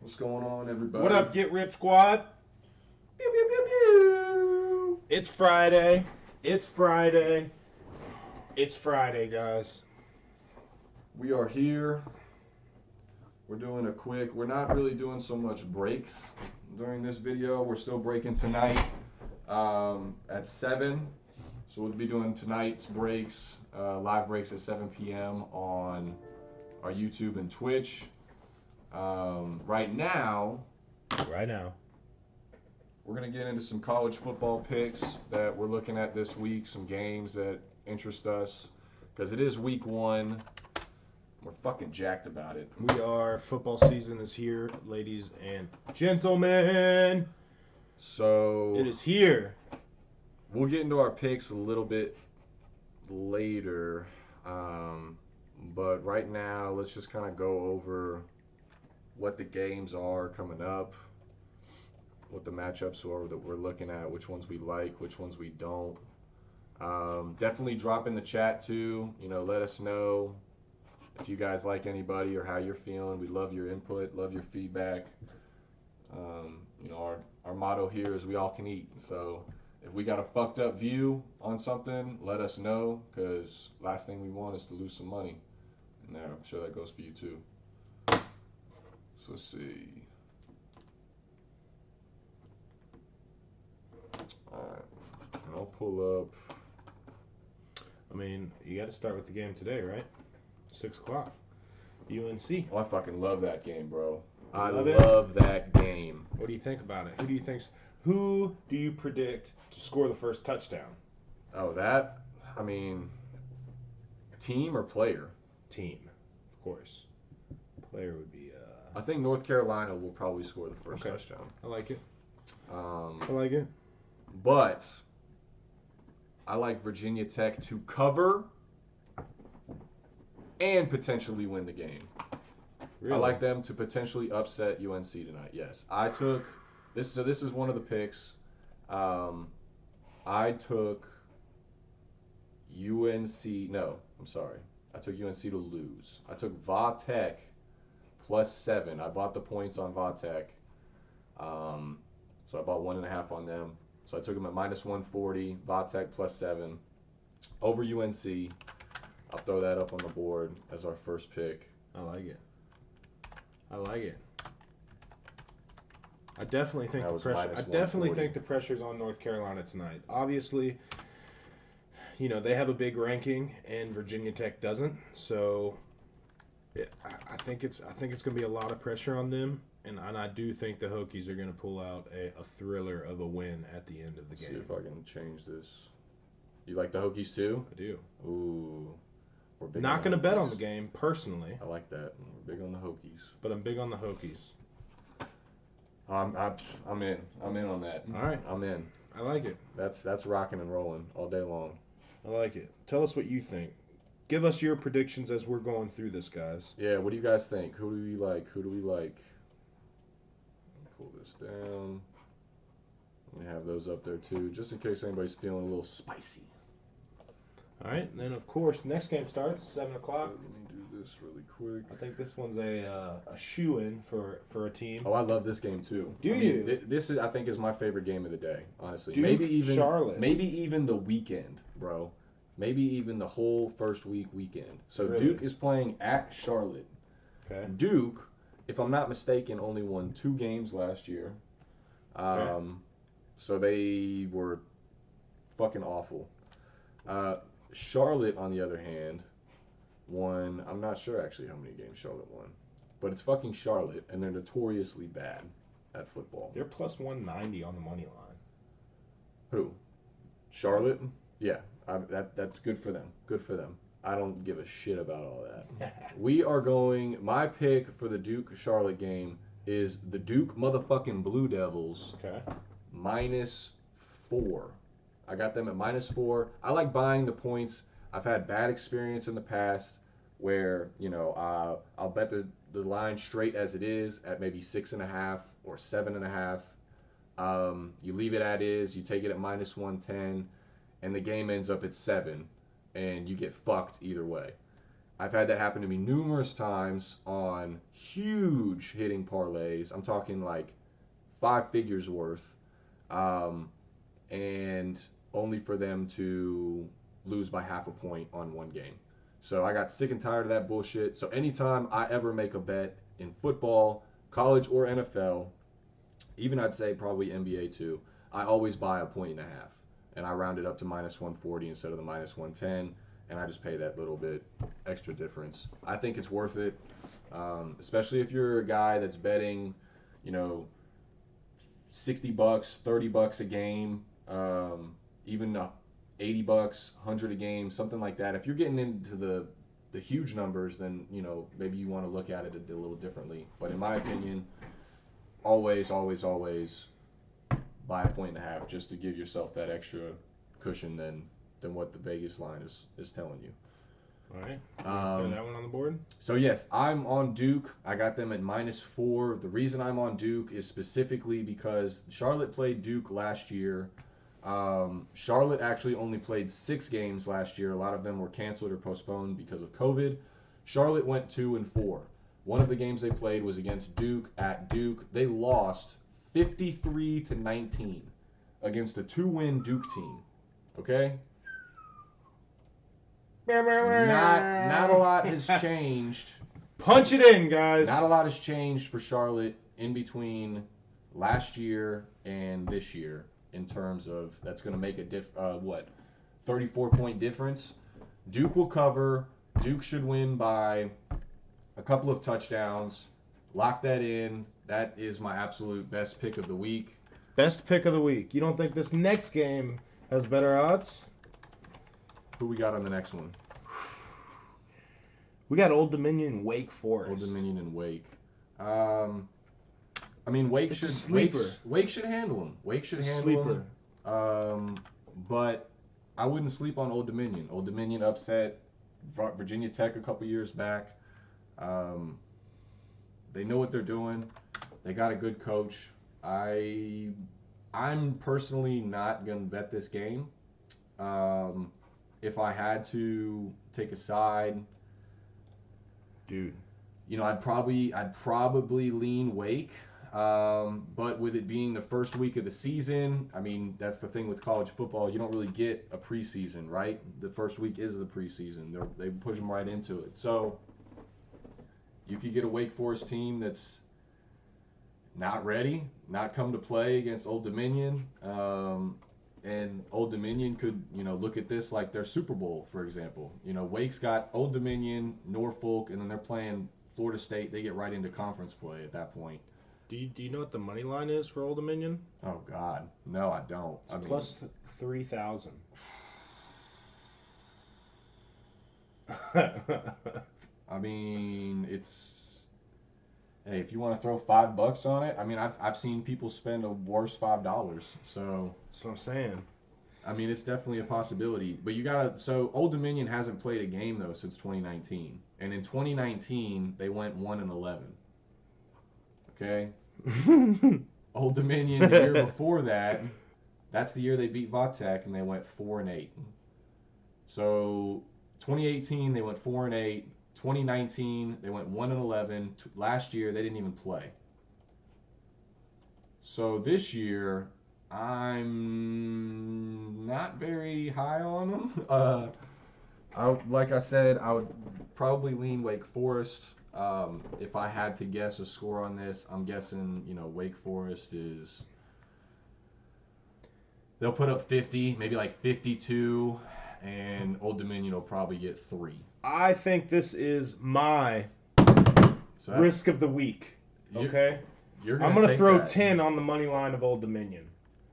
What's going on, everybody? What up, Get Rip Squad? Pew, pew, pew, pew. It's Friday. It's Friday. It's Friday, guys. We are here. We're doing a quick, we're not really doing so much breaks during this video. We're still breaking tonight at 7. So we'll be doing tonight's breaks, live breaks at 7 p.m. on our YouTube and Twitch. Right now, we're going to get into some college football picks that we're looking at this week, some games that interest us, because it is week 1. We're fucking jacked about it. We are. Football season is here, ladies and gentlemen. So It is here. we'll get into our picks a little bit later, but right now let's just kind of go over what the games are coming up, what the matchups are that we're looking at, which ones we like, which ones we don't. Definitely drop in the chat too. Let us know if you guys like anybody or how you're feeling. We love your input, love your feedback. Our motto here is we all can eat. So if we got a fucked up view on something, let us know, because last thing we want is to lose some money. And I'm sure that goes for you too. So let's see. Alright, I'll pull up. I mean, you got to start with the game today, right? 6 o'clock. UNC. Oh, I fucking love that game, bro. I Love it? love that game. What do you think about it? Who do you predict to score the first touchdown? Oh, that? I mean, team or player? Team, of course. Player would be. I think North Carolina will probably score the first Okay. touchdown. I like it. I like it. But I like Virginia Tech to cover and potentially win the game. Really? I like them to potentially upset UNC tonight. Yes, I took this. So this is one of the picks. I took UNC. No, I'm sorry. I took UNC to lose. I took Va Tech +7. I bought the points on Va Tech. So I bought 1.5 on them. So I took them at -140. Va Tech +7 over UNC. I'll throw that up on the board as our first pick. I like it. I definitely think That the was pressure. I -140. definitely think the pressure's on North Carolina tonight. Obviously, they have a big ranking, and Virginia Tech doesn't. So, I think it's going to be a lot of pressure on them, and I do think the Hokies are going to pull out a thriller of a win at the end of the game. See if I can change this. You like the Hokies too? I do. Ooh. We're big Not on going to the bet Hokies. on the game personally, I like that. We're big on the Hokies. but I'm big on the Hokies. I'm in. I'm in on that. All right. I'm in. I like it. That's rocking and rolling all day long. I like it. Tell us what you think. Give us your predictions as we're going through this, guys. Yeah, what do you guys think? Who do we like? Who do we like? Pull this down. We have those up there too, just in case anybody's feeling a little spicy. All right, and then of course next game starts 7 o'clock. Let me do this really quick. I think this one's a shoe-in for a team. Oh, I love this game too. Do you? This is, I think, is my favorite game of the day. Honestly, Duke, maybe even Charlotte. Maybe even the weekend, bro. Maybe even the whole first weekend. So Really? Duke is playing at Charlotte. Okay. Duke, if I'm not mistaken, only won 2 games last year. Okay. So they were fucking awful. Charlotte, on the other hand, won. I'm not sure actually how many games Charlotte won, but it's fucking Charlotte, and they're notoriously bad at football. They're plus 190 on the money line. Who? Charlotte? Yeah, that's good for them. Good for them. I don't give a shit about all that. We are going. My pick for the Duke Charlotte game is the Duke motherfucking Blue Devils. Okay. -4. I got them at -4. I like buying the points. I've had bad experience in the past where, I'll bet the line straight as it is at maybe 6.5 or 7.5. You leave it at is, you take it at -110, and the game ends up at 7, and you get fucked either way. I've had that happen to me numerous times on huge hitting parlays. I'm talking like 5 figures worth, um, and only for them to lose by half a point on one game. So I got sick and tired of that bullshit. So anytime I ever make a bet in football, college or NFL, even I'd say probably NBA too, I always buy a point and a half. And I round it up to minus 140 instead of the minus 110. And I just pay that little bit extra difference. I think it's worth it, especially if you're a guy that's betting, you know, $60, $30 a game, even $80, 100 a game, something like that. If you're getting into the huge numbers, then maybe you want to look at it a little differently. But in my opinion, always buy a point and a half just to give yourself that extra cushion than what the Vegas line is telling you. All right. Throw that one on the board. So yes, I'm on Duke. I got them at -4. The reason I'm on Duke is specifically because Charlotte played Duke last year. Charlotte actually only played 6 games last year. A lot of them were canceled or postponed because of COVID. Charlotte went 2-4. One of the games they played was against Duke at Duke. They lost 53-19 against a 2-win Duke team. Okay? Not a lot has changed. Punch it in, guys. Not a lot has changed for Charlotte in between last year and this year in terms of that's going to make a 34-point difference. Duke will cover. Duke should win by a couple of touchdowns. Lock that in. That is my absolute best pick of the week. Best pick of the week. You don't think this next game has better odds? Who we got on the next one? We got Old Dominion, Wake Forest. Old Dominion and Wake. I mean, Wake It's should a sleeper. Wake should handle them. Wake should It's a handle sleeper. them. But I wouldn't sleep on Old Dominion. Old Dominion upset Virginia Tech a couple years back. They know what they're doing. They got a good coach. I'm personally not gonna bet this game. If I had to take a side, Dude. I'd probably lean Wake. But with it being the first week of the season, I mean, that's the thing with college football. You don't really get a preseason, right? The first week is the preseason. They push them right into it. So you could get a Wake Forest team that's not ready, not come to play against Old Dominion. And Old Dominion could, look at this like their Super Bowl, for example. Wake's got Old Dominion, Norfolk, and then they're playing Florida State. They get right into conference play at that point. Do you know what the money line is for Old Dominion? Oh, God. No, I don't. It's plus 3,000. I mean, hey, if you want to throw $5 on it, I mean, I've seen people spend a worse $5. So That's what I'm saying. I mean, it's definitely a possibility. But so Old Dominion hasn't played a game though since 2019, and in 2019 they went 1-11. Okay. Old Dominion the year before that, that's the year they beat Vatech and they went 4-8. So 2018 they went 4-8. 2019 they went 1-11. Last year they didn't even play. So this year I'm not very high on them. Like I said, I would probably lean Wake Forest. If I had to guess a score on this, I'm guessing, Wake Forest they'll put up 50, maybe like 52, and Old Dominion will probably get 3. I think this is my risk of the week. Okay? I'm going to throw 10 on the money line of Old Dominion.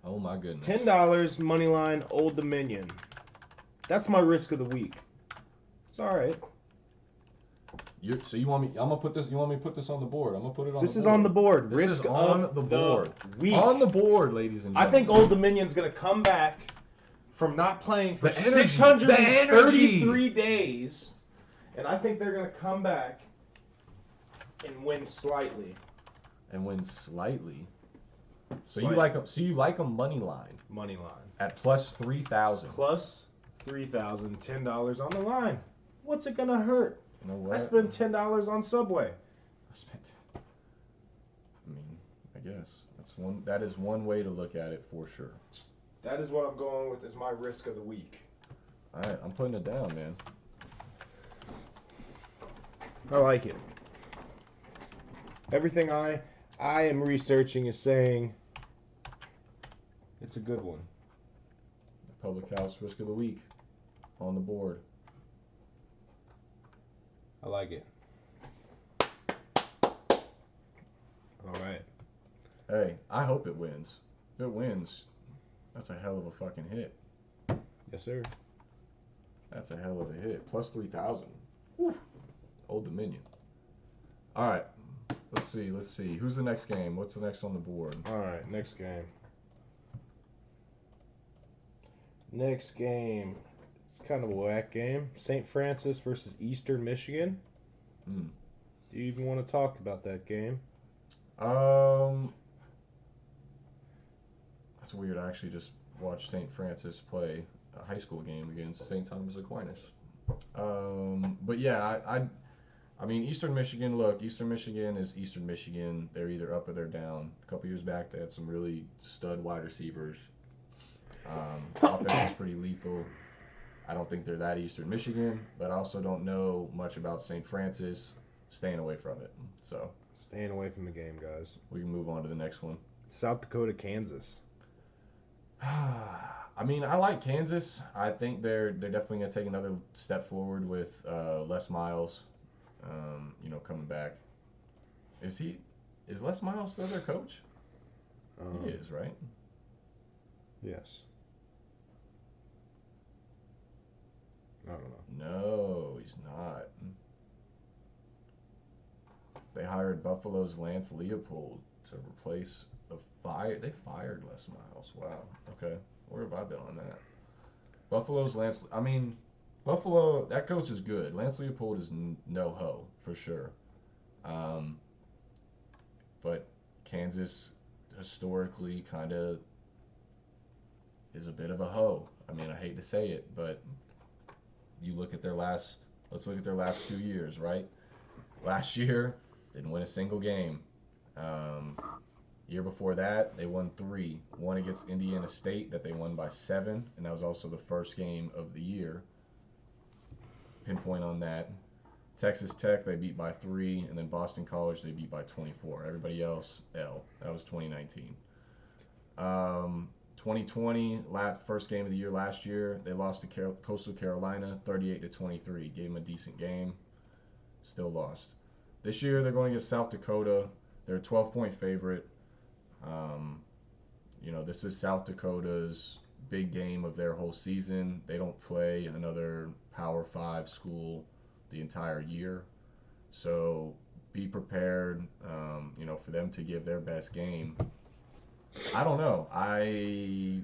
Oh, my goodness. $10 money line Old Dominion. That's my risk of the week. It's all right. So you want me? I'm gonna put this. You want me to put this on the board? I'm gonna put it on. This is on the board. This is on the board. Week. On the board, ladies and gentlemen. I think Old Dominion's gonna come back from not playing for The energy. 633 days, and I think they're gonna come back and win slightly. So you like them? So you like them money line? Money line At plus 3,000. plus 3,000. $10 on the line. What's it gonna hurt? You know what? I spent $10 on Subway. I mean, I guess that is one way to look at it for sure. That is what I'm going with as my risk of the week. All right, I'm putting it down, man. I like it. Everything I am researching is saying it's a good one. Public house risk of the week on the board. I like it. All right. Hey, I hope it wins. If it wins, that's a hell of a fucking hit. Yes, sir. That's a hell of a hit. Plus 3,000. Old Dominion. All right. Let's see. Who's the next game? What's the next on the board? All right, next game. Next game. It's kind of a whack game. St. Francis versus Eastern Michigan. Hmm. Do you even want to talk about that game? That's weird. I actually just watched St. Francis play a high school game against St. Thomas Aquinas. But yeah, I mean, Eastern Michigan, look, Eastern Michigan is Eastern Michigan. They're either up or they're down. A couple years back, they had some really stud wide receivers. Offense is pretty lethal. I don't think they're that Eastern Michigan, but I also don't know much about St. Francis. Staying away from it. So Staying away from the game, guys. we can move on to the next one. South Dakota, Kansas. I mean, I like Kansas. I think they're definitely going to take another step forward with Les Miles, coming back. Is Les Miles still their coach? He is, right? Yes. I don't know. No, he's not. They hired Buffalo's Lance Leopold to replace they fired Les Miles. Wow. Okay. Where have I been on that? Buffalo's Lance. I mean, Buffalo. That coach is good. Lance Leopold is no ho for sure. But Kansas historically kind of is a bit of a hoe. I mean, I hate to say it, but you look at let's look at their last 2 years, right? Last year, didn't win a single game. Year before that, they won 3. One against Indiana State that they won by 7, and that was also the first game of the year. Pinpoint on that. Texas Tech, they beat by 3, and then Boston College, they beat by 24. Everybody else, L. That was 2019. 2020, first game of the year last year, they lost to Coastal Carolina, 38-23. Gave them a decent game, still lost. This year, they're going against South Dakota. They're a 12-point favorite. This is South Dakota's big game of their whole season. They don't play another Power 5 school the entire year. So be prepared, for them to give their best game. I don't know. I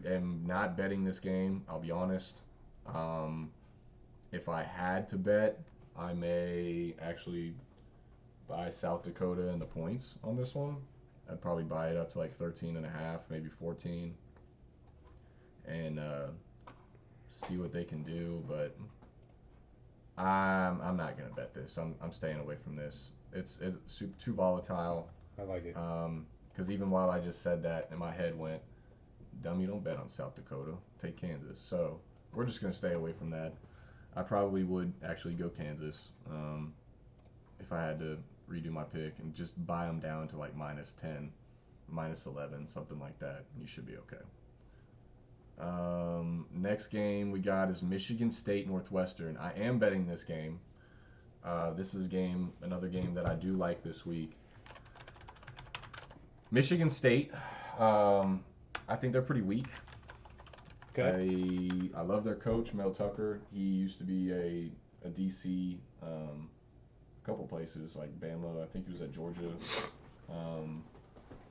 am not betting this game, I'll be honest. If I had to bet, I may actually buy South Dakota and the points on this one. I'd probably buy it up to like 13.5, maybe 14, and see what they can do. But I'm not gonna bet this. I'm staying away from this. It's too volatile. I like it. Because even while I just said that, in my head went, dummy, don't bet on South Dakota. Take Kansas. So we're just gonna stay away from that. I probably would actually go Kansas if I had to redo my pick and just buy them down to like -10, -11, something like that. You should be okay. Next game we got is Michigan State Northwestern. I am betting this game. This is another game that I do like this week. Michigan State, I think they're pretty weak. Okay. I love their coach, Mel Tucker. He used to be a DC, a couple places like Bama. I think he was at Georgia.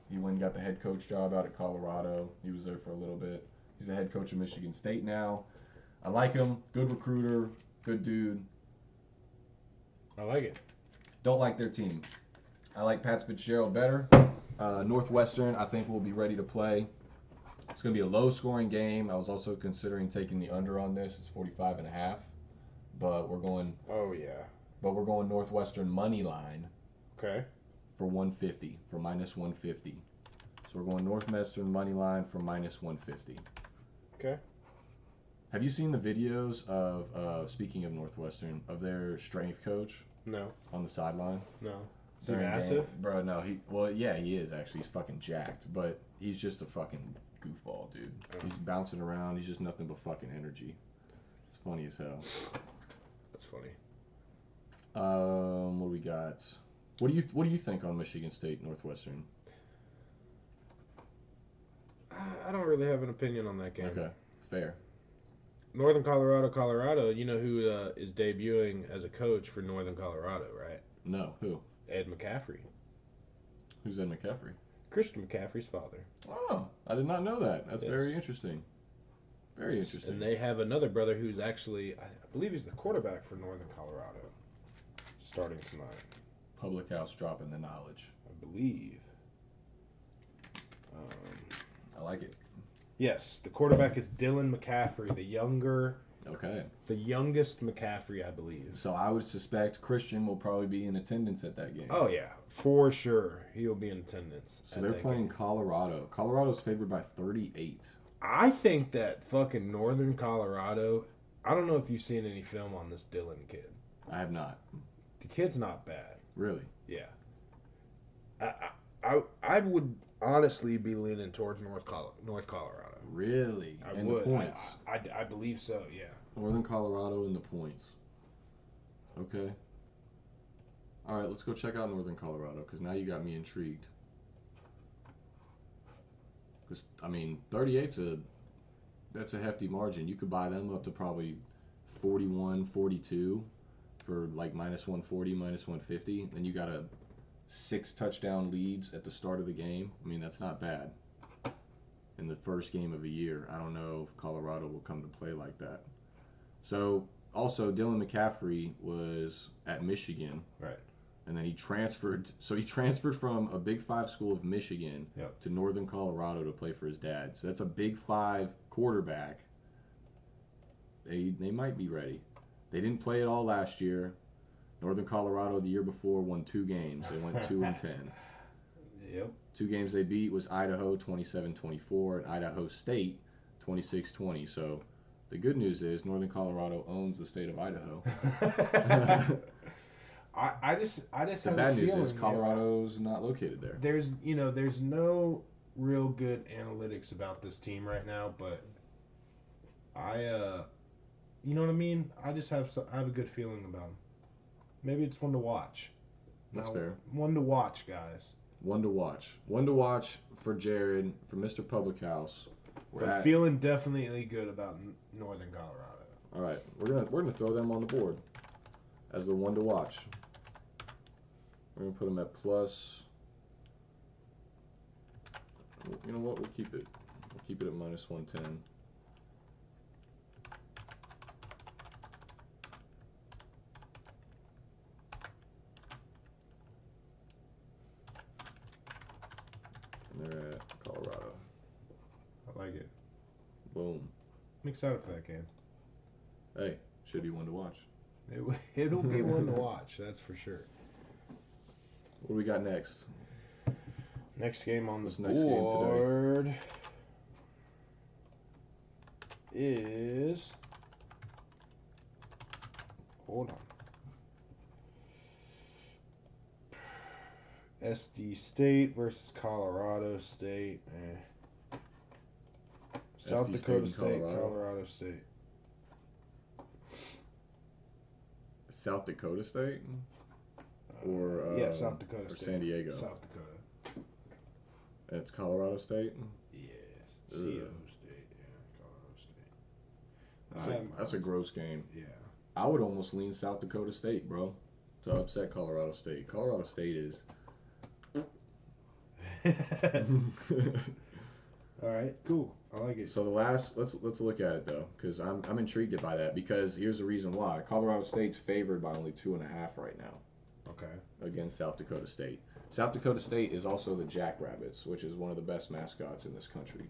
He went and got the head coach job out at Colorado. He was there for a little bit. He's the head coach of Michigan State now. I like him. Good recruiter. Good dude. I like it. Don't like their team. I like Pat Fitzgerald better. Northwestern, I think, will be ready to play. It's going to be a low-scoring game. I was also considering taking the under on this. It's 45.5. But we're going... Oh, yeah. but we're going Northwestern money line Okay. for 150, for minus 150. So we're going Northwestern money line for minus 150. Okay. Have you seen the videos of, speaking of Northwestern, of their strength coach No. on the sideline? No. Is he During massive? game? Bro, no, yeah, he is actually. He's fucking jacked, but he's just a fucking goofball, dude. Oh. He's bouncing around. He's just nothing but fucking energy. It's funny as hell. That's funny. What do we got? What do you think on Michigan State Northwestern? I don't really have an opinion on that game. Okay, fair. Northern Colorado. You know who is debuting as a coach for Northern Colorado, right? No, who? Ed McCaffrey. Who's Ed McCaffrey? Christian McCaffrey's father. Oh, I did not know that. That's Yes. very interesting. Very interesting. And they have another brother who's actually, I believe he's the quarterback for Northern Colorado, starting tonight. Public house dropping the knowledge. I believe. I like it. Yes, the quarterback is Dylan McCaffrey, Okay. the youngest McCaffrey, I believe. So I would suspect Christian will probably be in attendance at that game. Oh yeah, for sure, he will be in attendance. So they're playing Colorado. Colorado's favored by 38. I think that fucking Northern Colorado. I don't know if you've seen any film on this Dylan kid. I have not. The kid's not bad. Really? Yeah. I would honestly be leaning towards North Colorado. Really? I And would. the points. I believe so. Yeah. Northern Colorado in the points. Okay. All right, let's go check out Northern Colorado because now you got me intrigued. Because, I mean, 38's that's a hefty margin. You could buy them up to probably 41, 42 for like minus 140, minus 150. Then you got a 6 touchdown leads at the start of the game. I mean, that's not bad. In the first game of a year, I don't know if Colorado will come to play like that. So, also, Dylan McCaffrey was at Michigan. Right. And then he transferred. So he transferred from a Big 5 school of Michigan to Northern Colorado to play for his dad. So that's a Big 5 quarterback. They might be ready. They didn't play at all last year. Northern Colorado the year before won 2 games. They went 2-10. Yep. 2 games they beat was Idaho 27-24 and Idaho State 26-20. So the good news is Northern Colorado owns the state of Idaho. I just The have bad a news feeling, is Colorado's not located there. There's no real good analytics about this team right now, but you know what I mean? I just have I have a good feeling about them. Maybe it's one to watch. That's fair. One to watch, guys. One to watch. One to watch for Jared, for Mr. Public House. But feeling definitely good about Northern Colorado. All right, we're gonna throw them on the board as the one to watch. We're gonna put them at plus. You know what? We'll keep it. We'll keep it at minus 110. And they're at Colorado. I like it. Boom. I'm excited for that game. Hey, should be one to watch. It'll be one to watch, that's for sure. What do we got next? Next game on This the next game board is. Hold on. SD State versus Colorado State. South SD Dakota State State, and Colorado State. South Dakota State? Or yeah, South Dakota or State. San Diego. South Dakota. And it's Colorado State? Yes. CO Ugh. State. Yeah, Colorado State. That's a gross game. Yeah. I would almost lean South Dakota State, bro, to upset Colorado State. Colorado State is. All right, cool. I like it. So the last, let's look at it though, because I'm intrigued by that. Because here's the reason why: Colorado State's favored by only 2.5 right now. Okay. Against South Dakota State. South Dakota State is also the Jackrabbits, which is one of the best mascots in this country.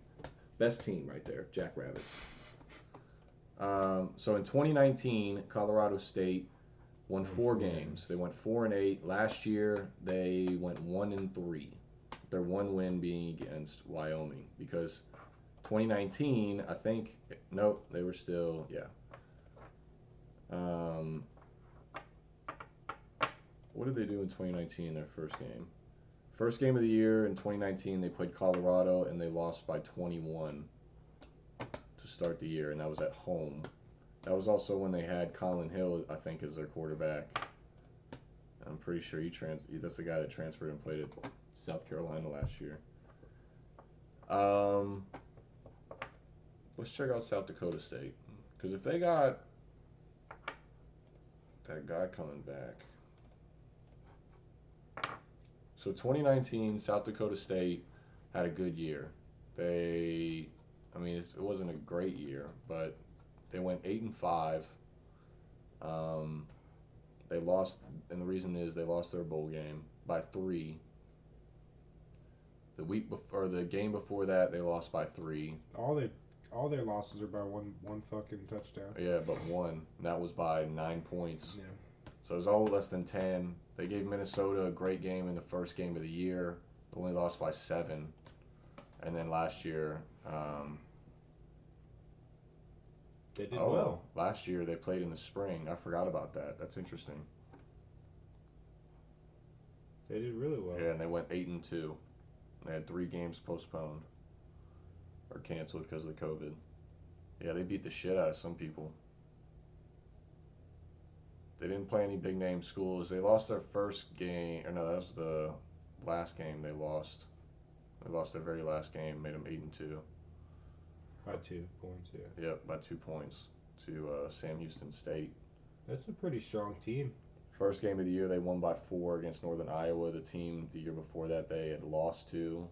Best team right there, Jackrabbits. So in 2019, Colorado State Won 4 games. They went 4-8. Last year they went 1-3. Their one win being against Wyoming, because 2019, I think, nope, they were still, yeah. What did they do in 2019, their first game? First game of the year in 2019, they played Colorado, and they lost by 21 to start the year, and that was at home. That was also when they had Colin Hill, I think, as their quarterback. I'm pretty sure that's the guy that transferred and played at South Carolina last year. Let's check out South Dakota State, because if they got that guy coming back. So 2019, South Dakota State had a good year. It wasn't a great year, but they went 8-5. They lost, and the reason is they lost their bowl game by 3. The game before that, they lost by 3. All their losses are by one fucking touchdown. Yeah, but 1. And that was by 9 points. Yeah. So it was all less than 10. They gave Minnesota a great game in the first game of the year. They only lost by 7. And then last year, they did well. Last year they played in the spring. I forgot about that. That's interesting. They did really well. Yeah, and they went 8-2. They had 3 games postponed or canceled because of the COVID. Yeah, they beat the shit out of some people. They didn't play any big name schools. They lost their first game. Or no, that was the last game they lost. They lost their very last game, made them 8-2. By 2 points, yeah. Yep, by 2 points to Sam Houston State. That's a pretty strong team. First game of the year, they won by 4 against Northern Iowa, the team the year before that they had lost to.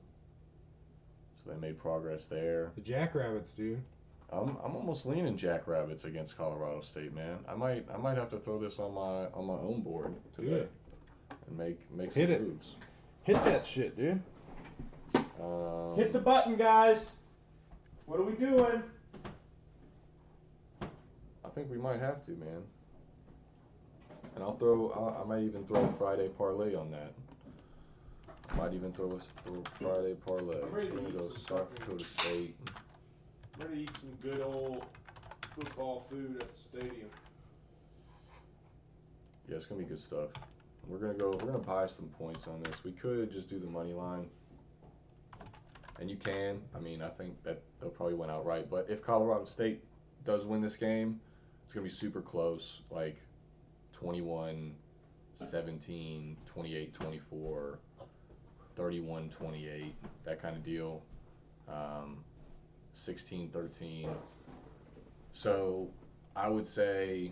So they made progress there. The Jackrabbits, dude. I'm almost leaning Jackrabbits against Colorado State, man. I might have to throw this on my own board today and make some moves. Hit that shit, dude. Hit the button, guys. What are we doing? I think we might have to, man. And I might even throw a Friday parlay on that. I might even throw a Friday parlay. I'm ready to eat go some South Dakota State. I'm ready to eat some good old football food at the stadium. Yeah, it's gonna be good stuff. We're gonna buy some points on this. We could just do the money line. And you can. I mean, I think that they'll probably win outright. But if Colorado State does win this game, it's going to be super close. Like 21-17, 28-24, 31-28, that kind of deal. 16-13. So I would say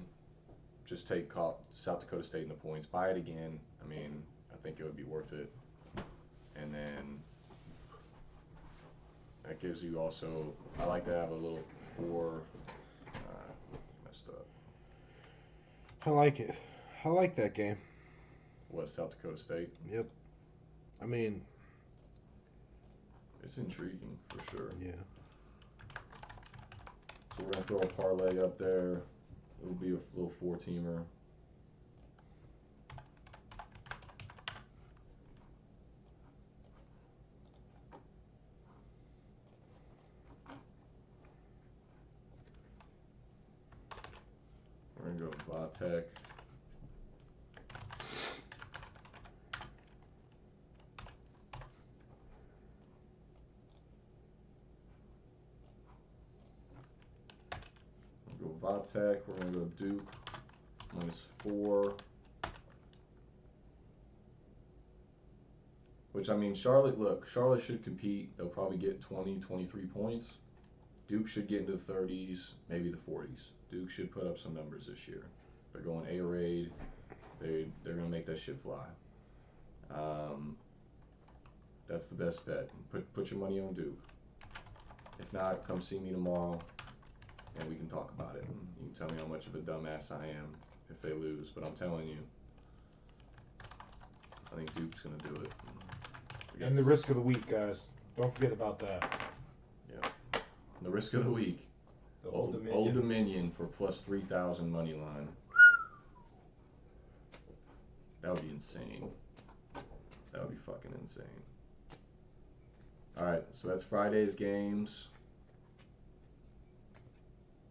just take South Dakota State in the points. Buy it again. I mean, I think it would be worth it. And then that gives you also, I like to have a little 4, messed up. I like it. I like that game. What, South Dakota State? Yep. I mean, it's intriguing for sure. Yeah. So we're going to throw a parlay up there. It'll be a little 4-teamer. We're going to go Vitek. Vitek, we're going to go Duke, -4. Which, I mean, Charlotte should compete. They'll probably get 20, 23 points. Duke should get into the 30s, maybe the 40s. Duke should put up some numbers this year. They're going A-Raid. They're going to make that shit fly. That's the best bet. Put your money on Duke. If not, come see me tomorrow, and we can talk about it. You can tell me how much of a dumbass I am if they lose, but I'm telling you, I think Duke's going to do it. And the risk of the week, guys. Don't forget about that. Yeah. The risk of the week. The Old Dominion. Old Dominion for +3,000 money line. That would be insane. That would be fucking insane. All right, so that's Friday's games.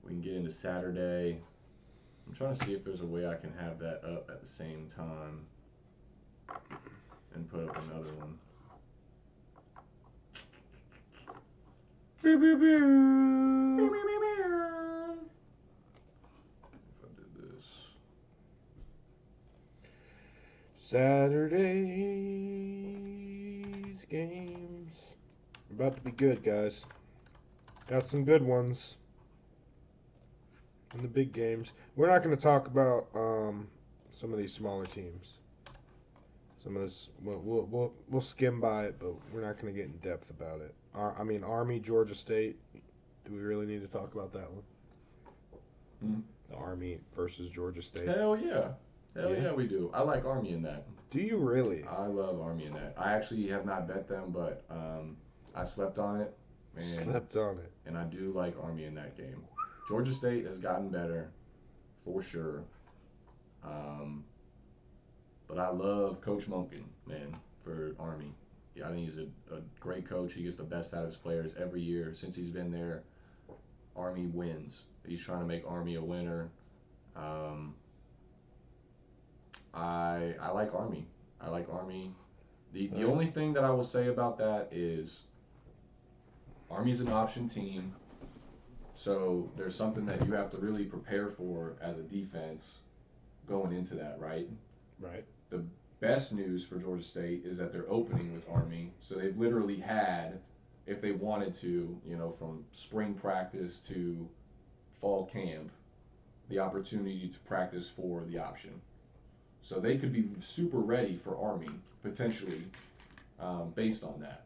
We can get into Saturday. I'm trying to see if there's a way I can have that up at the same time and put up another one. If I did this. Saturday's games. About to be good, guys. Got some good ones. In the big games. We're not going to talk about some of these smaller teams. Some of this, we'll skim by it, but we're not going to get in depth about it. Army, Georgia State. Do we really need to talk about that one? The Army versus Georgia State. Hell yeah. Hell yeah, we do. I like Army in that. Do you really? I love Army in that. I actually have not bet them, but I slept on it. And I do like Army in that game. Georgia State has gotten better, for sure. But I love Coach Monken, man, for Army. Yeah, I think he's a great coach. He gets the best out of his players every year. Since he's been there, Army wins. He's trying to make Army a winner. I like Army. I like Army. The only thing that I will say about that is Army's an option team. So there's something that you have to really prepare for as a defense going into that, right? Right. The best news for Georgia State is that they're opening with Army. So they've literally had, if they wanted to, from spring practice to fall camp, the opportunity to practice for the option. So they could be super ready for Army, potentially, based on that.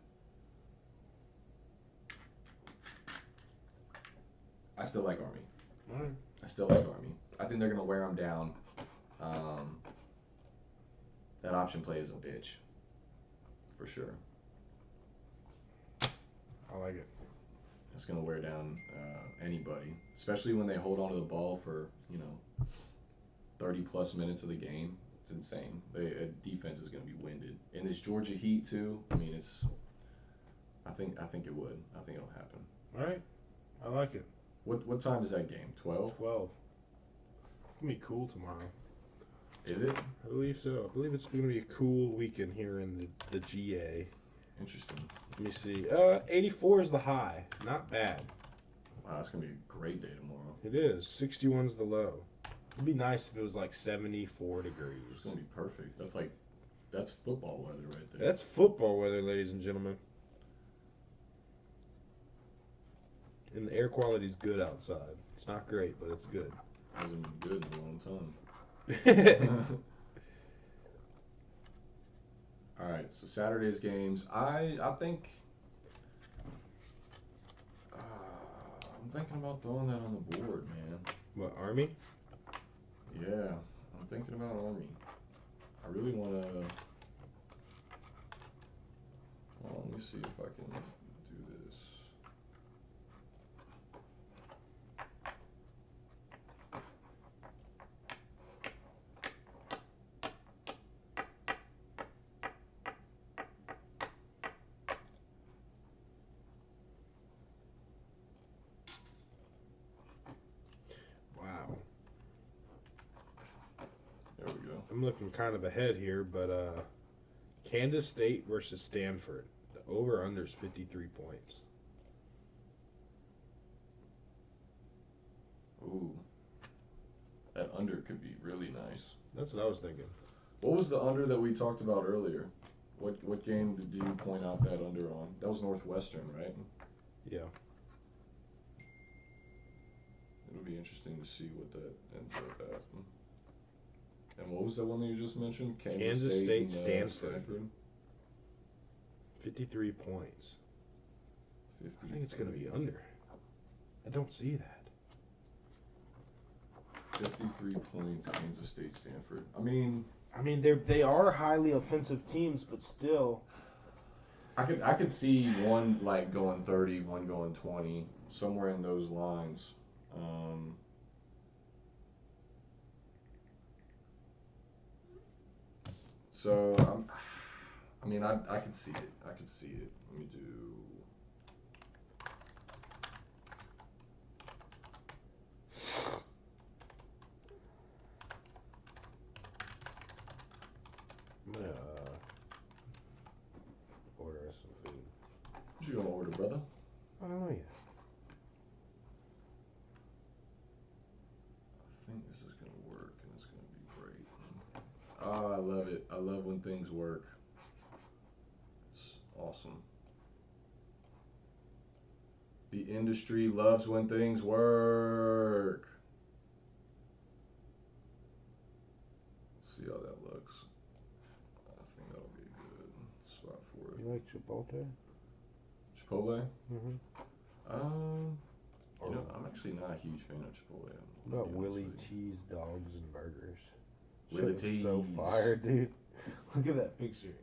I still like Army. All right. I still like Army. I think they're going to wear them down. That option play is a bitch. For sure. I like it. It's going to wear down anybody. Especially when they hold onto the ball for, 30-plus minutes of the game. It's insane. Defense is going to be winded. In this Georgia heat, too, I think it would. I think it'll happen. All right. I like it. What time is that game? 12? 12. It's going to be cool tomorrow. Is it? I believe so. I believe it's going to be a cool weekend here in the GA. Interesting. Let me see. 84 is the high. Not bad. Wow, it's going to be a great day tomorrow. It is. 61's the low. It'd be nice if it was like 74 degrees. It's going to be perfect. That's football weather right there. That's football weather, ladies and gentlemen. And the air quality is good outside. It's not great, but it's good. It hasn't been good in a long time. All right, so Saturday's games. I think I'm thinking about throwing that on the board, man. What, Army? Yeah, I'm thinking about Army. I really want to. Well, let me see if I can do this. Wow. There we go. I'm looking kind of ahead here, but Kansas State versus Stanford. The over-under is 53 points. Ooh. That under could be really nice. That's what I was thinking. What was the under that we talked about earlier? What game did you point out that under on? That was Northwestern, right? Yeah. It'll be interesting to see what that ends up at. And what was that one that you just mentioned? Kansas State, and, Stanford. 53 points. 50. I think it's going to be under. I don't see that. 53 points, Kansas State, Stanford. I mean, they are highly offensive teams, but still. I could see one like going 30, one going 20, somewhere in those lines. So I mean, I can see it. I can see it. Let me do. I'm gonna order us some food. What you gonna order, brother? I don't know yet. I think this is gonna work, and it's gonna be great. Oh, I love it. I love when things work. It's awesome. The industry loves when things work. See how that looks. I think that'll be a good spot for it. You like Chipotle? Chipotle? Mm-hmm. You know, I'm actually not a huge fan of Chipotle. What about Willie T's Dogs and Burgers? Willie Shit T's. is so fire, dude. Look at that picture.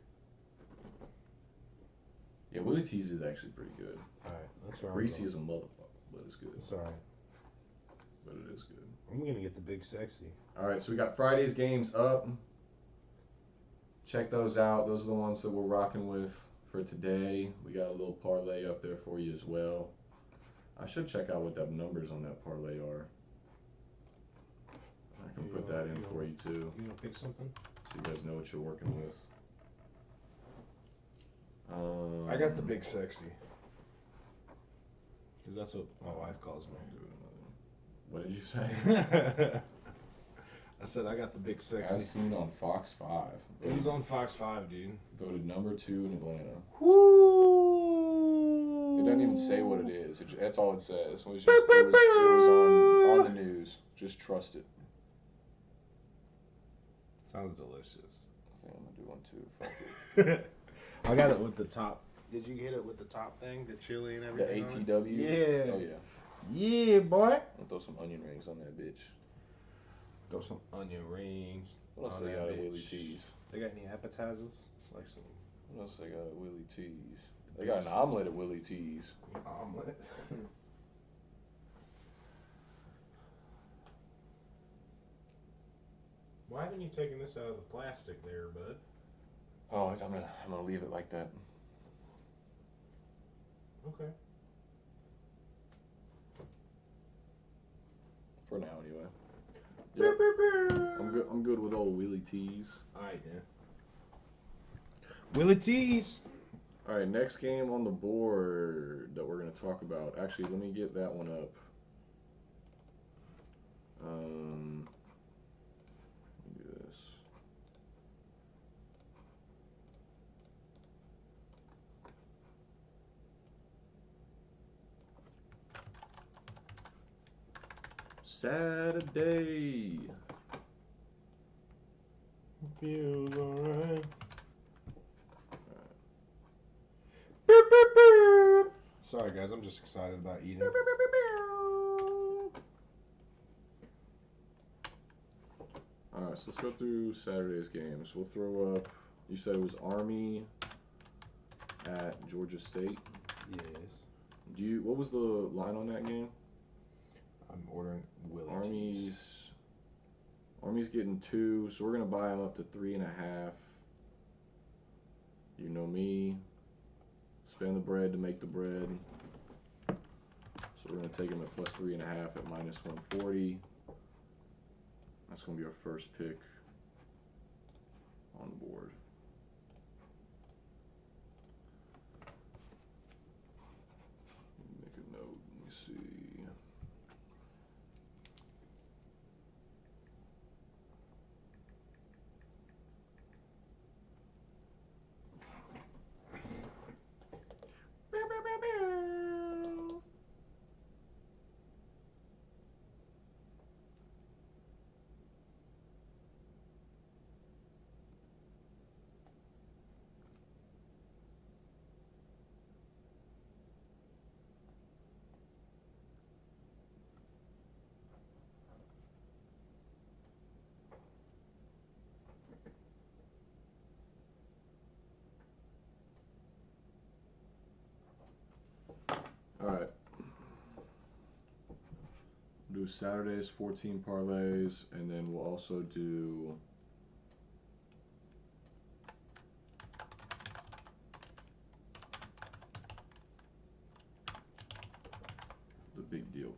Yeah, Willie T's is actually pretty good. Alright, that's right. Greasy as a motherfucker, but it's good. It's alright. But it is good. I'm gonna get the Big Sexy. Alright, so we got Friday's games up. Check those out. Those are the ones that we're rocking with for today. We got a little parlay up there for you as well. I should check out what the numbers on that parlay are. I can put that in for you too. You gonna pick something? So you guys know what you're working with. I got the Big Sexy. Because that's what my wife calls me. What did you say? I said I got the Big Sexy. As seen on Fox 5. It was on Fox 5, dude. Voted number 2 in Atlanta. Woo! It doesn't even say what it is. That's all it says. It was on the news. Just trust it. Sounds delicious. I think I'm gonna do one too. Fuck it. I got it with the top. Did you get it with the top thing? The chili and everything? The ATW? Yeah. Oh, yeah. Yeah, boy. I'll throw some onion rings on that bitch. Throw some onion rings. What else they got at Willie T's? They got any appetizers? Like some. What else they got at Willie T's? They got an omelet at Willie T's. Omelet? Why haven't you taken this out of the plastic there, bud? Oh, I'm gonna leave it like that. Okay. For now, anyway. Yep. I'm good with old Willie T's. Alright, then. Willie T's. All right, next game on the board that we're going to talk about. Actually, let me get that one up. Let me do this. Saturday. Feels alright. Sorry, guys, I'm just excited about eating. Alright, so let's go through Saturday's games. We'll throw up, you said it was Army at Georgia State. Yes. What was the line on that game? I'm ordering Willie T's. Army's getting 2, so we're going to buy them up to 3.5. You know me. Spend the bread to make the bread. So we're going to take them at plus 3.5 at minus 140. That's going to be our first pick on the board. Make a note. Let me see. Alright. Do Saturday's 14 parlays, and then we'll also do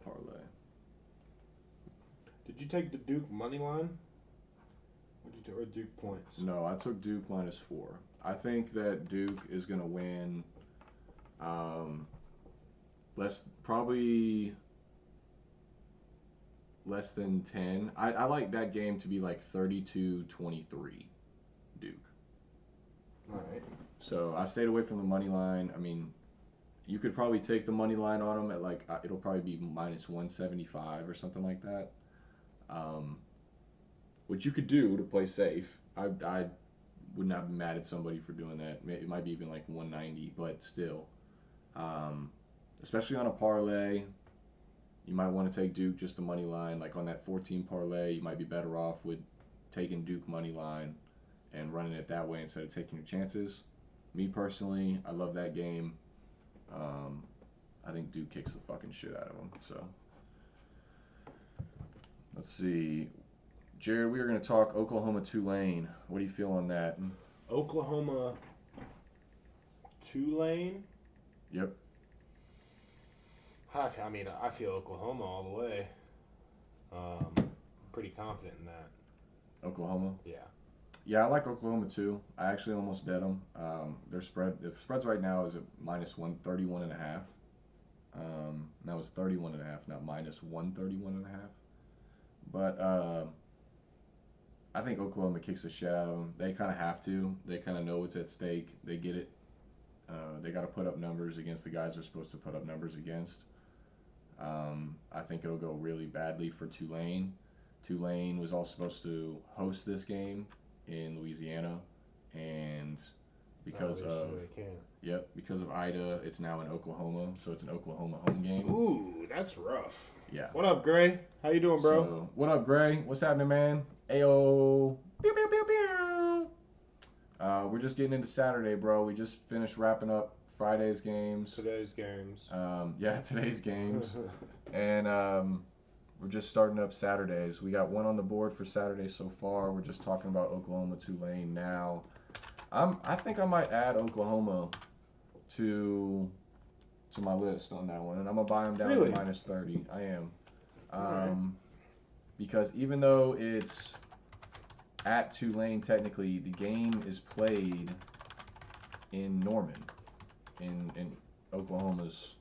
parlay. Did you take the Duke money line? Or Duke points? No, I took Duke -4. I think that Duke is going to win probably less than 10. I like that game to be like 32-23 Duke. All right. So I stayed away from the money line. I mean, you could probably take the money line on them at like, it'll probably be -175 or something like that. Which you could do to play safe. I would not be mad at somebody for doing that. It might be even like 190, but still. Especially on a parlay, you might want to take Duke just the money line. Like on that 14 parlay, you might be better off with taking Duke money line and running it that way instead of taking your chances. Me personally, I love that game. I think Duke kicks the fucking shit out of them. So let's see. Jared, we are going to talk Oklahoma Tulane. What do you feel on that? Oklahoma Tulane? Yep. I mean, I feel Oklahoma all the way. Pretty confident in that. Oklahoma? Yeah. Yeah, I like Oklahoma too. I actually almost bet them. The spreads right now is at -131.5. That was 31.5, not -131.5. But I think Oklahoma kicks the shit out of them. They kind of have to. They kind of know what's at stake. They get it. They got to put up numbers against the guys they're supposed to put up numbers against. I think it'll go really badly for Tulane. Tulane was all supposed to host this game in Louisiana, and because of Ida, it's now in Oklahoma, so it's an Oklahoma home game. Ooh, that's rough. Yeah. What up, Gray? How you doing, bro? So, what up, Gray? What's happening, man? Ayo. Pew, pew, pew, pew. We're just getting into Saturday, bro. We just finished wrapping up Friday's games. Today's games. Today's games. And we're just starting up Saturdays. We got one on the board for Saturday so far. We're just talking about Oklahoma Tulane now. I think I might add Oklahoma to my list on that one, and I'm gonna buy them down Really? to -30. I am. Right. Because even though it's at Tulane, technically the game is played in Norman, in Oklahoma's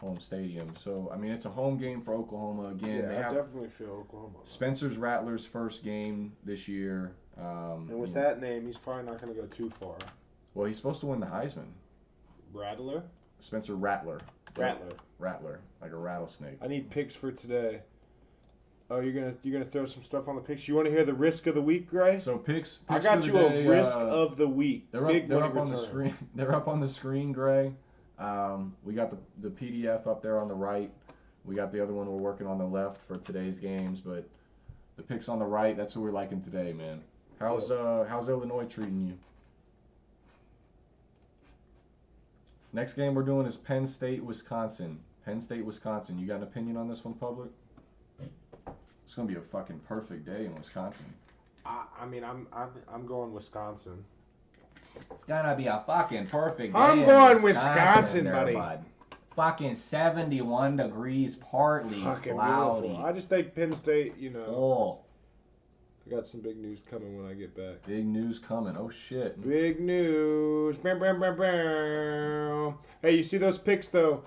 home stadium. So I mean, it's a home game for Oklahoma again. Yeah, I definitely feel Oklahoma. Spencer's Rattler's first game this year. And with that name, he's probably not going to go too far. Well, he's supposed to win the Heisman. Rattler? Spencer Rattler. Rattler, like a rattlesnake. I need picks for today. Oh, you're gonna throw some stuff on the picks. You want to hear the risk of the week, Gray? So picks I got you day, a risk of the week. They're up on the screen. They're up on the screen, Gray. We got the PDF up there on the right. We got the other one we're working on the left for today's games, but the picks on the right. That's who we're liking today, man. How's Illinois treating you? Next game we're doing is Penn State, Wisconsin. Penn State, Wisconsin. You got an opinion on this one, public? It's gonna be a fucking perfect day in Wisconsin. I mean, I'm going Wisconsin. It's gonna be a fucking perfect day. I'm going Wisconsin, there, buddy. Bud. Fucking 71 degrees, partly fucking cloudy. Beautiful. I just think Penn State, Oh. I got some big news coming when I get back. Big news coming. Oh shit. Big news. Bam, bam, bam, bam. Hey, you see those picks though?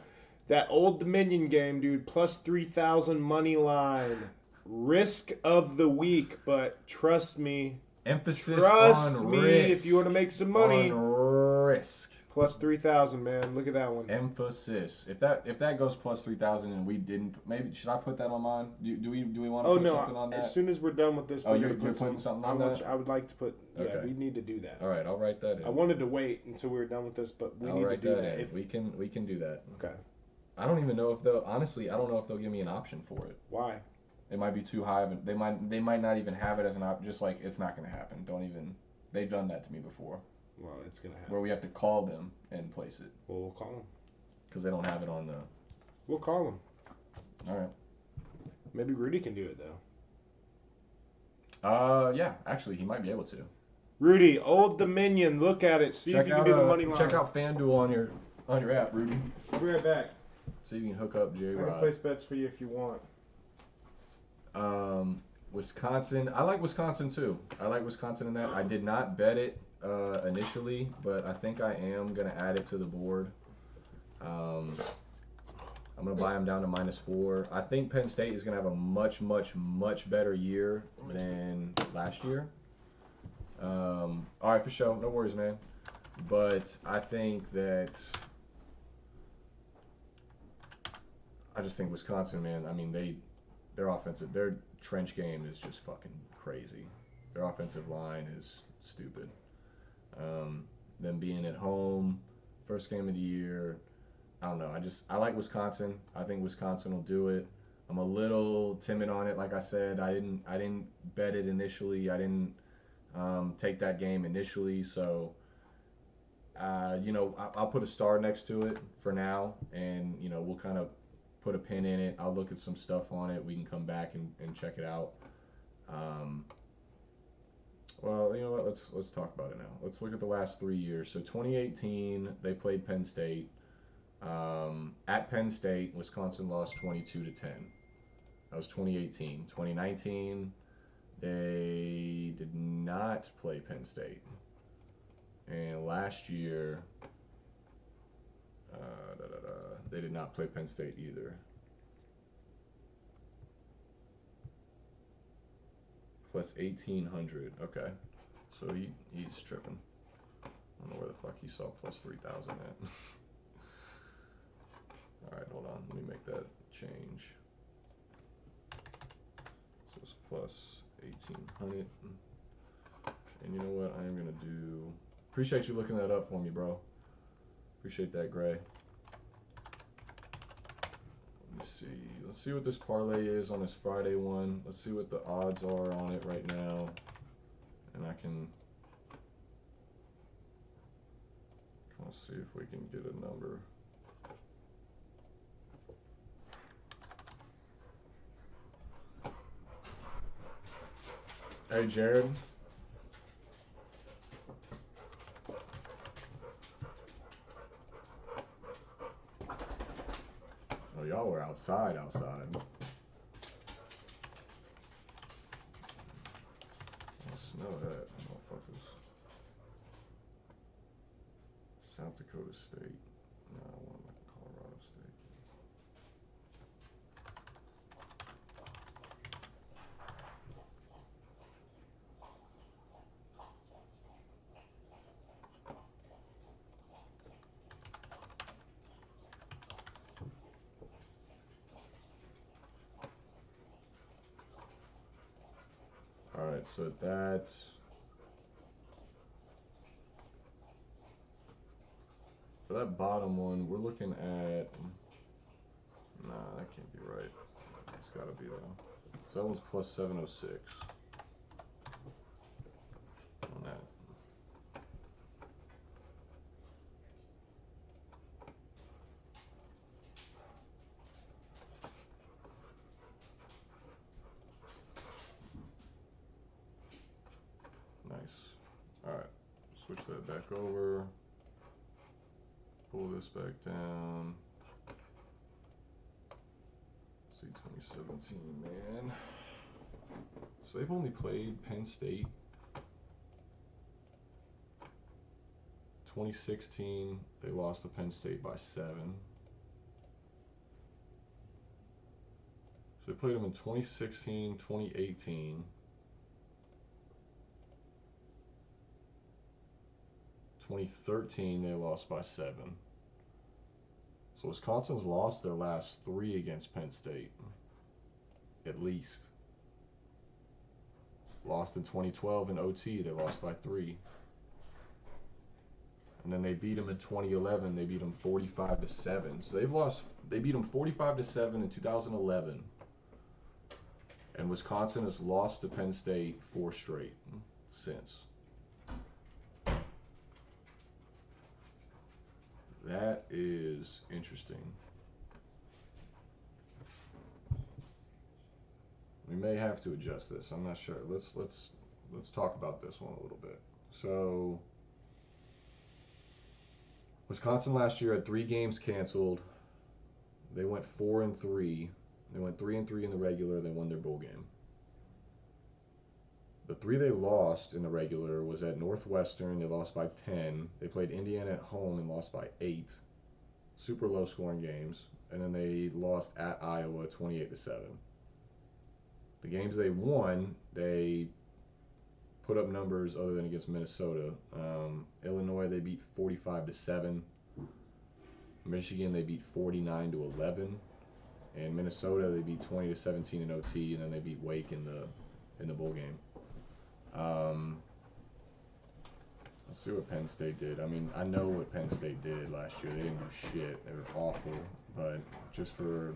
That Old Dominion game, dude. Plus 3,000 money line. Risk of the week, but trust me. Emphasis Trust on me risk. if you want to make some money. On risk. Plus 3,000, man. Look at that one. Emphasis. If that goes plus 3,000 and we didn't, maybe should I put that on mine? Do we want to put something on that? As soon as we're done with this, you're putting something on that? I would like to put. Yeah, Okay. we need to do that. All right, I'll write that in. I wanted to wait until we were done with this, but we I'll need to write do that that. in. We can do that. Okay. I don't even know if they'll. Honestly, I don't know if they'll give me an option for it. Why? It might be too high, but they might not even have it as an option. Just like it's not going to happen. Don't even. They've done that to me before. Well, it's gonna happen. Where we have to call them and place it. Well, we'll call them. Because they don't have it on the. We'll call them. All right. Maybe Rudy can do it though. Yeah. Actually, he might be able to. Rudy, Old Dominion. Look at it. See if you can do the money line. Check out FanDuel on your app, Rudy. I'll be right back. So you can hook up I can J-Rod. place bets for you if you want. Wisconsin. I like Wisconsin too. I like Wisconsin in that. I did not bet it initially, but I think I am gonna add it to the board. I'm gonna buy them down to -4. I think Penn State is gonna have a much better year than last year. All right, for sure. No worries, man. But I think that I just think Wisconsin, man. I mean, their their trench game is just fucking crazy. Their offensive line is stupid. Them being at home, first game of the year. I don't know. I like Wisconsin. I think Wisconsin will do it. I'm a little timid on it. Like I said, I didn't bet it initially. I didn't take that game initially. So I'll put a star next to it for now, and we'll kind of put a pin in it. I'll look at some stuff on it. We can come back and check it out. Well, you know what? Let's talk about it now. Let's look at the last 3 years. So 2018, they played Penn State. At Penn State, Wisconsin lost 22-10. That was 2018. 2019, they did not play Penn State. And last year, they did not play Penn State either. Plus 1,800. Okay. So he's tripping. I don't know where the fuck he saw plus 3,000 at. Alright, hold on. Let me make that change. So it's plus 1,800. And you know what? I am going to do... Appreciate you looking that up for me, bro. Appreciate that, Gray. Let me see. Let's see what this parlay is on this Friday one. Let's see what the odds are on it right now. And I can kind of see if we can get a number. Hey, Jared. Oh, y'all were outside. I smell that, motherfuckers. South Dakota State. No, I want Colorado State. Alright, so that's... For that bottom one, we're looking at... Nah, that can't be right. It's gotta be though. So that one's plus 706. On that. Nice. Alright, switch that back over. Pull this back down. See 2017, man. So they've only played Penn State. 2016, they lost to Penn State by 7. So they played them in 2016, 2018. 2013, they lost by 7. So Wisconsin's lost their last 3 against Penn State, at least. Lost in 2012 in OT, they lost by 3. And then they beat them in 2011, they beat them 45-7. So they beat them 45-7 in 2011. And Wisconsin has lost to Penn State 4 straight since. That is interesting. We may have to adjust this. I'm not sure. Let's talk about this one a little bit. So Wisconsin last year had 3 games canceled. They went 4-3. They went 3-3 in the regular. They won their bowl game. The 3 they lost in the regular was at Northwestern. They lost by 10. They played Indiana at home and lost by 8. Super low scoring games. And then they lost at Iowa 28-7. The games they won, they put up numbers other than against Minnesota. Illinois they beat 45-7. Michigan they beat 49-11. And Minnesota they beat 20-17 in OT, and then they beat Wake in the bowl game. Let's see what Penn State did. I mean, I know what Penn State did last year. They didn't do shit. They were awful. But just for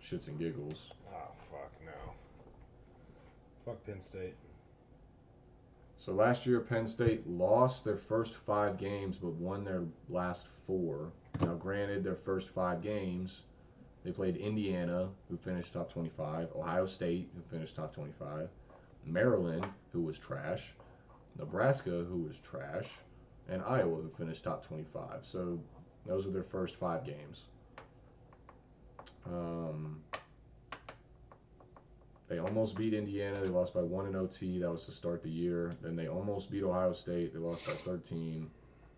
shits and giggles. Oh, fuck no. Fuck Penn State. So last year, Penn State lost their first 5 games, but won their last 4. Now, granted, their first 5 games, they played Indiana, who finished top 25, Ohio State, who finished top 25, Maryland, who was trash, Nebraska, who was trash, and Iowa, who finished top 25. So those were their first 5 games. They almost beat Indiana. They lost by 1 in OT. That was to start the year. Then they almost beat Ohio State. They lost by 13.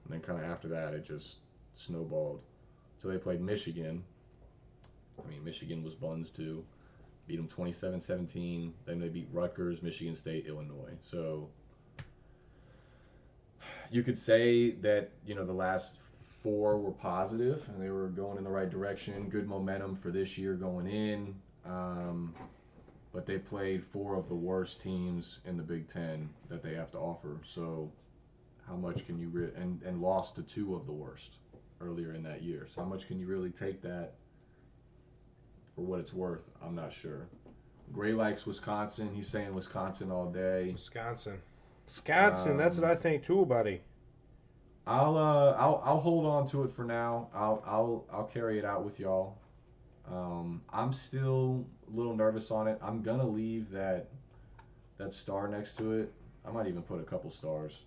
And then kind of after that, it just snowballed. So they played Michigan. I mean, Michigan was buns too. Beat them 27-17. Then they beat Rutgers, Michigan State, Illinois. So you could say that, you know, the last 4 were positive and they were going in the right direction. Good momentum for this year going in. But they played 4 of the worst teams in the Big Ten that they have to offer. So how much can you and lost to 2 of the worst earlier in that year. So how much can you really take that for what it's worth? I'm not sure. Gray likes Wisconsin. He's saying Wisconsin all day. Wisconsin, that's what I think too, buddy. I'll hold on to it for now. I'll carry it out with y'all. I'm still a little nervous on it. I'm gonna leave that star next to it. I might even put a couple stars.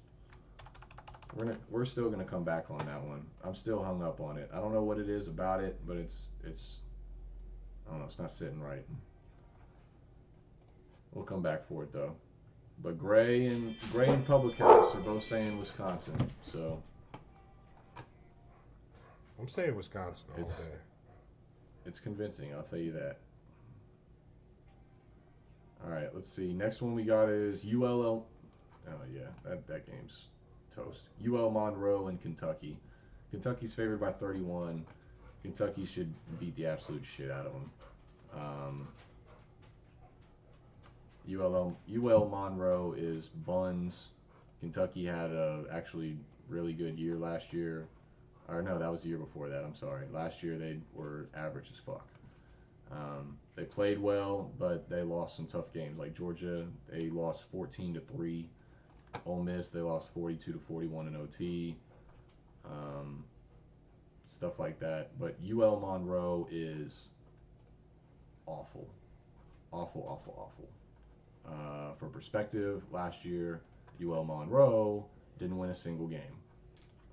We're still gonna come back on that one. I'm still hung up on it. I don't know what it is about it, but it's I don't know. It's not sitting right. We'll come back for it though. But Gray and Public House are both saying Wisconsin. So I'm saying Wisconsin all day. It's convincing, I'll tell you that. All right, let's see. Next one we got is ULL. Oh yeah, that game's toast. UL Monroe and Kentucky. Kentucky's favored by 31. Kentucky should beat the absolute shit out of them. UL Monroe is buns. Kentucky had a actually really good year last year. Or no, that was the year before that. I'm sorry. Last year they were average as fuck. They played well, but they lost some tough games. Like Georgia, they lost 14-3. Ole Miss, they lost 42-41 in OT. Stuff like that. But UL Monroe is awful. Awful. For perspective, last year, UL Monroe didn't win a single game.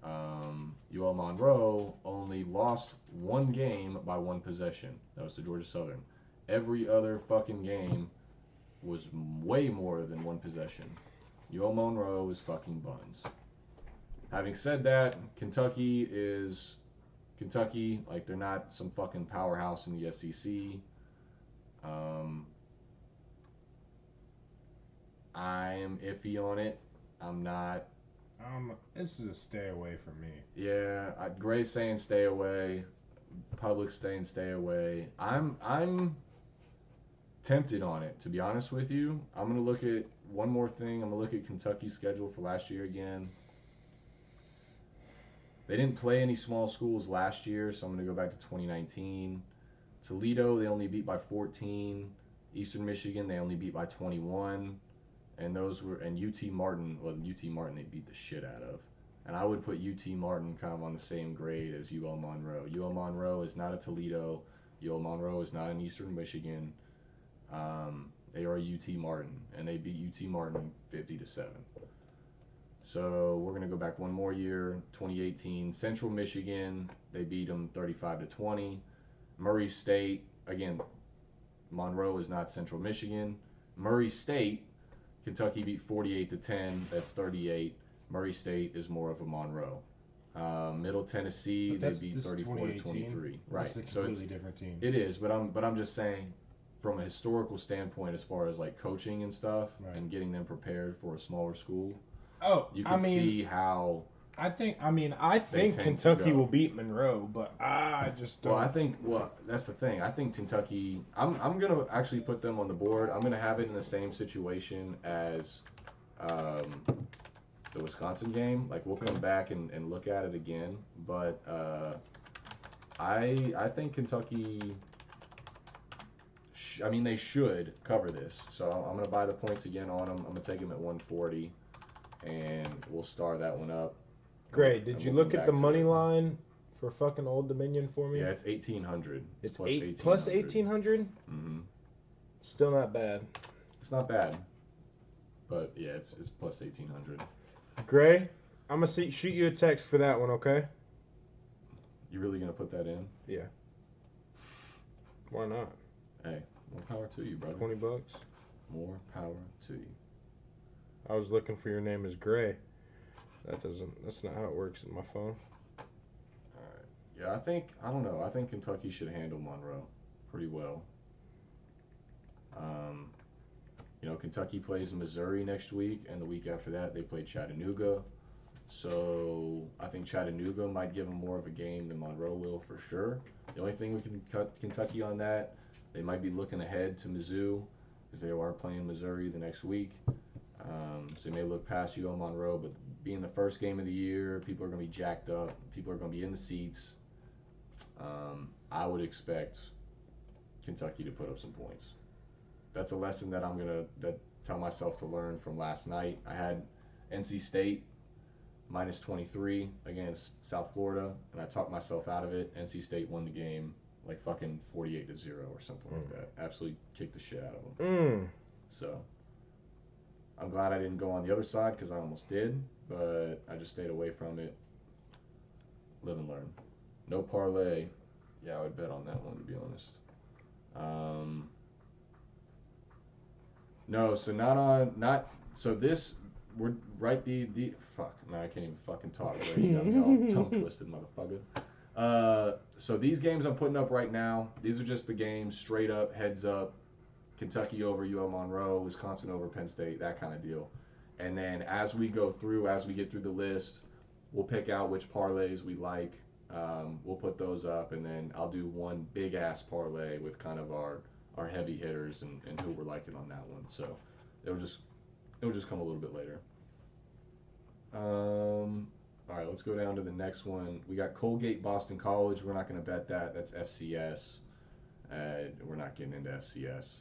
UL Monroe only lost 1 game by 1 possession. That was to Georgia Southern. Every other fucking game was way more than 1 possession. UL Monroe is fucking buns. Having said that, Kentucky is Kentucky. Like, they're not some fucking powerhouse in the SEC. I am iffy on it. I'm not. This is a stay away from me. Yeah, Gray's saying stay away. Public's saying stay away. I'm tempted on it, to be honest with you. I'm gonna look at one more thing. I'm gonna look at Kentucky's schedule for last year again. They didn't play any small schools last year, so I'm gonna go back to 2019. Toledo, they only beat by 14. Eastern Michigan, they only beat by 21. And UT Martin, they beat the shit out of. And I would put UT Martin kind of on the same grade as UL Monroe. UL Monroe is not a Toledo. UL Monroe is not an Eastern Michigan. They are UT Martin, and they beat UT Martin 50-7. So we're going to go back one more year, 2018. Central Michigan, they beat them 35-20. Murray State, again, Monroe is not Central Michigan. Murray State, Kentucky beat 48-10. That's 38. Murray State is more of a Monroe. Middle Tennessee, they beat 34-23. Right. That's a So completely different team. it is, but I'm just saying, from a historical standpoint, as far as like coaching and stuff, Right. and getting them prepared for a smaller school, Oh, you can see how. I think tend to Kentucky go. will beat Monroe, but I just don't. Well, that's the thing. I think Kentucky. I'm gonna actually put them on the board. I'm gonna have it in the same situation as the Wisconsin game. Like we'll come back and look at it again, but I think Kentucky. I mean, they should cover this. So I'm gonna buy the points again on them. I'm gonna take them at 140, and we'll star that one up. Great. Did And you we'll look come at the back to money it. line for fucking Old Dominion for me? Yeah, it's 1,800. It's plus 1800. Mm-hmm. Still not bad. It's not bad, but yeah, it's plus 1,800. Gray, I'm gonna shoot you a text for that one, okay? You really gonna put that in? Yeah. Why not? Hey, more power to you, brother. $20. More power to you. I was looking for your name as Gray. That's not how it works in my phone. All right. Yeah, I don't know. I think Kentucky should handle Monroe pretty well. Kentucky plays Missouri next week, and the week after that they play Chattanooga. So I think Chattanooga might give them more of a game than Monroe will for sure. The only thing we can cut Kentucky on that, they might be looking ahead to Mizzou because they are playing Missouri the next week. So they may look past you on Monroe, but being the first game of the year, people are going to be jacked up. People are going to be in the seats. I would expect Kentucky to put up some points. That's a lesson that I'm going to tell myself to learn from last night. I had NC State minus 23 against South Florida, and I talked myself out of it. NC State won the game like fucking 48-0 or something like that. Absolutely kicked the shit out of them. So I'm glad I didn't go on the other side because I almost did, but I just stayed away from it. Live and learn. No parlay. Yeah, I would bet on that one, to be honest. No, so this, we're right fuck, man, I can't even fucking talk. Right? You got me all tongue twisted, motherfucker. So these games I'm putting up right now, these are just the games straight up, heads up. Kentucky over UL Monroe, Wisconsin over Penn State, that kind of deal. And then as we get through the list, we'll pick out which parlays we like. We'll put those up, and then I'll do one big ass parlay with kind of our heavy hitters and who we're liking on that one. So it'll just come a little bit later. All right, let's go down to the next one. We got Colgate Boston College. We're not going to bet that. That's FCS. We're not getting into FCS.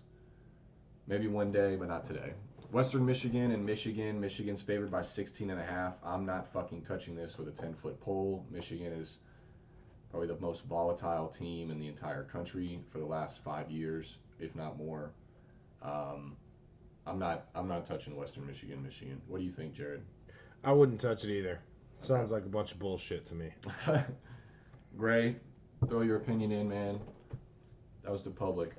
Maybe one day, but not today. Western Michigan and Michigan. Michigan's favored by 16.5. I'm not fucking touching this with a 10-foot pole. Michigan is probably the most volatile team in the entire country for the last 5 years, if not more. I'm not touching Western Michigan. What do you think, Jared? I wouldn't touch it either. Sounds like a bunch of bullshit to me. Gray, throw your opinion in, man. That was the public.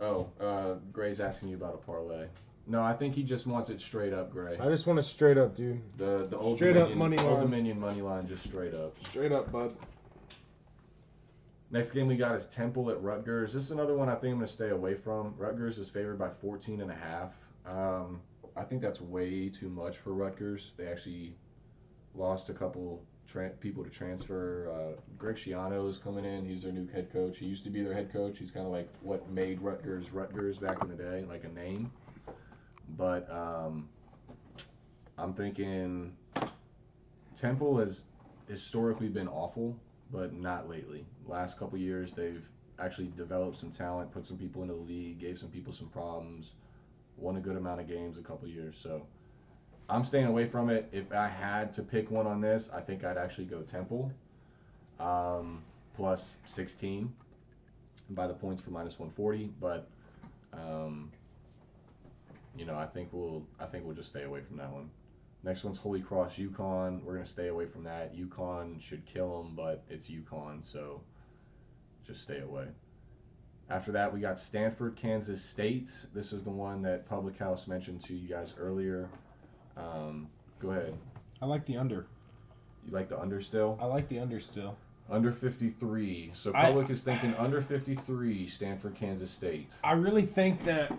Gray's asking you about a parlay. No, I think he just wants it straight up, Gray. I just want it straight up, dude. The Old straight Dominion, up money line. Old Dominion money line, just straight up. Straight up, bud. Next game we got is Temple at Rutgers. This is another one I think I'm going to stay away from. Rutgers is favored by 14.5. I think that's way too much for Rutgers. They actually lost a couple people to transfer. Greg Schiano is coming in. He's their new head coach. He used to be their head coach. He's kind of like what made Rutgers back in the day, like a name. But I'm thinking Temple has historically been awful, but not lately. Last couple years, they've actually developed some talent, put some people into the league, gave some people some problems, won a good amount of games a couple years. So I'm staying away from it. If I had to pick one on this, I think I'd actually go Temple plus 16 and buy the points for minus 140. But I think we'll just stay away from that one. Next one's Holy Cross UConn. We're gonna stay away from that. UConn should kill them, but it's UConn, so just stay away. After that, we got Stanford, Kansas State. This is the one that Public House mentioned to you guys earlier. Go ahead. I like the under. You like the under still? I like the under still. Under 53. So Public is thinking under 53, Stanford, Kansas State. I really think that,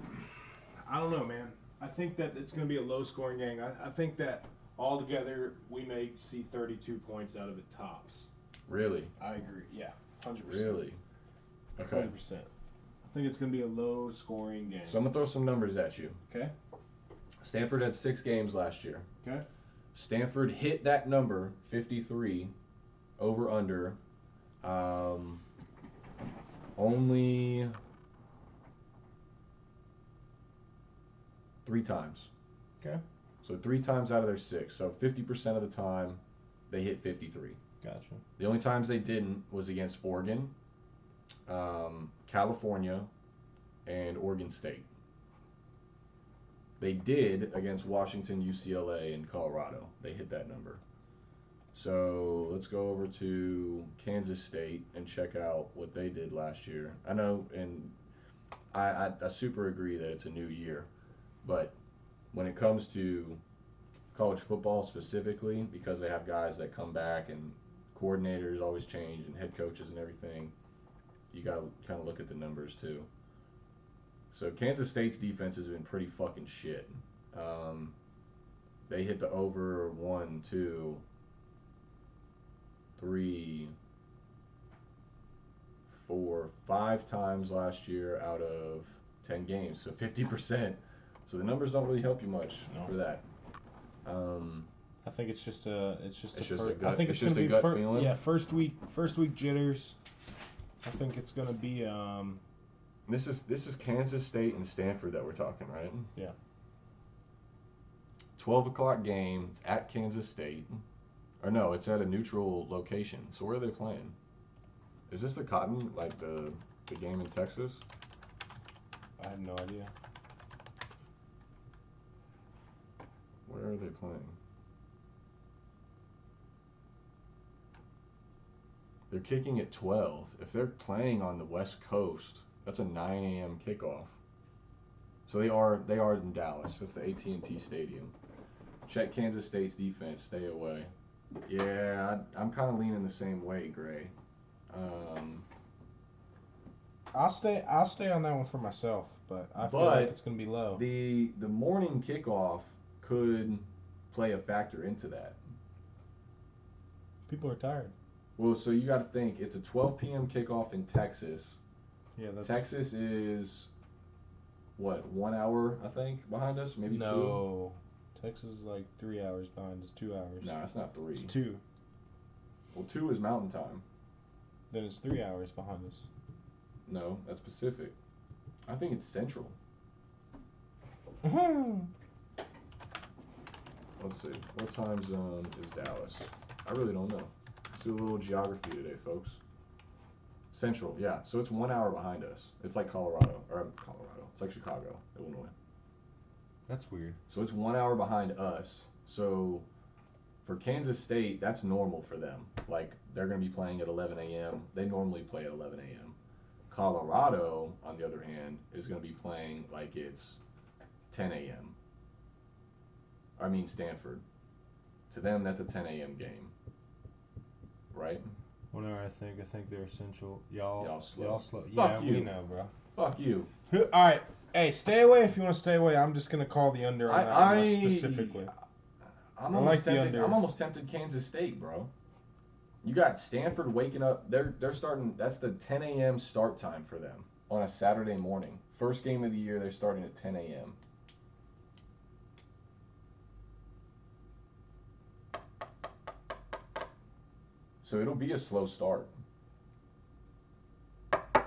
I don't know, man. I think that it's going to be a low-scoring game. I think that altogether we may see 32 points out of it tops. Really? I agree. Yeah, 100%. Really? Okay. 100%. I think it's going to be a low-scoring game. So I'm going to throw some numbers at you. Okay. Stanford had 6 games last year. Okay. Stanford hit that number, 53, over under, only 3 times. Okay. So 3 times out of their 6. So 50% of the time, they hit 53. Gotcha. The only times they didn't was against Oregon, California, and Oregon State. They did against Washington, UCLA, and Colorado. They hit that number. So let's go over to Kansas State and check out what they did last year. I know, and I super agree that it's a new year, but when it comes to college football specifically, because they have guys that come back and coordinators always change and head coaches and everything, you got to kind of look at the numbers too. So Kansas State's defense has been pretty fucking shit. They hit the over 1, 2, 3, 4, 5 times last year out of 10 games. So 50%. So the numbers don't really help you much for that. I think it's just a gut. I think it's just a gut feeling. Yeah, first week jitters. I think it's gonna be This is Kansas State and Stanford that we're talking, right? Yeah. 12 o'clock game. It's at Kansas State. Or no, it's at a neutral location. So where are they playing? Is this the Cotton, like the game in Texas? I have no idea. Where are they playing? They're kicking at 12. If they're playing on the West Coast, that's a 9 a.m. kickoff. So they are in Dallas. That's the AT&T Stadium. Check Kansas State's defense. Stay away. Yeah, I'm kind of leaning the same way, Gray. I'll stay on that one for myself, but I feel like it's going to be low. The morning kickoff could play a factor into that. People are tired. Well, so you got to think it's a 12 p.m. kickoff in Texas. Yeah, Texas is what, 1 hour I think behind us, maybe 2. No, Texas is like 3 hours behind us. 2 hours. No, it's not 3. It's 2. Well, 2 is Mountain Time. Then it's 3 hours behind us. No, that's Pacific. I think it's Central. Let's see. What time zone is Dallas? I really don't know. Let's do a little geography today, folks. Central, yeah. So it's 1 hour behind us. It's like Colorado. It's like Chicago, Illinois. That's weird. So it's 1 hour behind us. So for Kansas State, that's normal for them. Like, they're going to be playing at 11 a.m. They normally play at 11 a.m. Colorado, on the other hand, is going to be playing like it's 10 a.m. I mean Stanford. To them, that's a 10 a.m. game. Right? Whatever, I think they're essential. Y'all slow. Fuck yeah, you. We know, bro. Fuck you. All right. Hey, stay away if you want to stay away. I'm just going to call the under on that one specifically. I'm almost tempted Kansas State, bro. You got Stanford waking up. They're starting. That's the 10 a.m. start time for them on a Saturday morning. First game of the year, they're starting at 10 a.m. So it'll be a slow start.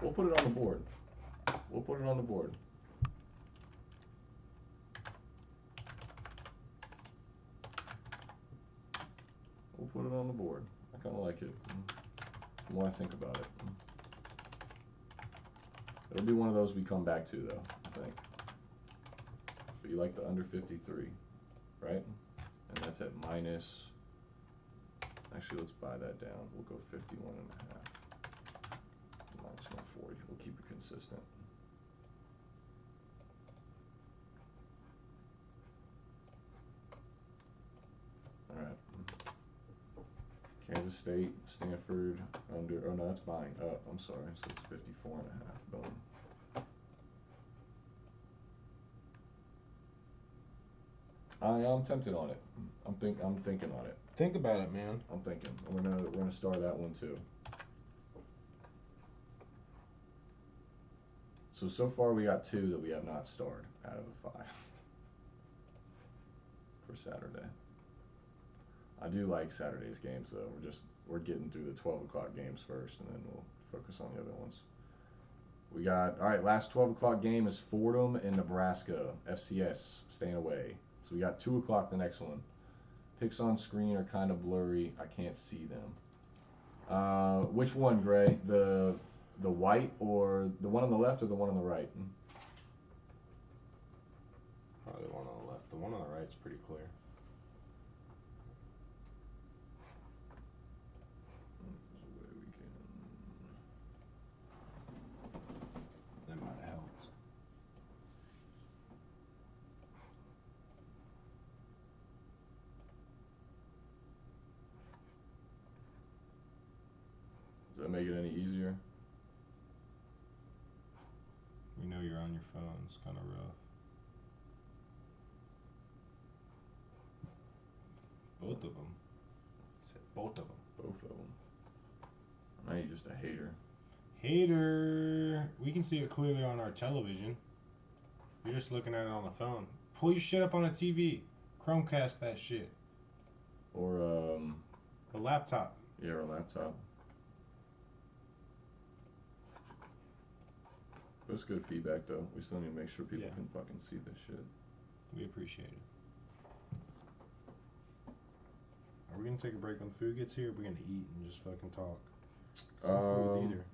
We'll put it on the board. We'll put it on the board. We'll put it on the board. I kind of like it. The more I think about it. It'll be one of those we come back to, though, I think. But you like the under 53, right? And that's at minus... Actually, let's buy that down. We'll go 51.5. Minus 140. We'll keep it consistent. assistant. All right. Kansas State, Stanford, under. Oh no, that's buying up. I'm sorry. So it's 54.5. Boom. I'm tempted on it. I'm thinking on it. Think about it, man. I'm thinking. We're gonna star that one too. So far we got 2 that we have not starred out of the 5 for Saturday. I do like Saturday's games though. We're getting through the 12 o'clock games first, and then we'll focus on the other ones. We got, all right, last 12 o'clock game is Fordham and Nebraska. FCS staying away. So we got 2 o'clock the next one. Picks on screen are kind of blurry. I can't see them. Which one, Gray? The white or the one on the left or the one on the right? Probably the one on the left. The one on the right's pretty clear. That might have helped. Does that make it any easier? You know you're on your phone. It's kind of rough. Both of them. Said both of them. Both of them. Now you're just a hater. Hater. We can see it clearly on our television. You're just looking at it on the phone. Pull your shit up on a TV. Chromecast that shit. Or a laptop. Yeah, or a laptop. That's good feedback though. We still need to make sure people can fucking see this shit. We appreciate it. Are we gonna take a break when food gets here? Or are we gonna eat and just fucking talk? I'm cool with either.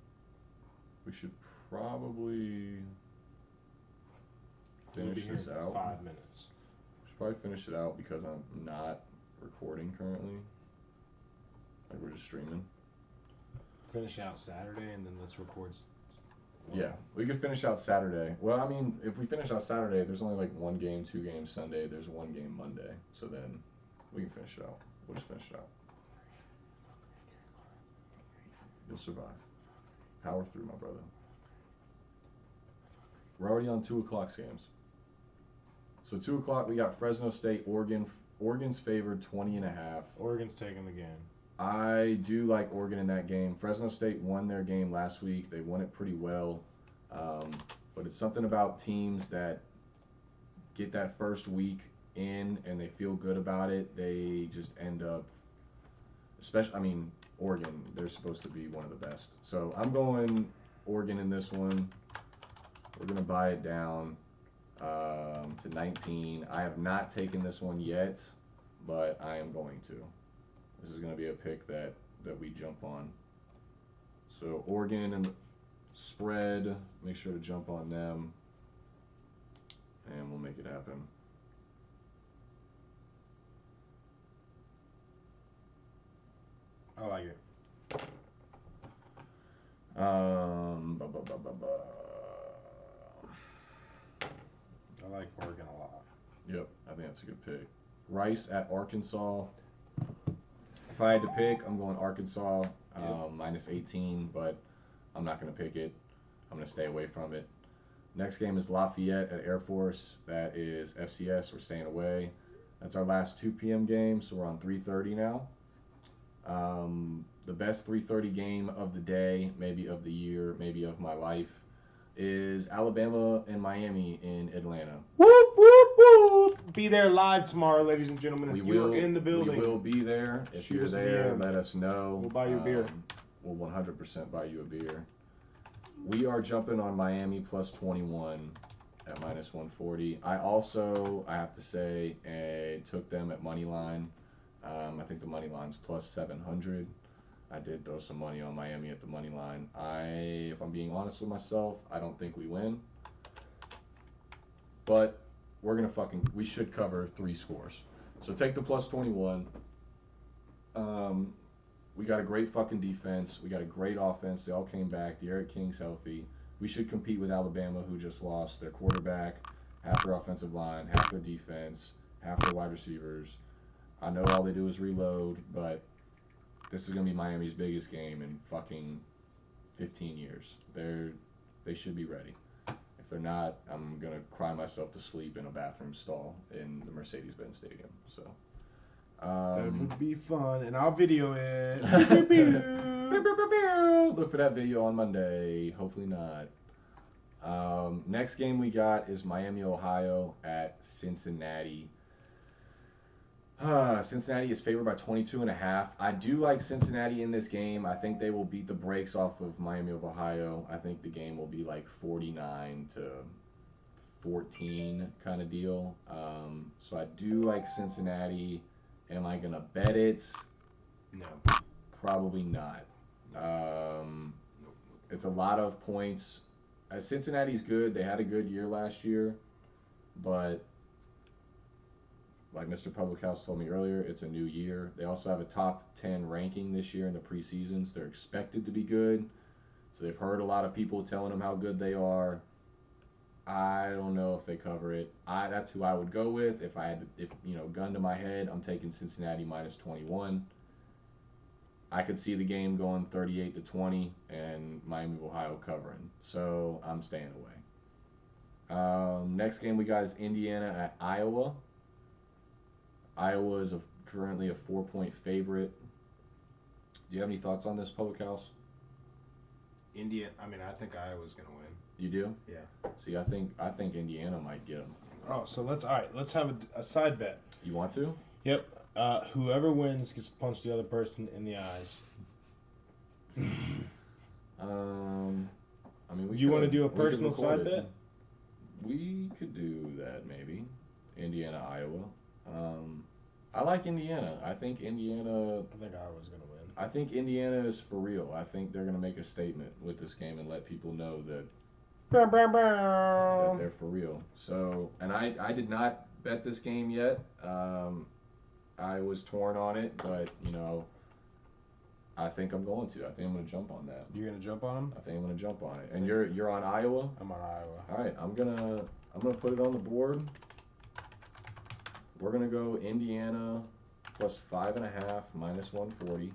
We should probably finish this out. 5 minutes. We should probably finish it out because I'm not recording currently. Like we're just streaming. Finish out Saturday and then let's record. Yeah, we could finish out Saturday. Well, I mean, if we finish out Saturday, there's only like 1 game, 2 games Sunday. There's 1 game Monday. So then we can finish it out. We'll just finish it out. You'll survive. Power through, my brother. We're already on 2 o'clock games. So 2 o'clock, we got Fresno State, Oregon. Oregon's favored 20.5. Oregon's taking the game. I do like Oregon in that game. Fresno State won their game last week. They won it pretty well. But it's something about teams that get that first week in and they feel good about it. They just end up, Oregon, they're supposed to be one of the best. So I'm going Oregon in this one. We're going to buy it down to 19. I have not taken this one yet, but I am going to. This is going to be a pick that we jump on. So Oregon and the spread, make sure to jump on them, and we'll make it happen. I like it. I like Oregon a lot. Yep, I think that's a good pick. Rice at Arkansas. If I had to pick, I'm going Arkansas minus 18, but I'm not going to pick it. I'm going to stay away from it. Next game is Lafayette at Air Force. That is FCS. We're staying away. That's our last 2 p.m. game, so we're on 3:30 now. The best 3:30 game of the day, maybe of the year, maybe of my life, is Alabama and Miami in Atlanta. Whoop, whoop, whoop. Be there live tomorrow, ladies and gentlemen. If you're in the building. We will be there. If you're there, let us know. We'll buy you a beer. We'll 100% buy you a beer. We are jumping on Miami plus 21 at minus 140. I have to say, took them at money line. I think the money line's plus 700. I did throw some money on Miami at the money line. If I'm being honest with myself, I don't think we win. But we should cover 3 scores. So take the plus 21. We got a great fucking defense. We got a great offense. They all came back. De'Aaron King's healthy. we should compete with Alabama, who just lost their quarterback, half their offensive line, half their defense, half their wide receivers. I know all they do is reload, but this is going to be Miami's biggest game in fucking 15 years. They should be ready. If they're not, I'm going to cry myself to sleep in a bathroom stall in the Mercedes-Benz Stadium. So that would be fun, and I'll video it. Look for that video on Monday. Hopefully not. Next game we got is Miami, Ohio at Cincinnati. Cincinnati is favored by 22.5. I do like Cincinnati in this game. I think they will beat the brakes off of Miami of Ohio. I think the game will be like 49-14 kind of deal. So I do like Cincinnati. Am I gonna bet it? No. Probably not. It's a lot of points. Cincinnati's good. They had a good year last year, but like Mr. Public House told me earlier, it's a new year. They also have a top 10 ranking this year in the preseasons. They're expected to be good. So they've heard a lot of people telling them how good they are. I don't know if they cover it. That's who I would go with. If gun to my head, I'm taking Cincinnati minus 21. I could see the game going 38-20 and Miami of Ohio covering. So I'm staying away. Next game we got is Indiana at Iowa. Iowa is currently a 4-point favorite. Do you have any thoughts on this, Public House? I think Iowa's gonna win. You do? Yeah. See, I think Indiana might get them. Oh, so let's have a side bet. You want to? Yep. Whoever wins gets to punch the other person in the eyes. You want to do a personal side bet? We could do that maybe. Indiana, Iowa. I like Indiana. I think Iowa's gonna win. I think Indiana is for real. I think they're gonna make a statement with this game and let people know that they're for real. So, and I did not bet this game yet. I was torn on it, but I think I'm going to. I think I'm going to jump on that. You're going to jump on them? I think I'm going to jump on it. And you're on Iowa? I'm on Iowa. All right, I'm gonna put it on the board. We're gonna go Indiana plus 5.5 minus 140,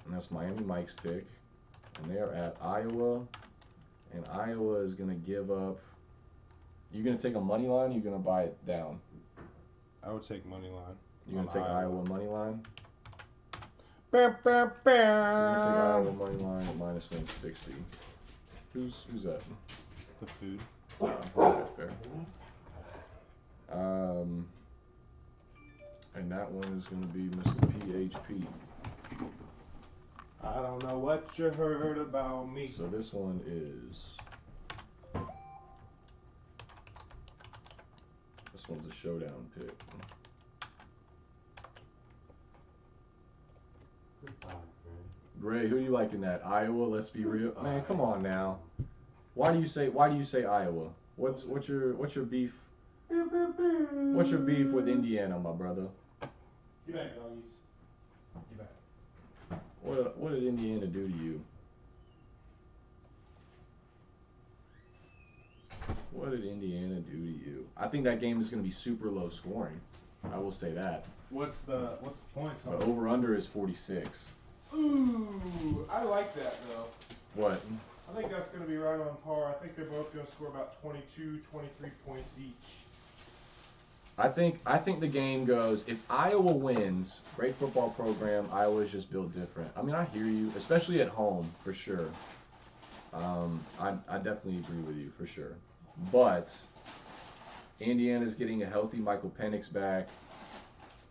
and that's Miami Mike's pick. And they are at Iowa, and Iowa is gonna give up. You gonna take a money line? Or you gonna buy it down? I would take money line. You're gonna take Iowa money line? So you're gonna take Iowa money line at minus 160. Who's that? The food. Right there. And that one is going to be Mr. PHP. I don't know what you heard about me. So this one is. This one's a showdown pick. Gray, who do you like in that? Iowa, let's be real. Man, come on now. Why do you say Iowa? What's your beef? What's your beef with Indiana, my brother? Get back, doggies. Get back. What did Indiana do to you? What did Indiana do to you? I think that game is going to be super low scoring. I will say that. What's the points? The over/under is 46. Ooh, I like that though. What? I think that's going to be right on par. I think they're both going to score about 22, 23 points each. I think the game goes, if Iowa wins, great football program, Iowa's just built different. I mean, I hear you, especially at home, for sure. I definitely agree with you, for sure. But Indiana's getting a healthy Michael Penix back.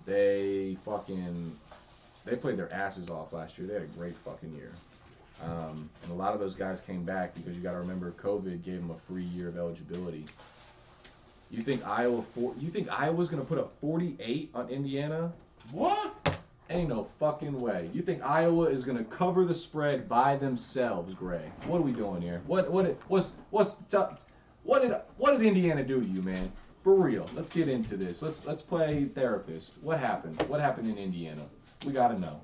They played their asses off last year. They had a great fucking year. And a lot of those guys came back because you got to remember COVID gave them a free year of eligibility. You think Iowa's gonna put up 48 on Indiana? What? Ain't no fucking way. You think Iowa is gonna cover the spread by themselves, Gray? What are we doing here? What did Indiana do to you, man? For real. Let's get into this. Let's play therapist. What happened? What happened in Indiana? We gotta know.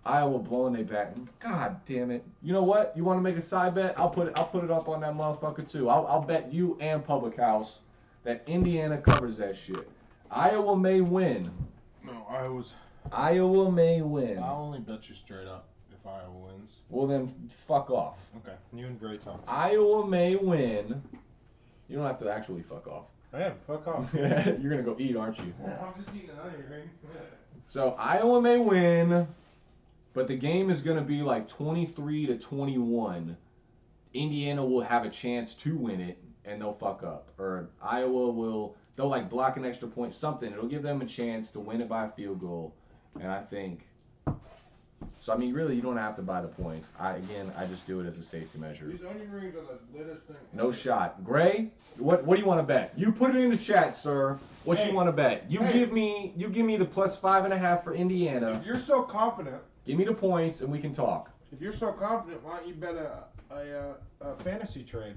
Iowa blowing their back. God damn it. You know what? You want to make a side bet? I'll put it up on that motherfucker too. I'll bet you and Public House that Indiana covers that shit. Iowa may win. No, Iowa may win. I'll only bet you straight up if Iowa wins. Well then, fuck off. Okay, you and Gray talk. Iowa may win. You don't have to actually fuck off. I am. Fuck off. You're gonna go eat, aren't you? I'm just eating an onion ring. So Iowa may win, but the game is gonna be like 23-21. Indiana will have a chance to win it, and they'll fuck up. Or they'll like block an extra point, something. It'll give them a chance to win it by a field goal. And I think, so I mean, really, you don't have to buy the points. I just do it as a safety measure. These onion rings are the littest thing. No shot. Gray, what do you want to bet? You put it in the chat, sir. What you want to bet? You give me the plus 5.5 for Indiana. If you're so confident, Give me the points and we can talk. if you're so confident, why don't you bet a fantasy trade?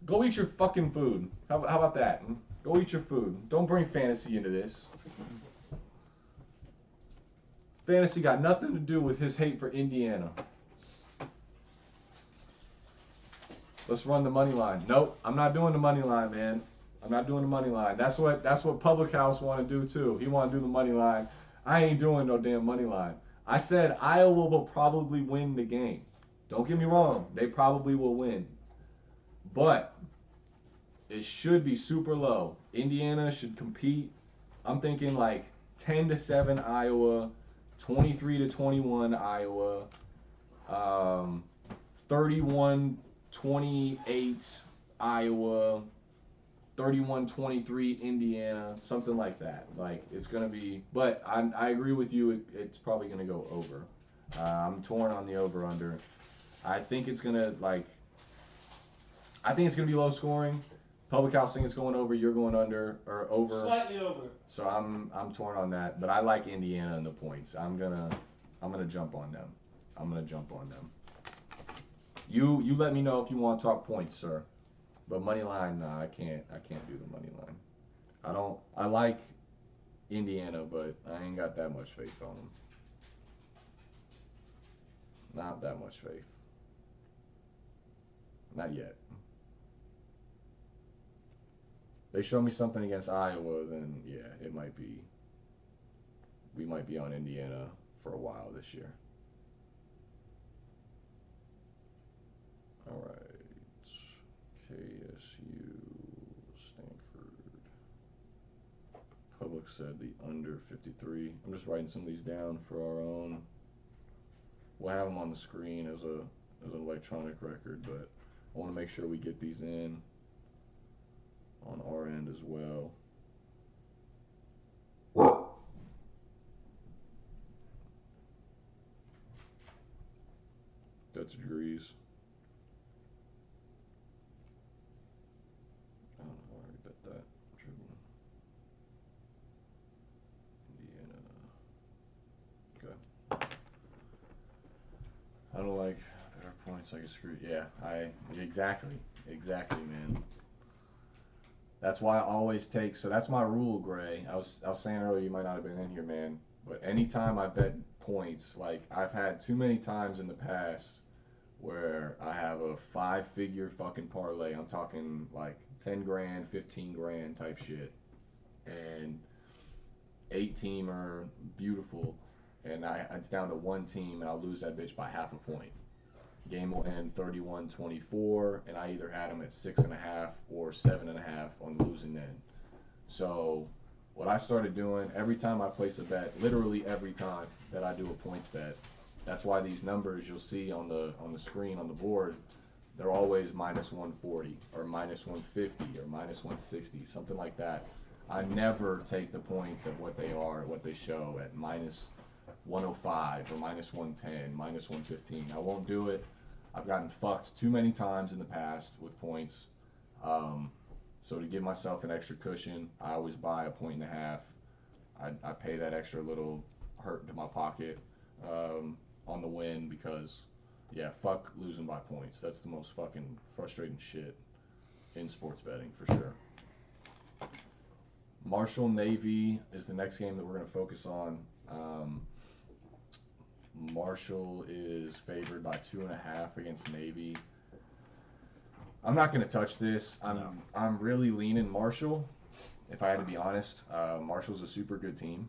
Go eat your fucking food. How about that? Go eat your food. Don't bring fantasy into this. Fantasy got nothing to do with his hate for Indiana. Let's run the money line. Nope, I'm not doing the money line, man. I'm not doing the money line. That's what Public House want to do too. He want to do the money line. I ain't doing no damn money line. I said Iowa will probably win the game. Don't get me wrong. They probably will win. But it should be super low. Indiana should compete. I'm thinking like 10-7 Iowa, 23-21 Iowa, 31-28 Iowa, 31-23 Indiana, something like that. Like it's gonna be, but I agree with you. It's probably gonna go over. I'm torn on the over/under. I think it's gonna be low scoring. Public House think it's going over. You're going under or over. Slightly over. So I'm torn on that, but I like Indiana in the points. I'm gonna jump on them. You let me know if you want to talk points, sir. But money line, nah, I can't do the money line. I like Indiana, but I ain't got that much faith on them. Not that much faith. Not yet. They show me something against Iowa, then yeah, we might be on Indiana for a while this year. All right. KSU, Stanford. Public said the under 53. I'm just writing some of these down for our own. We'll have them on the screen as an electronic record, but I want to make sure we get these in on our end as well. That's degrees. I don't know why I bet that. Indiana. Okay. I don't like better points. I get screwed. Yeah, exactly, man. That's why I always take. So that's my rule, Gray. I was saying earlier, you might not have been in here, man. But anytime I bet points, like I've had too many times in the past where I have a 5-figure fucking parlay. I'm talking like 10 grand, 15 grand type shit, and 8-teamer, beautiful, and it's down to one team, and I'll lose that bitch by half a point. Game will end 31-24, and I either had them at 6.5 or 7.5 on the losing end. So what I started doing every time I place a bet, literally every time that I do a points bet, that's why these numbers you'll see on the screen on the board, they're always minus 140 or minus 150 or minus 160, something like that. I never take the points at what they are, what they show at minus 105 or minus 110, minus 115. I won't do it. I've gotten fucked too many times in the past with points. So to give myself an extra cushion, I always buy a 1.5. I pay that extra little hurt into my pocket on the win because, yeah, fuck losing by points. That's the most fucking frustrating shit in sports betting for sure. Marshall Navy is the next game that we're going to focus on. Marshall is favored by 2.5 against Navy. I'm not going to touch this. I'm really leaning Marshall, if I had to be honest. Marshall's a super good team.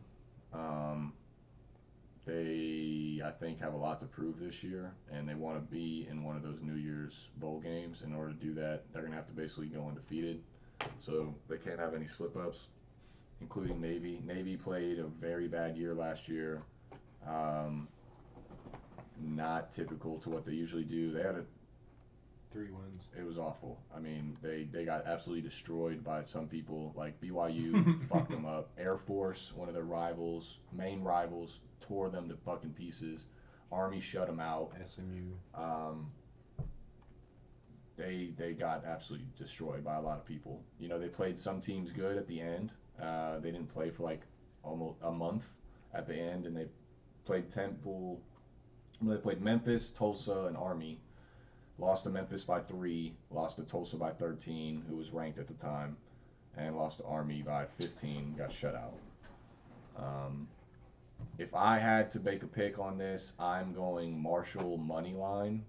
They, I think, have a lot to prove this year, and they want to be in one of those New Year's bowl games. In order to do that, they're going to have to basically go undefeated. So they can't have any slip-ups, including Navy. Navy played a very bad year last year. Not typical to what they usually do. They had 3 wins. It was awful. I mean, they got absolutely destroyed by some people. Like BYU fucked them up. Air Force, one of their rivals, main rivals, tore them to fucking pieces. Army shut them out. SMU. They got absolutely destroyed by a lot of people. You know, they played some teams good at the end. They didn't play for like almost a month at the end, and they played Temple. They played Memphis, Tulsa, and Army. Lost to Memphis by 3, lost to Tulsa by 13, who was ranked at the time, and lost to Army by 15, got shut out. If I had to make a pick on this, I'm going Marshall money line.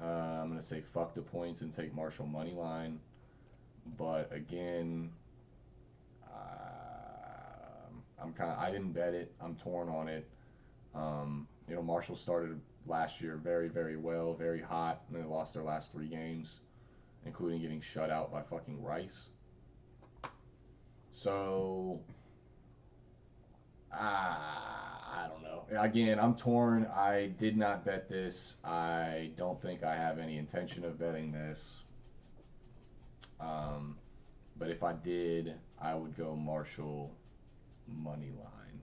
I'm going to say fuck the points and take Marshall money line. But again, I didn't bet it. I'm torn on it. You know, Marshall started last year very, very well, very hot, and they lost their last 3 games, including getting shut out by fucking Rice. So, I don't know. Again, I'm torn. I did not bet this. I don't think I have any intention of betting this. But if I did, I would go Marshall money line.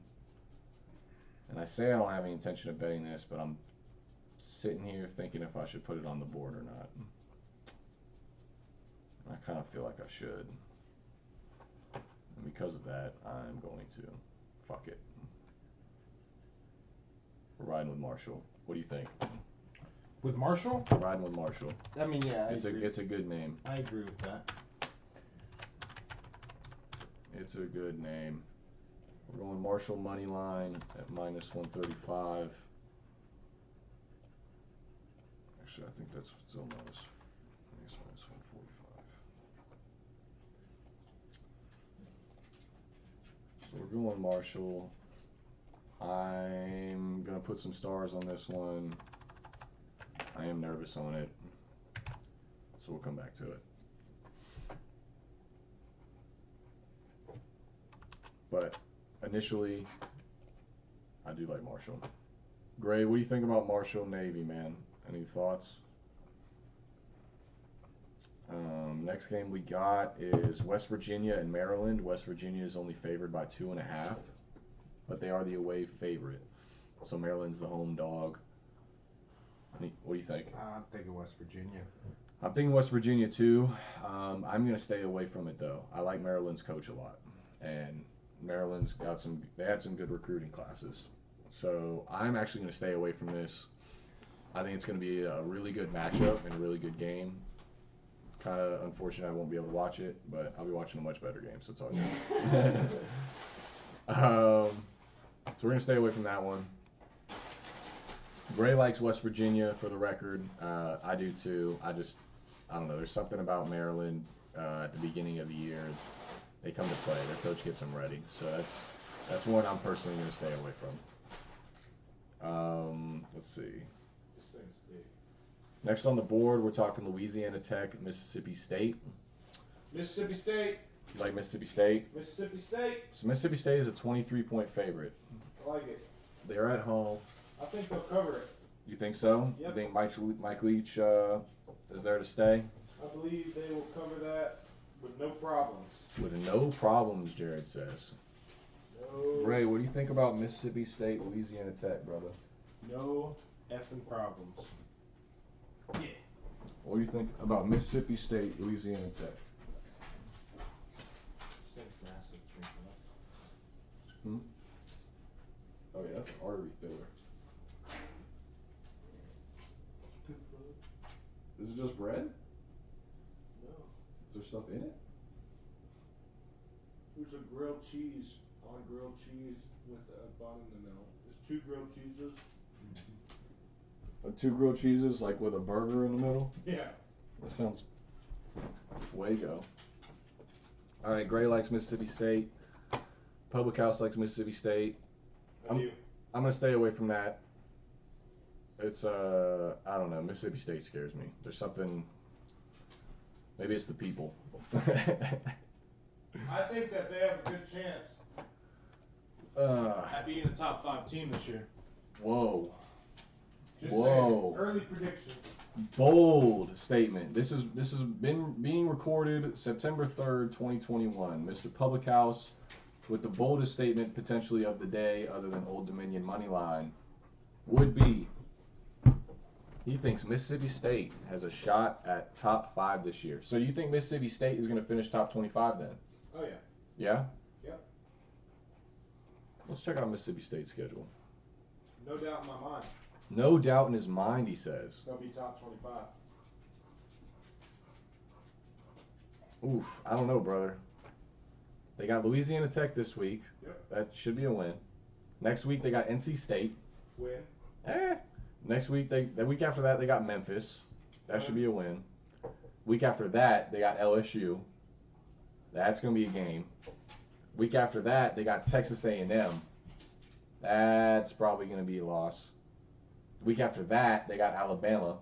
And I say I don't have any intention of betting this, but I'm sitting here thinking if I should put it on the board or not. I kind of feel like I should. And because of that, I'm going to. Fuck it. We're riding with Marshall. What do you think? With Marshall? We're riding with Marshall. I mean, yeah, It's a good name. I agree with that. It's a good name. We're going Marshall money line at -135. Actually, I think that's still minus. I think it's -145. So we're going Marshall. I'm gonna put some stars on this one. I am nervous on it, so we'll come back to it. But initially, I do like Marshall. Gray, what do you think about Marshall Navy, man? Any thoughts? Next game we got is West Virginia and Maryland. West Virginia is only favored by 2.5, but they are the away favorite. So Maryland's the home dog. What do you think? I'm thinking West Virginia. I'm thinking West Virginia too. I'm going to stay away from it though. I like Maryland's coach a lot, and Maryland's got they had some good recruiting classes. So I'm actually going to stay away from this. I think it's going to be a really good matchup and a really good game. Kind of unfortunate I won't be able to watch it, but I'll be watching a much better game, so it's all good. So we're going to stay away from that one. Gray likes West Virginia for the record. I do too. I don't know. There's something about Maryland at the beginning of the year. They come to play. Their coach gets them ready. So that's one I'm personally going to stay away from. Let's see. Next on the board, we're talking Louisiana Tech, Mississippi State. Mississippi State. You like Mississippi State? Mississippi State. So Mississippi State is a 23-point favorite. I like it. They're at home. I think they'll cover it. You think so? Yep. You think Mike Leach is there to stay? I believe they will cover that with no problems. With no problems, Jared says. No. Ray, what do you think about Mississippi State, Louisiana Tech, brother? No effing problems. Yeah. What do you think about Mississippi State, Louisiana Tech? Massive Hmm? Oh yeah, that's an artery filler. Is it just bread? No. Is there stuff in it? There's a grilled cheese on grilled cheese with a bun in the middle. There's 2 grilled cheeses. 2 grilled cheeses, like with a burger in the middle. Yeah. That sounds fuego. All right, Gray likes Mississippi State. Public House likes Mississippi State. I'm gonna stay away from that. It's I don't know. Mississippi State scares me. There's something. Maybe it's the people. I think that they have a good chance at being a top 5 team this year. Whoa. Just Whoa. saying. Early prediction. Bold statement. This has been being recorded September 3rd, 2021. Mr. Public House with the boldest statement potentially of the day, other than Old Dominion money line, would be he thinks Mississippi State has a shot at top 5 this year. So you think Mississippi State is going to finish top 25 then? Oh yeah. Yeah? Yep. Let's check out Mississippi State's schedule. No doubt in my mind. No doubt in his mind, he says. They'll be top 25. Oof, I don't know, brother. They got Louisiana Tech this week. Yep. That should be a win. Next week they got NC State. Win. Next week the week after that they got Memphis. That should be a win. Week after that they got LSU. That's gonna be a game. Week after that they got Texas A&M. That's probably gonna be a loss. Week after that they got Alabama.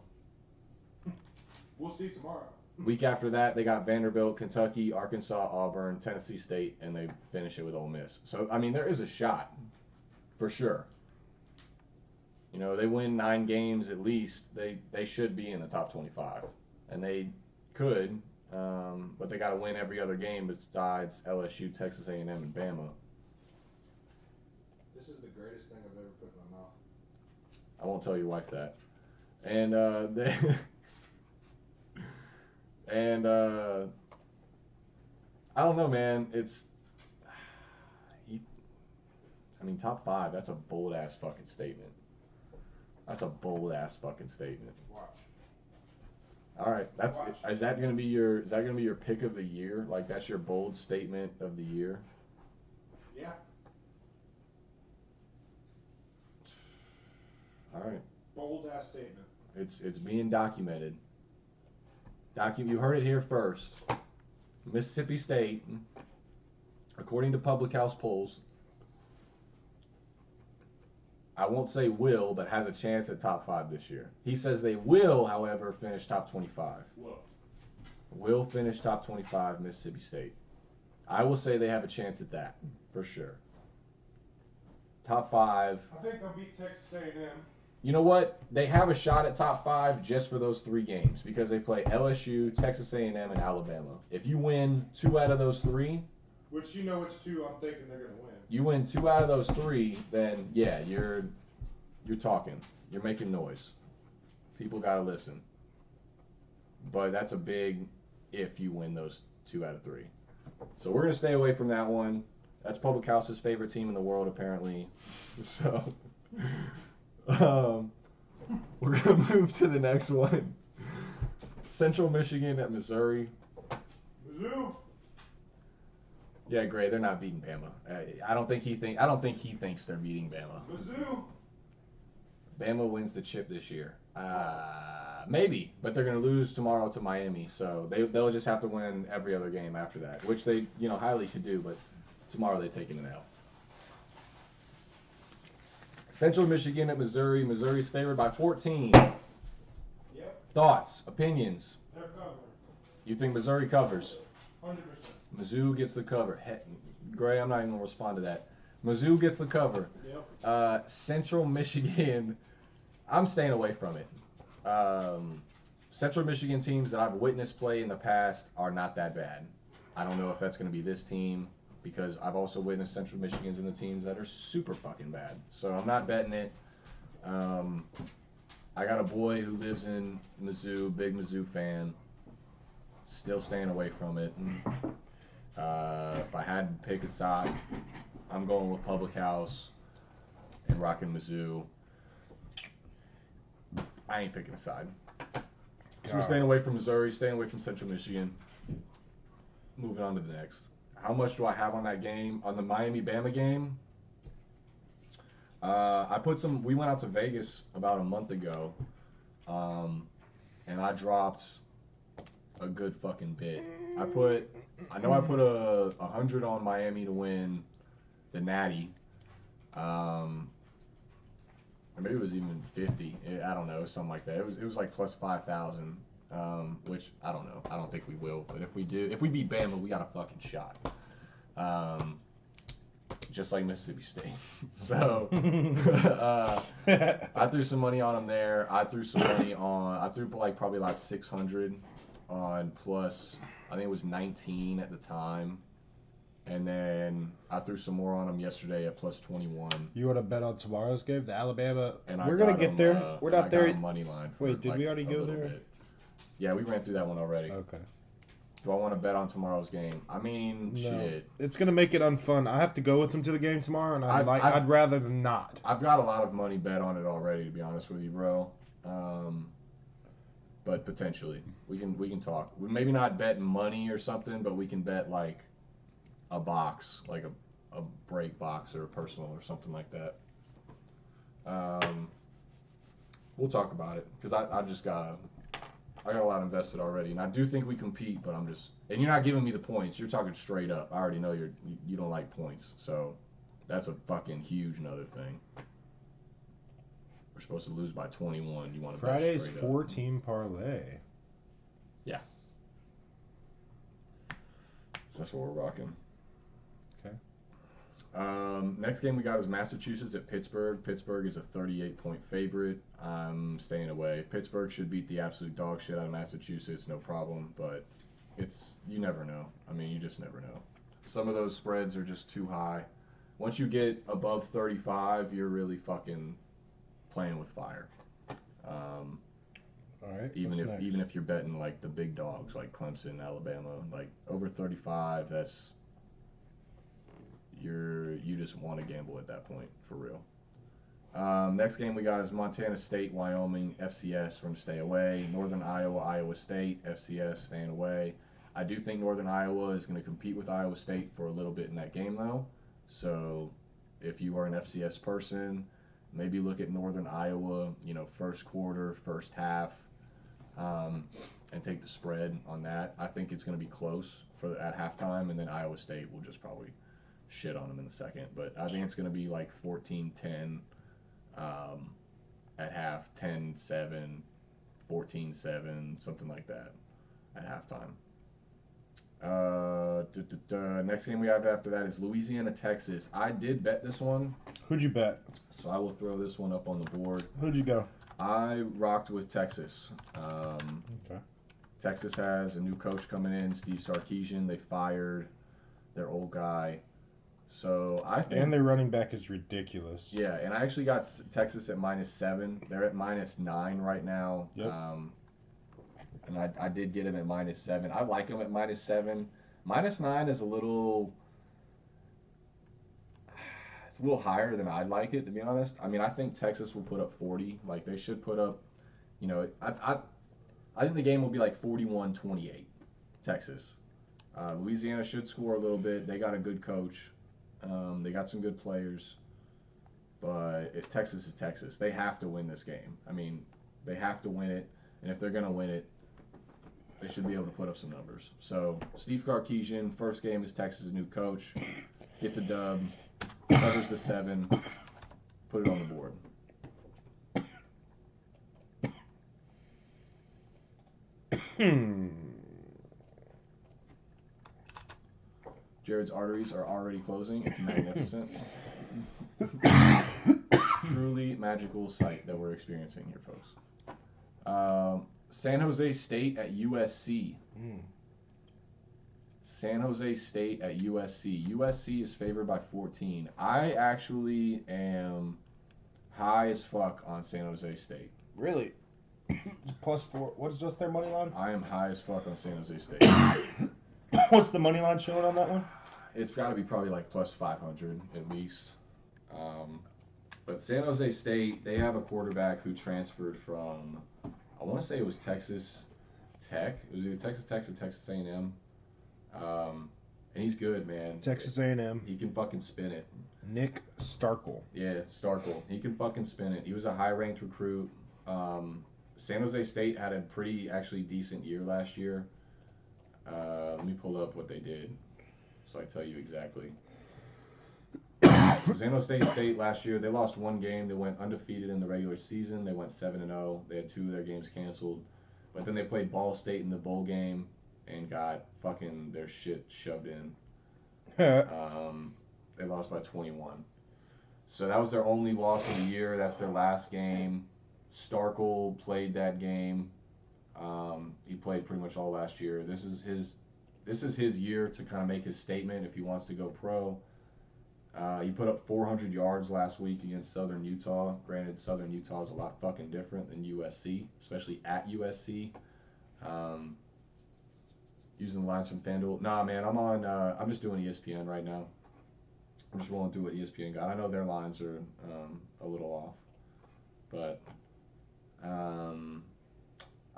We'll see tomorrow. Week after that, they got Vanderbilt, Kentucky, Arkansas, Auburn, Tennessee State, and they finish it with Ole Miss. So, I mean, there is a shot, for sure. You know, they win 9 games at least, they should be in the top 25. And they could, but they got to win every other game besides LSU, Texas A&M, and Bama. This is the greatest thing I've ever put in my mouth. I won't tell your wife that. And they... And I don't know, man. I mean, top 5. That's a bold ass fucking statement. That's a bold ass fucking statement. Watch. All right, is that gonna be your pick of the year? Like that's your bold statement of the year? Yeah. All right. Bold ass statement. It's being documented. You heard it here first. Mississippi State, according to Public House polls, I won't say will, but has a chance at top 5 this year. He says they will, however, finish top 25. Whoa. Will finish top 25, Mississippi State. I will say they have a chance at that, for sure. Top 5. I think they'll beat Texas A&M. You know what? They have a shot at top 5 just for those 3 games because they play LSU, Texas A&M, and Alabama. If you win 2 out of those 3, which you know it's 2, I'm thinking they're gonna win. You win 2 out of those 3, then yeah, you're talking, you're making noise. People gotta listen. But that's a big if you win those 2 out of 3. So we're gonna stay away from that one. That's Public House's favorite team in the world, apparently. So. We're gonna move to the next one. Central Michigan at Missouri. Mizzou. Yeah, Gray, they're not beating Bama. I don't think he thinks they're beating Bama. Mizzou. Bama wins the chip this year. Maybe, but they're gonna lose tomorrow to Miami, so they'll just have to win every other game after that, which they highly could do. But tomorrow they take an L. Central Michigan at Missouri. Missouri's favored by 14. Yep. Thoughts, opinions? They're covering. You think Missouri covers? 100%. Mizzou gets the cover. Gray, I'm not even going to respond to that. Mizzou gets the cover. Yep. Central Michigan, I'm staying away from it. Central Michigan teams that I've witnessed play in the past are not that bad. I don't know if that's going to be this team, because I've also witnessed Central Michigans in the teams that are super fucking bad. So I'm not betting it. I got a boy who lives in Mizzou, big Mizzou fan. Still staying away from it. If I had to pick a side, I'm going with Public House and rocking Mizzou. I ain't picking a side. So we're staying away from Missouri, staying away from Central Michigan. Moving on to the next. How much do I have on that game? On the Miami-Bama game, we went out to Vegas about a month ago, and I dropped a good fucking bit. I put a 100 on Miami to win the Natty. Or maybe it was even 50. I don't know, something like that. It was like plus 5,000. Which I don't know. I don't think we will. But if we beat Bama, we got a fucking shot. Just like Mississippi State. So I threw some money on them there. I threw probably like 600 on plus. I think it was 19 at the time. And then I threw some more on them yesterday at plus 21. You want to bet on tomorrow's game, the Alabama? And We're gonna get there. We're not there. Money line. Wait, did we already go there? Bit. Yeah, we ran through that one already. Okay. Do I want to bet on tomorrow's game? I mean, shit. It's gonna make it unfun. I have to go with them to the game tomorrow, and I'd rather than not. I've got a lot of money bet on it already, to be honest with you, bro. But potentially, we can talk. We maybe not bet money or something, but we can bet like a box, like a break box or a personal or something like that. We'll talk about it because I got a lot invested already, and I do think we compete, but and you're not giving me the points. You're talking straight up. I already know you don't like points, so that's a fucking huge another thing. We're supposed to lose by 21. You want to bet Friday's straight 4-team parlay. Yeah. So that's what we're rocking. Okay. Next game we got is Massachusetts at Pittsburgh. Pittsburgh is a 38-point favorite. I'm staying away. Pittsburgh should beat the absolute dog shit out of Massachusetts, no problem. But you never know. I mean, you just never know. Some of those spreads are just too high. Once you get above 35, you're really fucking playing with fire. All right. Even if you're betting like the big dogs like Clemson, Alabama, like over 35, you just want to gamble at that point for real. Next game we got is Montana State, Wyoming, FCS. We're going to stay away. Northern Iowa, Iowa State, FCS, staying away. I do think Northern Iowa is going to compete with Iowa State for a little bit in that game though. So if you are an FCS person, maybe look at Northern Iowa, first quarter, first half, and take the spread on that. I think it's going to be close at halftime, and then Iowa State will just probably shit on them in the second. But I think it's going to be like 14-10 at half, 10-7, 14-7, something like that at halftime. Next game we have after that is Louisiana, Texas. I did bet this one. Who'd you bet? So I will throw this one up on the board. Who'd you go? I rocked with Texas. Okay. Texas has a new coach coming in, Steve Sarkisian. They fired their old guy. So I think... And their running back is ridiculous. Yeah, and I actually got Texas at -7. They're at -9 right now. Yep. And I did get them at -7. I like them at -7. -9 is a little... It's a little higher than I'd like it, to be honest. I mean, I think Texas will put up 40. Like, they should put up, I think the game will be like 41-28, Texas. Louisiana should score a little bit. They got a good coach. They got some good players. But Texas is Texas. They have to win this game. I mean, they have to win it. And if they're going to win it, they should be able to put up some numbers. So, Steve Sarkisian, first game is Texas' new coach. Gets a dub. Covers the 7. Put it on the board. Jared's arteries are already closing. It's magnificent. Truly magical sight that we're experiencing here, folks. San Jose State at USC. San Jose State at USC. USC is favored by 14. I actually am high as fuck on San Jose State. Really? +4. What's just their money line? I am high as fuck on San Jose State. What's the money line showing on that one? It's got to be probably like +500 at least. But San Jose State, they have a quarterback who transferred from, I want to say it was Texas Tech. It was either Texas Tech or Texas A&M. And he's good, man. Texas A&M. He can fucking spin it. Nick Starkel. Yeah, Starkel. He can fucking spin it. He was a high-ranked recruit. San Jose State had a pretty actually decent year last year. Let me pull up what they did, so I tell you exactly. San Jose State last year, they lost one game. They went undefeated in the regular season. They went 7-0. They had 2 of their games canceled, but then they played Ball State in the bowl game and got fucking their shit shoved in. They lost by 21. So that was their only loss of the year. That's their last game. Starkel played that game. He played pretty much all last year. This is his year to kind of make his statement if he wants to go pro. He put up 400 yards last week against Southern Utah. Granted, Southern Utah is a lot fucking different than USC, especially at USC. Using the lines from FanDuel. Nah, man, I'm just doing ESPN right now. I'm just rolling through what ESPN got. I know their lines are a little off, but I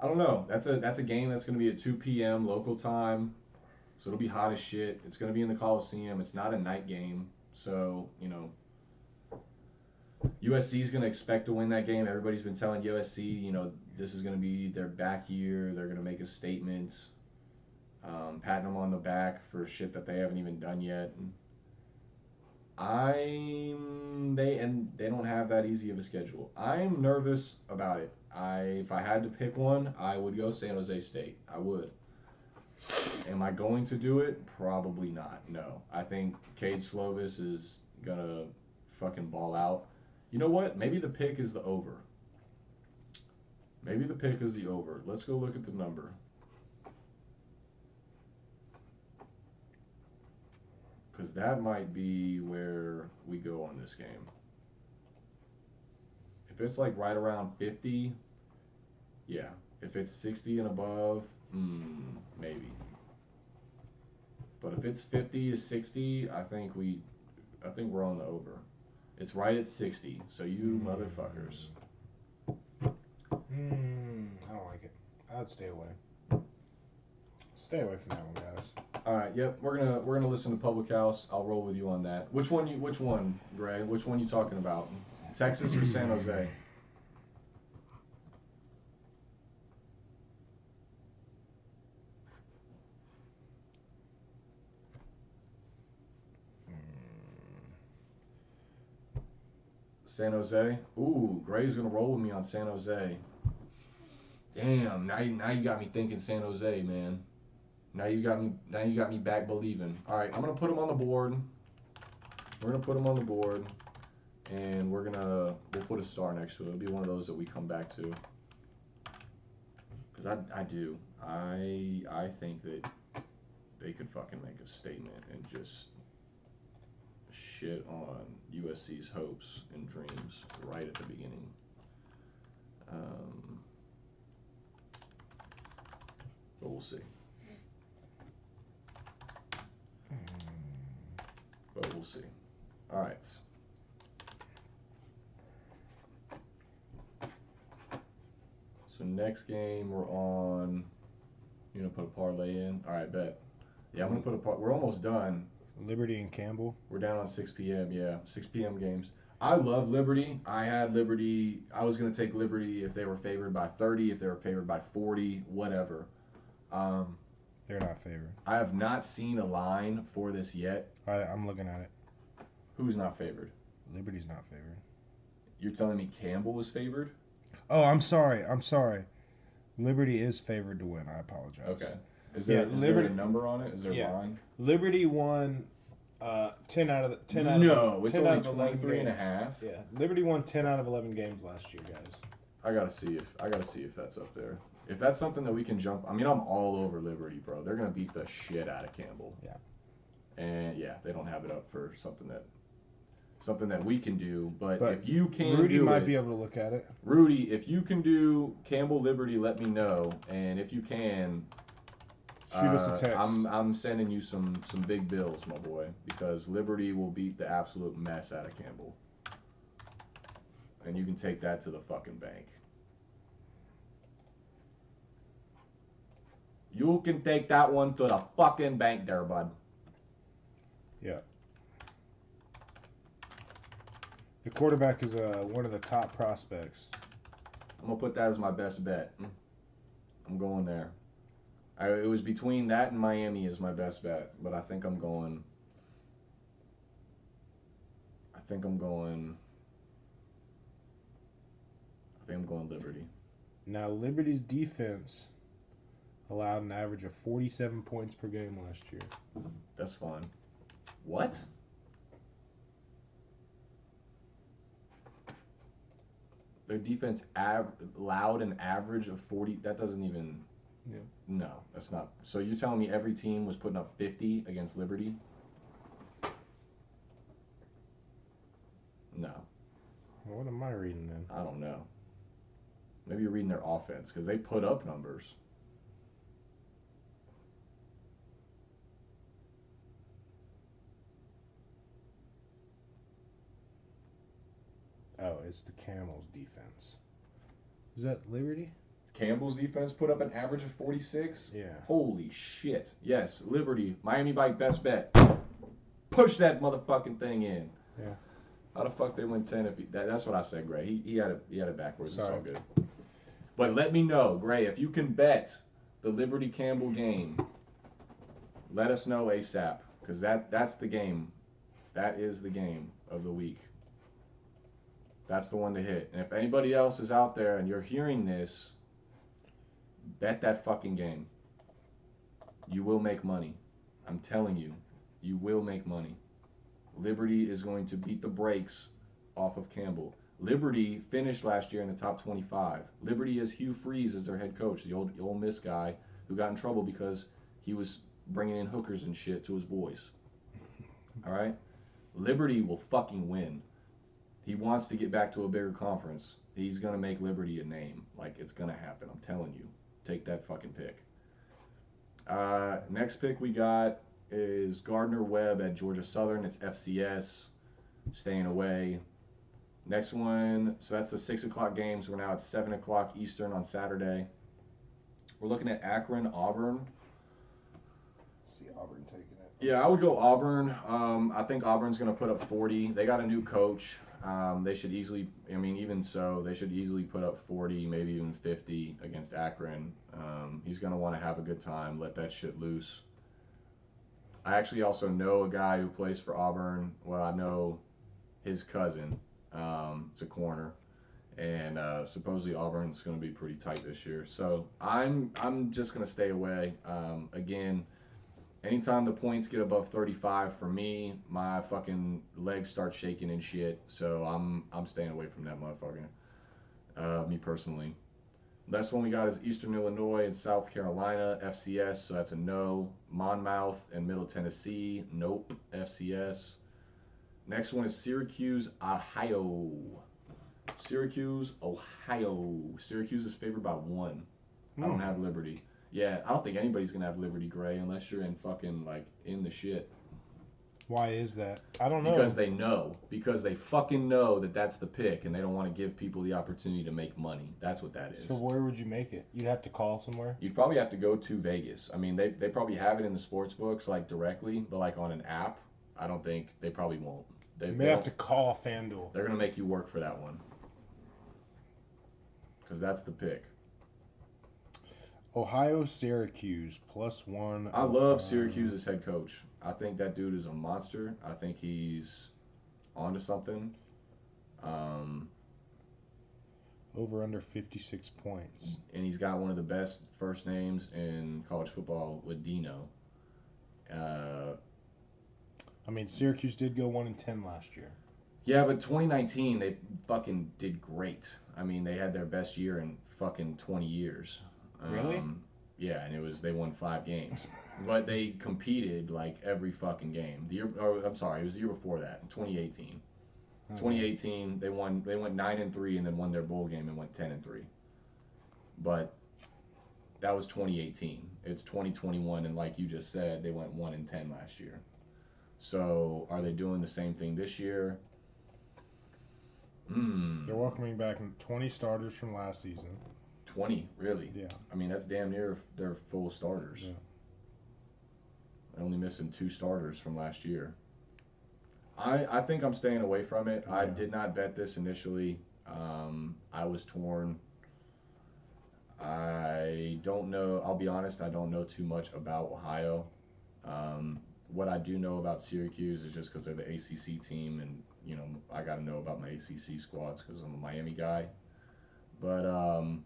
don't know. That's a game that's going to be at 2 p.m. local time, so it'll be hot as shit. It's going to be in the Coliseum. It's not a night game, so you know. USC is going to expect to win that game. Everybody's been telling USC, you know, this is going to be their back year. They're going to make a statement, patting them on the back for shit that they haven't even done yet. They don't have that easy of a schedule. I'm nervous about it. If I had to pick one, I would go San Jose State. I would. Am I going to do it? Probably not. No. I think Cade Slovis is gonna fucking ball out. You know what? Maybe the pick is the over. Maybe the pick is the over. Let's go look at the number. Because that might be where we go on this game. If it's like right around 50, yeah. If it's 60 and above, maybe. But if it's 50 to 60, I think we're on the over. It's right at 60, so you motherfuckers. I don't like it. I'd stay away. Stay away from that one, guys. All right, yep, we're gonna listen to Public House. I'll roll with you on that. Which one, Greg? Which one you talking about? Texas or San Jose? San Jose. Ooh, Gray's gonna roll with me on San Jose. Damn, now you got me thinking San Jose, man. Now you got me back believing. All right, I'm gonna put him on the board. We're gonna put him on the board, and we'll put a star next to it. It'll be one of those that we come back to. Cause I think that they could fucking make a statement and just shit on USC's hopes and dreams right at the beginning. But we'll see. But we'll see. All right. So next game we're on. You gonna put a parlay in? All right, bet. Yeah, I'm gonna put a We're almost done. Liberty and Campbell. We're down on 6 p.m. Yeah, 6 p.m. games. I love Liberty. I had Liberty. I was gonna take Liberty if they were favored by 30, if they were favored by 40, whatever. They're not favored. I have not seen a line for this yet. I'm looking at it. Who's not favored? Liberty's not favored. You're telling me Campbell is favored? Oh, I'm sorry. Liberty is favored to win. I apologize. Okay. Is there a number on it? Is there a line? Liberty won 10 out of the 10 out No, of it's 10 only out of 11 23 and a games. half. Yeah, Liberty won 10 out of 11 games last year, guys. I gotta see if that's up there. If that's something that we can jump, I mean, I'm all over Liberty, bro. They're gonna beat the shit out of Campbell. Yeah. And yeah, they don't have it up for something that we can do. But if you can, Rudy might be able to look at it. Rudy, if you can do Campbell Liberty, let me know. And if you can, shoot us a text. I'm sending you some big bills, my boy, because Liberty will beat the absolute mess out of Campbell. And you can take that to the fucking bank. You can take that one to the fucking bank there, bud. Yeah. The quarterback is one of the top prospects I'm gonna put that as my best bet. I'm going there. It was between that and Miami as my best bet, but I think I'm going. I think I'm going Liberty. Now, Liberty's defense allowed an average of 47 points per game last year. That's fine. What? Their defense allowed an average of 40. That doesn't even. Yeah. No, that's not. So you're telling me every team was putting up 50 against Liberty? No. Well, what am I reading then? I don't know. Maybe you're reading their offense because they put up numbers. Oh, it's the Camels' defense. Is that Liberty? Campbell's defense put up an average of 46? Yeah. Holy shit. Yes, Liberty. Miami Bike best bet. Push that motherfucking thing in. Yeah. How the fuck they win 10 if that's what I said, Gray. He had it backwards. Sorry. It's all good. But let me know, Gray, if you can bet the Liberty Campbell game, let us know ASAP. Because that's the game. That is the game of the week. That's the one to hit. And if anybody else is out there and you're hearing this, bet that fucking game. You will make money. I'm telling you, you will make money. Liberty is going to beat the brakes off of Campbell. Liberty finished last year in the top 25. Liberty has Hugh Freeze as their head coach, the old Ole Miss guy who got in trouble because he was bringing in hookers and shit to his boys. All right? Liberty will fucking win. He wants to get back to a bigger conference. He's going to make Liberty a name. Like, it's going to happen. I'm telling you. Take that fucking pick. Next pick we got is Gardner-Webb at Georgia Southern. It's FCS. Staying away. Next one, so that's the 6 o'clock games. We're now at 7 o'clock Eastern on Saturday. We're looking at Akron, Auburn. See Auburn taking it. Yeah, I would go Auburn. I think Auburn's going to put up 40. They got a new coach. They should easily, even so, they should easily put up 40, maybe even 50 against Akron. He's going to want to have a good time, let that shit loose. I actually also know a guy who plays for Auburn. Well, I know his cousin. It's a corner. And supposedly Auburn's going to be pretty tight this year. So I'm just going to stay away. Again, anytime the points get above 35 for me, my fucking legs start shaking and shit. So I'm staying away from that motherfucker. Me personally. Next one we got is Eastern Illinois and South Carolina, FCS. So that's a no. Monmouth and Middle Tennessee, nope, FCS. Next one is Syracuse, Ohio. Syracuse, Ohio. Syracuse is favored by 1. I don't have Liberty. Yeah, I don't think anybody's going to have Liberty, Gray, unless you're in fucking, in the shit. Why is that? I don't know. Because they know. Because they fucking know that that's the pick, and they don't want to give people the opportunity to make money. That's what that is. So where would you make it? You'd have to call somewhere? You'd probably have to go to Vegas. They probably have it in the sports books, directly, but, on an app, I don't think, they probably won't. You may have to call FanDuel. They're going to make you work for that one. Because that's the pick. Ohio Syracuse +1. I love Syracuse as head coach. I think that dude is a monster. I think he's onto something. Over under 56 points. And he's got one of the best first names in college football with Dino. Syracuse did go 1-10 last year. Yeah, but 2019 they fucking did great. They had their best year in fucking 20 years. Really? Yeah, and they won 5 games. But they competed every fucking game. It was the year before that, in 2018. 2018 they went 9-3 and then won their bowl game and went 10-3. But that was 2018. It's 2021 and like you just said, they went 1-10 last year. So are they doing the same thing this year? They're welcoming back 20 starters from last season. 20, really? Yeah. That's damn near their full starters. Yeah. They're only missing 2 starters from last year. I think I'm staying away from it. Yeah. I did not bet this initially. I was torn. don't know. I'll be honest. I don't know too much about Ohio. What I do know about Syracuse is just because they're the ACC team, and I got to know about my ACC squads because I'm a Miami guy. But I'm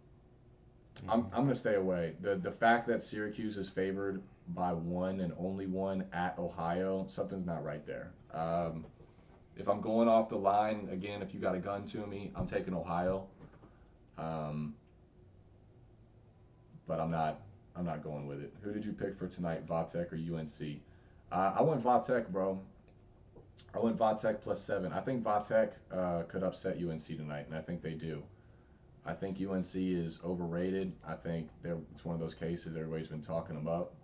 gonna stay away. The fact that Syracuse is favored by one and only one at Ohio, something's not right there. If I'm going off the line again, if you got a gun to me, I'm taking Ohio. But I'm not going with it. Who did you pick for tonight, Vatek or UNC? I went Vatek, bro. I went Vatek +7. I think Vatek could upset UNC tonight, and I think they do. I think UNC is overrated. I think it's one of those cases everybody's been talking about.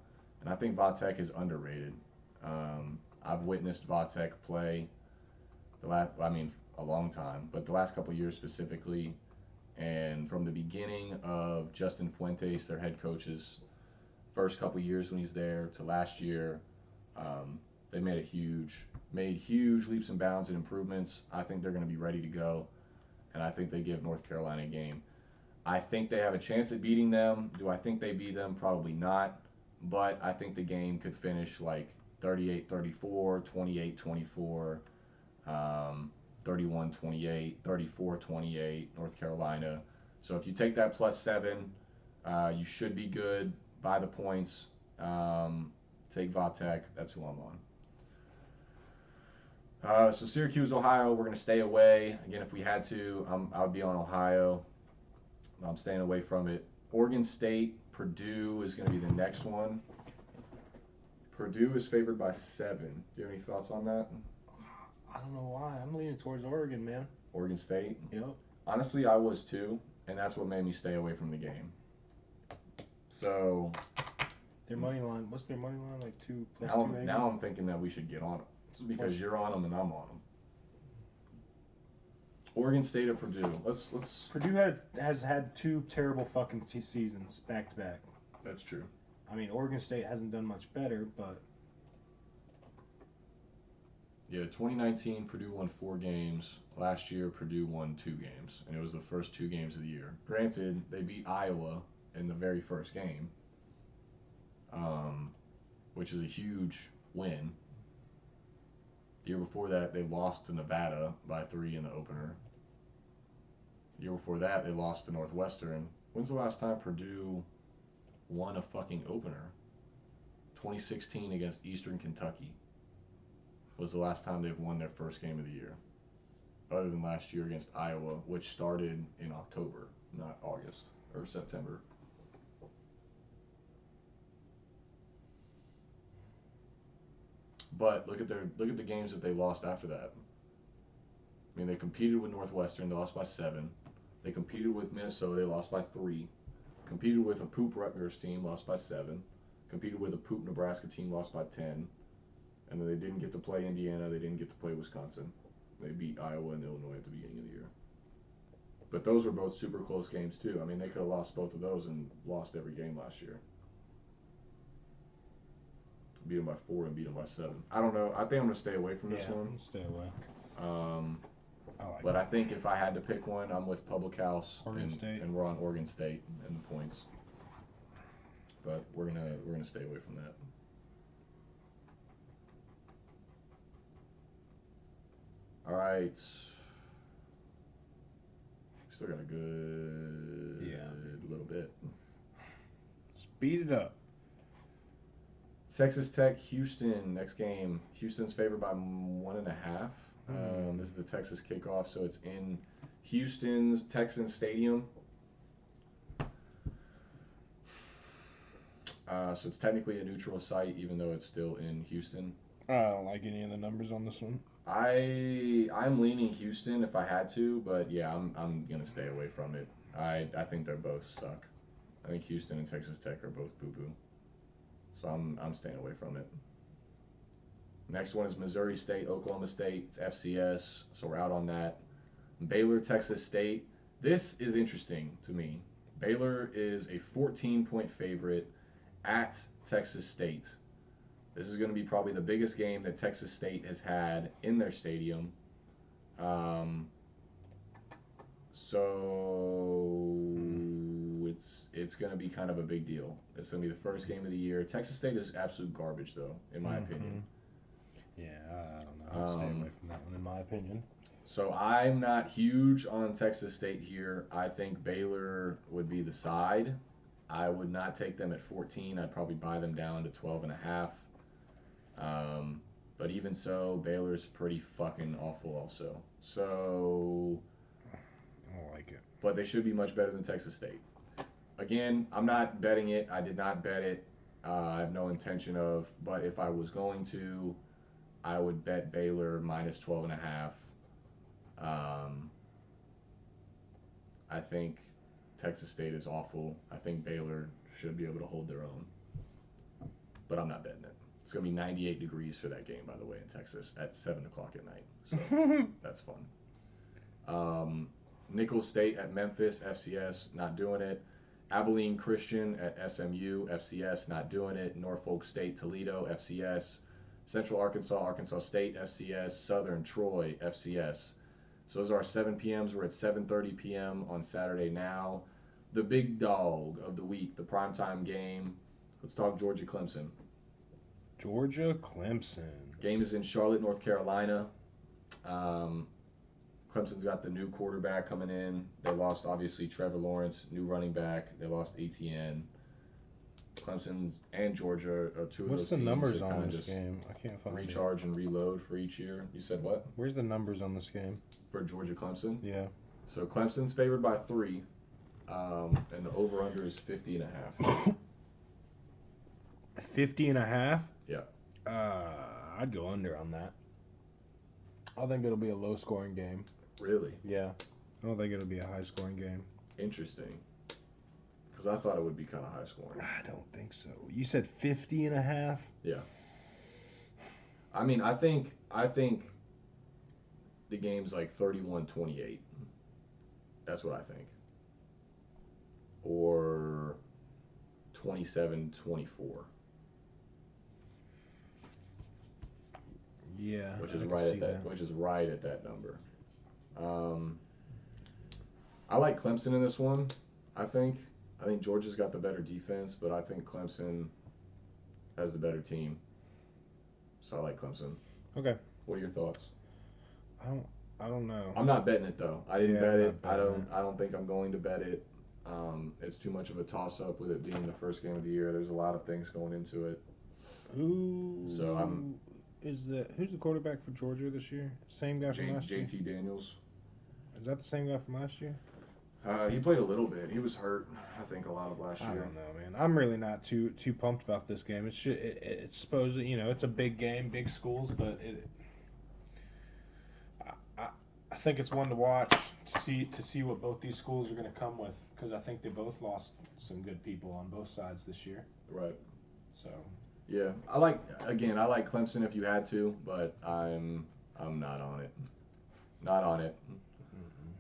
And I think Vatek is underrated. I've witnessed Vatek play a long time, but the last couple years specifically. And from the beginning of Justin Fuentes, their head coach's first couple years when he's there, to last year, they made huge leaps and bounds and improvements. I think they're going to be ready to go, and I think they give North Carolina a game. I think they have a chance at beating them. Do I think they beat them? Probably not, but I think the game could finish like 38-34, 28-24, 31-28, 34-28, North Carolina. So if you take that +7, you should be good by the points. Take Vatek. That's who I'm on. So Syracuse, Ohio, we're going to stay away. Again, if we had to, I would be on Ohio. I'm staying away from it. Oregon State, Purdue is going to be the next one. Purdue is favored by 7. Do you have any thoughts on that? I don't know why. I'm leaning towards Oregon, man. Oregon State? Yep. Honestly, I was too, and that's what made me stay away from the game. So their money line, what's their money line? Like 2 + 2 maybe? Now I'm thinking that we should get on them. Just because you're on them and I'm on them. Oregon State or Purdue? Let's. Purdue has had 2 terrible fucking seasons back to back. That's true. I mean, Oregon State hasn't done much better, but yeah, 2019 Purdue won 4 games. Last year Purdue won 2 games, and it was the first 2 games of the year. Granted, they beat Iowa in the very first game, which is a huge win. The year before that, they lost to Nevada by 3 in the opener. The year before that, they lost to Northwestern. When's the last time Purdue won a fucking opener? 2016 against Eastern Kentucky was the last time they've won their first game of the year. Other than last year against Iowa, which started in October, not August or September. But look at the games that they lost after that. I mean, they competed with Northwestern, they lost by 7. They competed with Minnesota, they lost by 3. Competed with a poop Rutgers team, lost by 7. Competed with a poop Nebraska team, lost by 10. And then they didn't get to play Indiana, they didn't get to play Wisconsin. They beat Iowa and Illinois at the beginning of the year. But those were both super close games too. I mean, they could have lost both of those and lost every game last year. Beat them by 4 and beat them by 7. I don't know. I think I'm going to stay away from this one. Stay away. But I think if I had to pick one, I'm with Public House and we're on Oregon State and the points. But we're gonna stay away from that. All right. Still got a good little bit. Speed it up. Texas Tech, Houston, next game. Houston's favored by 1.5. This is the Texas kickoff, so it's in Houston's Texans Stadium. So it's technically a neutral site, even though it's still in Houston. I don't like any of the numbers on this one. I'm leaning Houston if I had to, but yeah, I'm gonna stay away from it. I think they're both suck. I think Houston and Texas Tech are both boo-boo. So I'm staying away from it. Next one is Missouri State, Oklahoma State. It's FCS, so we're out on that. Baylor, Texas State. This is interesting to me. Baylor is a 14-point favorite at Texas State. This is going to be probably the biggest game that Texas State has had in their stadium. So it's going to be kind of a big deal. It's going to be the first game of the year. Texas State is absolute garbage, though, in my opinion. Yeah, I don't know. I'd stay away from that one, in my opinion. So I'm not huge on Texas State here. I think Baylor would be the side. I would not take them at 14. I'd probably buy them down to 12.5. But even so, Baylor's pretty fucking awful also. So, I don't like it. but they should be much better than Texas State. Again, I'm not betting it. I did not bet it. I have no intention of. But if I was going to, I would bet Baylor minus 12.5. I think Texas State is awful. I think Baylor should be able to hold their own. But I'm not betting it. It's going to be 98 degrees for that game, by the way, in Texas at 7 o'clock at night. So that's fun. Nicholls State at Memphis, FCS, not doing it. Abilene Christian at SMU, FCS, not doing it. Norfolk State, Toledo, FCS. Central Arkansas, Arkansas State, FCS. Southern Troy, FCS. So those are our 7 p.m.s. We're at 7:30 p.m. on Saturday now. The big dog of the week, the primetime game. Let's talk Georgia Clemson. Georgia Clemson. Game is in Charlotte, North Carolina. Clemson's got the new quarterback coming in. They lost, obviously, Trevor Lawrence, new running back. They lost ATN. Clemson and Georgia are two of What's those the teams numbers that on kinda this just game? I can't find recharge and reload for each year. You said what? Where's the numbers on this game? For Georgia Clemson? Yeah. So Clemson's favored by 3, and the over-under is 50.5. 50.5? Yeah. I'd go under on that. I think it'll be a low-scoring game. Really? Yeah. I don't think it'll be a high-scoring game. Interesting. Because I thought it would be kind of high scoring. I don't think so. You said 50.5? Yeah. I mean, I think the game's like 31-28. That's what I think. Or 27-24. Yeah. Which is I can right see at that. Which is right at that number. I like Clemson in this one. I think Georgia's got the better defense, but I think Clemson has the better team. So I like Clemson. Okay. What are your thoughts? I don't know. I'm not betting it though. I didn't Yeah, bet I'm it. not betting I don't think I'm going to bet it. It's too much of a toss up with it being the first game of the year. There's a lot of things going into it. Who's the quarterback for Georgia this year? Same guy from last year? JT Daniels. Is that the same guy from last year? He played a little bit. He was hurt, I think, a lot of last year. I don't know, man. I'm really not too pumped about this game. It's supposed to, it's a big game, big schools, but I think it's one to watch to see what both these schools are going to come with, because I think they both lost some good people on both sides this year. Right. So. Yeah, I like Clemson if you had to, but I'm not on it. Not on it.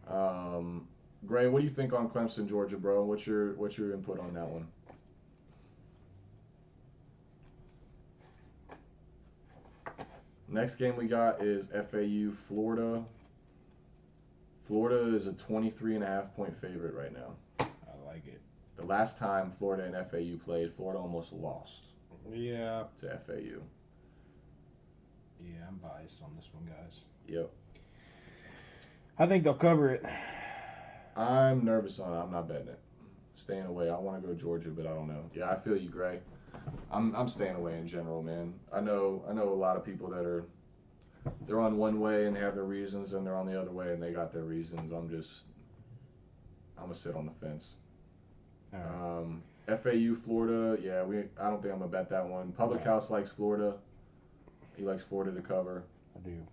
Mm-hmm. Gray, what do you think on Clemson, Georgia, bro? What's your input on that one? Next game we got is FAU, Florida. Florida is a 23.5-point favorite right now. I like it. The last time Florida and FAU played, Florida almost lost. Yeah. To FAU. Yeah, I'm biased on this one, guys. Yep. I think they'll cover it. I'm nervous on it. I'm not betting it. Staying away. I want to go Georgia, but I don't know. Yeah, I feel you, Gray. I'm staying away in general, man. I know a lot of people that they're on one way and they have their reasons, and they're on the other way and they got their reasons. I'm gonna sit on the fence. All right. FAU, Florida. Yeah, I don't think I'm gonna bet that one. Public House likes Florida. He likes Florida to cover. I do.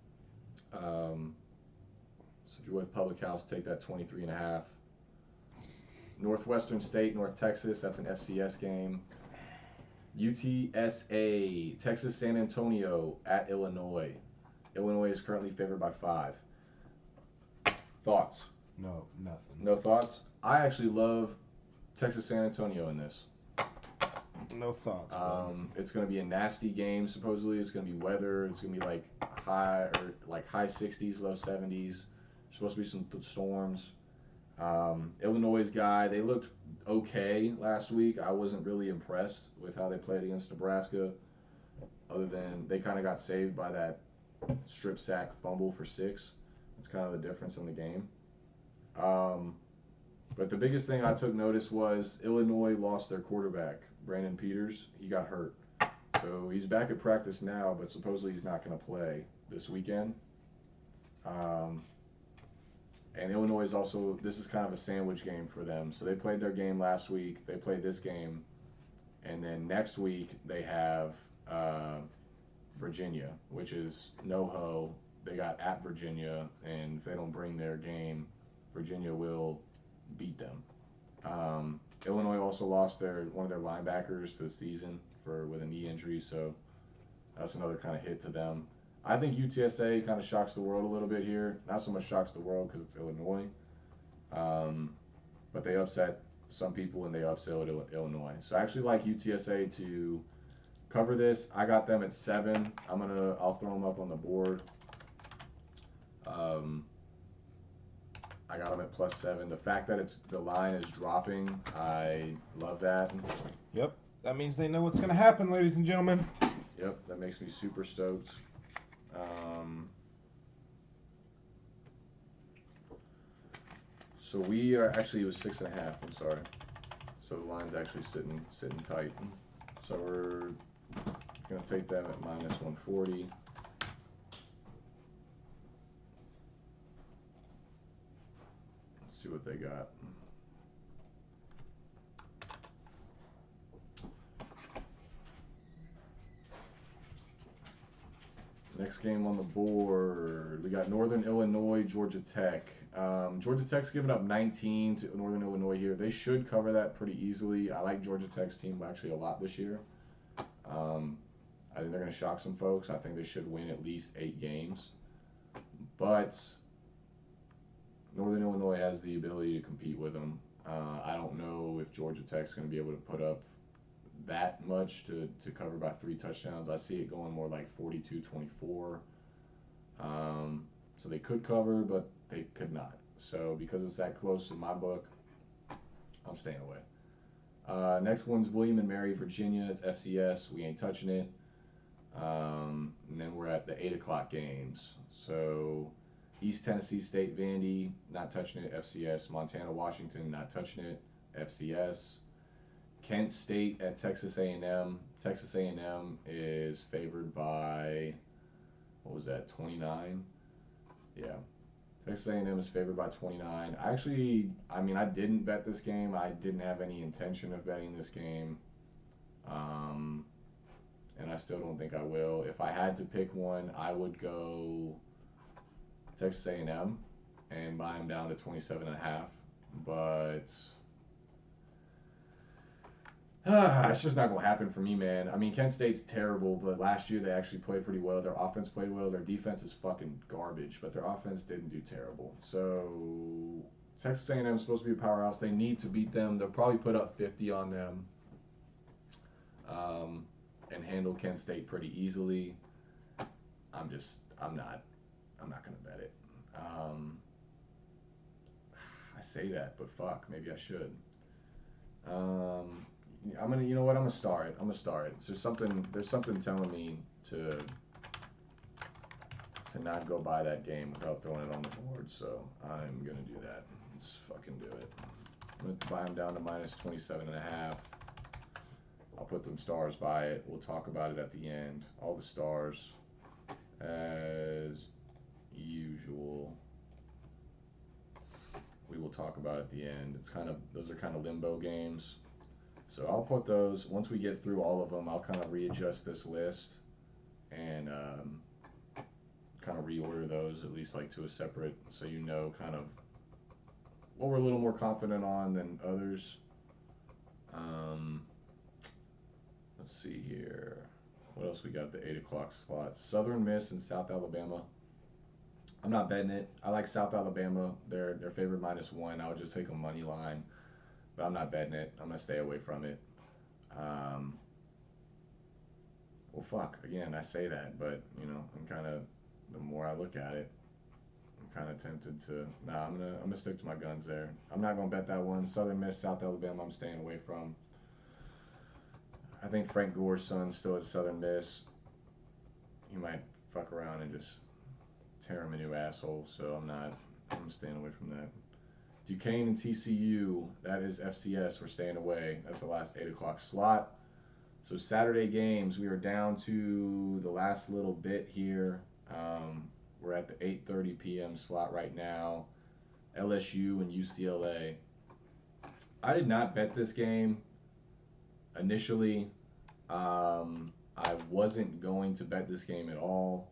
So if you're with Public House, take that 23.5. Northwestern State, North Texas. That's an FCS game. UTSA, Texas San Antonio at Illinois. Illinois is currently favored by 5. Thoughts? No, nothing. No thoughts? I actually love Texas San Antonio in this. No thoughts. It's going to be a nasty game, supposedly. It's going to be weather. It's going to be like high 60s, low 70s. Supposed to be some storms. Illinois' guy, they looked okay last week. I wasn't really impressed with how they played against Nebraska, other than they kind of got saved by that strip sack fumble for 6. That's kind of the difference in the game. But the biggest thing I took notice was Illinois lost their quarterback, Brandon Peters. He got hurt. So he's back at practice now, but supposedly he's not going to play this weekend. And Illinois is also, this is kind of a sandwich game for them. So they played their game last week, they played this game, and then next week they have Virginia, which is no-ho. They got at Virginia, and if they don't bring their game, Virginia will beat them. Illinois also lost one of their linebackers to the season with a knee injury, so that's another kind of hit to them. I think UTSA kind of shocks the world a little bit here. Not so much shocks the world because it's Illinois, but they upset some people and they upset Illinois. So I actually like UTSA to cover this. I got them at 7. I'll throw them up on the board. I got them at +7. The fact that the line is dropping, I love that. Yep, that means they know what's going to happen, ladies and gentlemen. Yep, that makes me super stoked. So we are actually, it was 6.5. I'm sorry. So the line's actually sitting tight. So we're gonna take them at -140. Let's see what they got. Next game on the board, we got Northern Illinois, Georgia Tech. Georgia Tech's giving up 19 to Northern Illinois here. They should cover that pretty easily. I like Georgia Tech's team actually a lot this year. I think they're going to shock some folks. I think they should win at least 8 games. But Northern Illinois has the ability to compete with them. I don't know if Georgia Tech's going to be able to put up that much to cover by 3 touchdowns. I see it going more like 42-24. So they could cover, but they could not. So because it's that close in my book, I'm staying away. Next one's William and Mary, Virginia. It's FCS. We ain't touching it. And then we're at the 8 o'clock games. So East Tennessee State, Vandy, not touching it, FCS. Montana, Washington, not touching it, FCS. Kent State at Texas A&M. Texas A&M is favored by, what was that, 29? Yeah. Texas A&M is favored by 29. I didn't bet this game. I didn't have any intention of betting this game. And I still don't think I will. If I had to pick one, I would go Texas A&M and buy them down to 27.5. But it's just not going to happen for me, man. I mean, Kent State's terrible, but last year they actually played pretty well. Their offense played well. Their defense is fucking garbage, but their offense didn't do terrible. So Texas A&M is supposed to be a powerhouse. They need to beat them. They'll probably put up 50 on them and handle Kent State pretty easily. I'm not going to bet it. I say that, but fuck, maybe I should. You know what? I'm gonna star it. There's something telling me to not go buy that game without throwing it on the board. So I'm gonna do that. Let's fucking do it. I'm gonna buy them down to -27.5. I'll put them stars by it. We'll talk about it at the end. All the stars, as usual. We will talk about at the end. Those are kind of limbo games. So I'll put those, once we get through all of them, I'll kind of readjust this list and kind of reorder those, at least like to a separate, so you know kind of what we're a little more confident on than others. Let's see here. What else we got at the 8 o'clock slot? Southern Miss and South Alabama. I'm not betting it. I like South Alabama. They're favored -1. I would just take a money line. But I'm not betting it. I'm going to stay away from it. Well, fuck. Again, I say that, but, I'm kind of, the more I look at it, I'm kind of tempted to. Nah, I'm gonna stick to my guns there. I'm not gonna bet that one. Southern Miss, South Alabama. I'm staying away from. I think Frank Gore's son still at Southern Miss. He might fuck around and just tear him a new asshole. So I'm staying away from that. Duquesne and TCU. That is FCS. We're staying away. That's the last 8 o'clock slot. So Saturday games, we are down to the last little bit here. We're at the 8:30 p.m. slot right now. LSU and UCLA. I did not bet this game initially. I wasn't going to bet this game at all.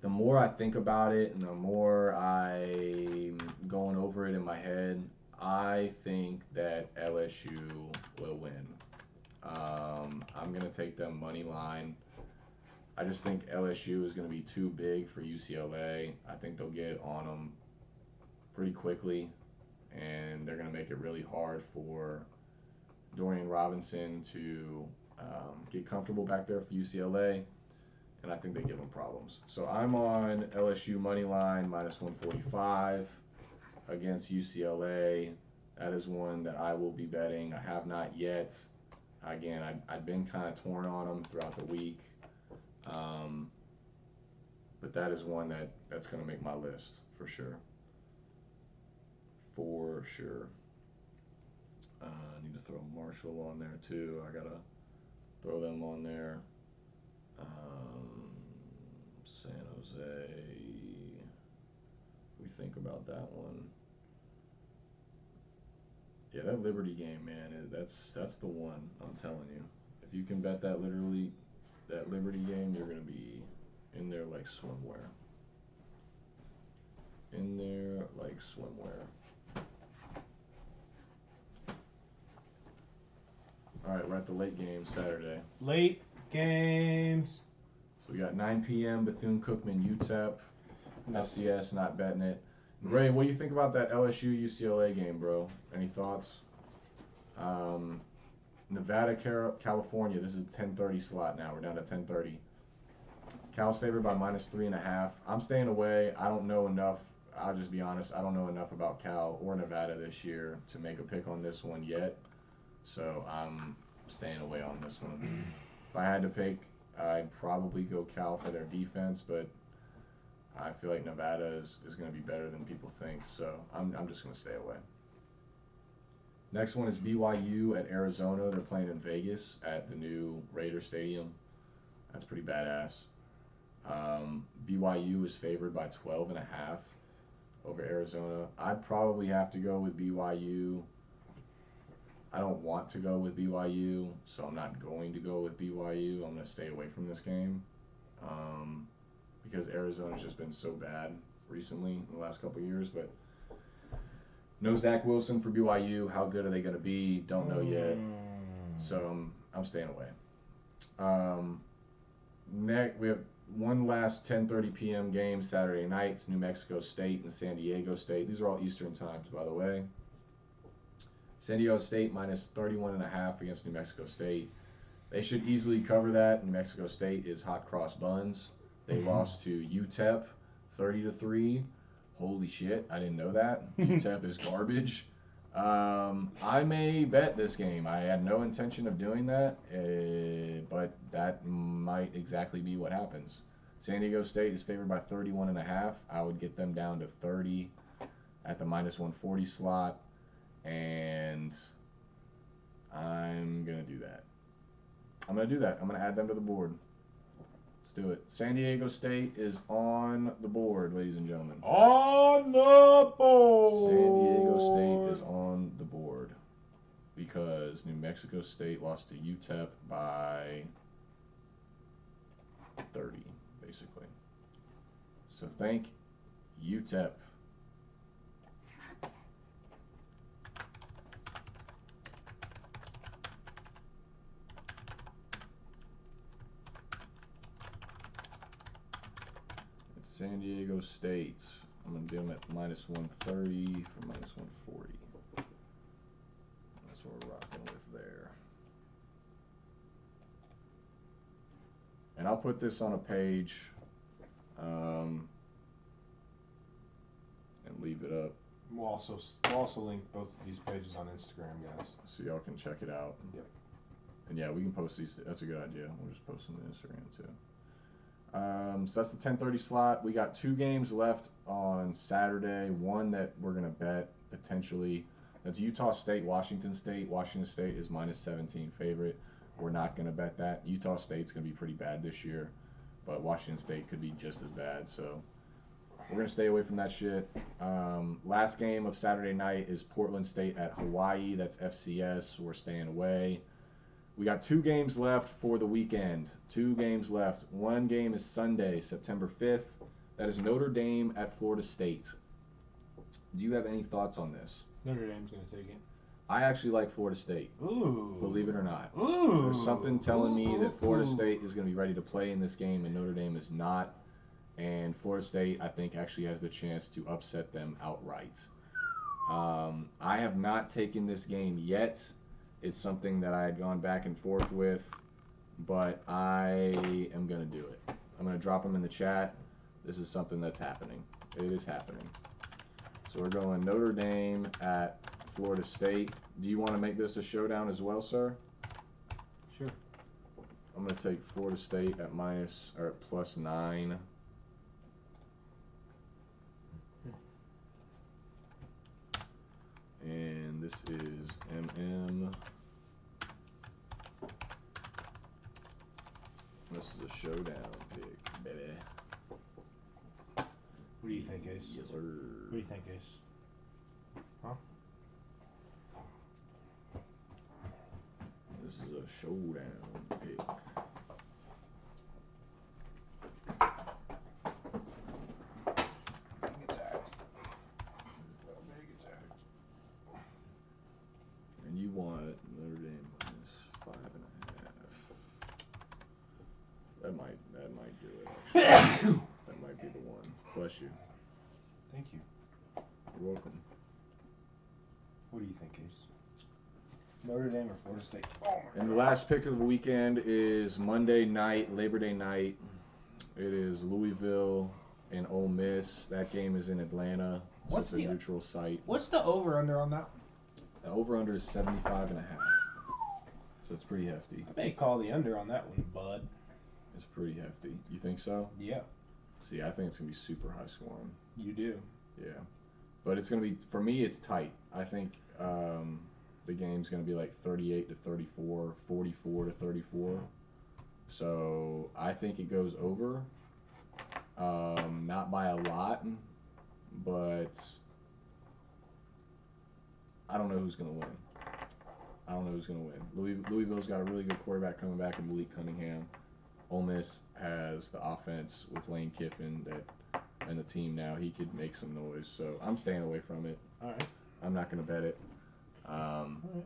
The more I think about it and the more I'm going over it in my head, I think that LSU will win. I'm going to take them money line. I just think LSU is going to be too big for UCLA. I think they'll get on them pretty quickly, and they're going to make it really hard for Dorian Robinson to get comfortable back there for UCLA, and I think they give them problems. So I'm on LSU money line minus 145 against UCLA. That is one that I will be betting. I have not yet. Again, I've been kind of torn on them throughout the week. But that is one that's going to make my list for sure. For sure. I need to throw Marshall on there too. I got to throw them on there. San Jose. We think about that one. Yeah, that Liberty game, man, that's the one. I'm telling you. If you can bet that Liberty game, you're gonna be in there like swimwear. In there like swimwear. All right, we're at the late game Saturday. Late games. So we got 9 p.m. Bethune-Cookman UTEP. FCS, not betting it. Ray, what do you think about that LSU UCLA game, bro? Any thoughts? Nevada, California. This is a 10:30 slot now. We're down to 10:30. Cal's favored by minus 3.5. I'm staying away. I don't know enough. I'll just be honest. I don't know enough about Cal or Nevada this year to make a pick on this one yet. So I'm staying away on this one. If I had to pick, I'd probably go Cal for their defense, but I feel like Nevada is going to be better than people think. So I'm just going to stay away. Next one is BYU at Arizona. They're playing in Vegas at the new Raider Stadium. That's pretty badass. BYU is favored by 12.5 over Arizona. I'd probably have to go with BYU. I don't want to go with BYU, so I'm not going to go with BYU. I'm going to stay away from this game because Arizona's just been so bad recently in the last couple of years. But no Zach Wilson for BYU. How good are they going to be? Don't know yet. So I'm staying away. Next, we have one last 10:30 p.m. game Saturday night. It's New Mexico State and San Diego State. These are all Eastern times, by the way. San Diego State minus 31.5 against New Mexico State. They should easily cover that. New Mexico State is hot cross buns. They lost to UTEP 30-3. Holy shit, I didn't know that. UTEP is garbage. I may bet this game. I had no intention of doing that, but that might exactly be what happens. San Diego State is favored by 31.5. I would get them down to 30 at the minus 140 slot, and I'm going to do that. I'm going to add them to the board. Let's do it. San Diego State is on the board, ladies and gentlemen. On the board. San Diego State is on the board because New Mexico State lost to UTEP by 30, basically. So thank UTEP. San Diego State. I'm going to do them at minus 130 for minus 140. That's what we're rocking with there. And I'll put this on a page. We'll also link both of these pages on Instagram, guys. So y'all can check it out. Yep. And yeah, we can post these. That's a good idea. We'll just post them on Instagram too. So that's the 10:30 slot. We got 2 games left on Saturday. One that we're gonna bet potentially. That's Utah State, Washington State. Washington State is -17 favorite. We're not gonna bet that. Utah State's gonna be pretty bad this year, but Washington State could be just as bad. So we're gonna stay away from that shit. Last game of Saturday night is Portland State at Hawaii. That's FCS. We're staying away. We got 2 games left for the weekend. 2 games left. One game is Sunday, September 5th. That is Notre Dame at Florida State. Do you have any thoughts on this? Notre Dame's going to take it. I actually like Florida State. Ooh. Believe it or not. Ooh. There's something telling me that Florida Ooh. State is going to be ready to play in this game and Notre Dame is not. And Florida State, I think, actually has the chance to upset them outright. I have not taken this game yet. It's something that I had gone back and forth with, but I am going to do it. I'm going to drop them in the chat. This is something that's happening. It is happening. So we're going Notre Dame at Florida State. Do you want to make this a showdown as well, sir? Sure. I'm going to take Florida State at +9. And this is MM. This is a showdown pick, baby. What do you think, Ace? Yes, sir. What do you think, Ace? Huh? This is a showdown pick. Big attack. Big attack. And you want Notre Dame -5.5. That might do it. Actually. That might be the one. Bless you. Thank you. You're welcome. What do you think, Ace? Notre Dame or Florida State? Oh my And the last pick of the weekend is Monday night, Labor Day night. It is Louisville and Ole Miss. That game is in Atlanta. So What's it's a the- neutral site. What's the over-under on that? The over-under is 75.5. So it's pretty hefty. I may call the under on that one, bud. It's pretty hefty. You think so? Yeah, See, I think it's going to be super high scoring. you do. Yeah. But it's going to be, for me, it's tight. I think the game's going to be like 38-34, 44-34. So I think it goes over. Not by a lot, but I don't know who's going to win. I don't know who's going to win. Louisville's got a really good quarterback coming back in Malik Cunningham. Ole Miss has the offense with Lane Kiffin and the team now. He could make some noise. So I'm staying away from it. All right. I'm not going to bet it. All right.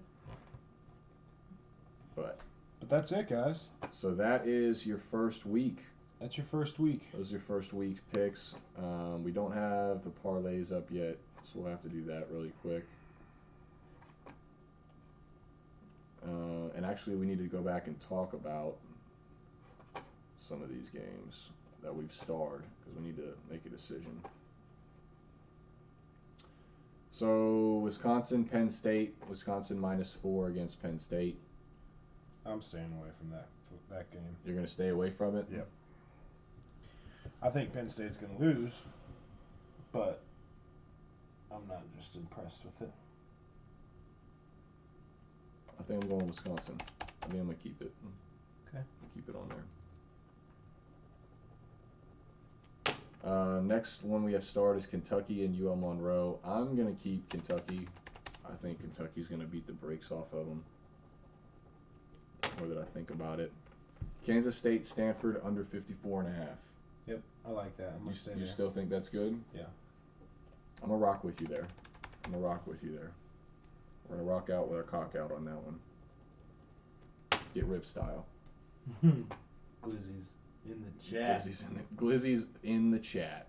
But that's it, guys. so that is your first week. That's your first week. Those are your first week's picks. We don't have the parlays up yet, so we'll have to do that really quick. And actually, we need to go back and talk about some of these games that we've starred because we need to make a decision. So Wisconsin, Penn State. Wisconsin -4 against Penn State. I'm staying away from that game. You're going to stay away from it? Yep. I think Penn State's going to lose, but I'm not just impressed with it. I think I'm going Wisconsin. I think I'm going to keep it. Okay. Keep it on there. Next one we have starred is Kentucky and UL Monroe. I'm going to keep Kentucky. I think Kentucky's going to beat the brakes off of them. More that I think about it. Kansas State, Stanford under 54.5. Yep, I like that. I'm gonna stay You there. still think that's good? Yeah. I'm going to rock with you there. We're going to rock out with our cock out on that one. Get rip style. Glizzy's in the chat. Glizzy's in the chat.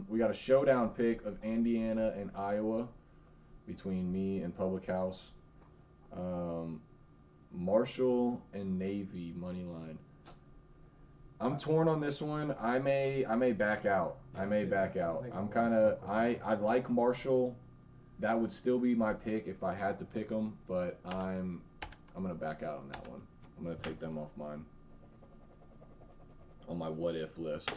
We got a showdown pick of Indiana and Iowa between me and Public House. Marshall and Navy money line. I'm torn on this one. I may back out. I may back out. I'm kind of I like Marshall. That would still be my pick if I had to pick them, but I'm gonna back out on that one. I'm gonna take them off mine on my what if list.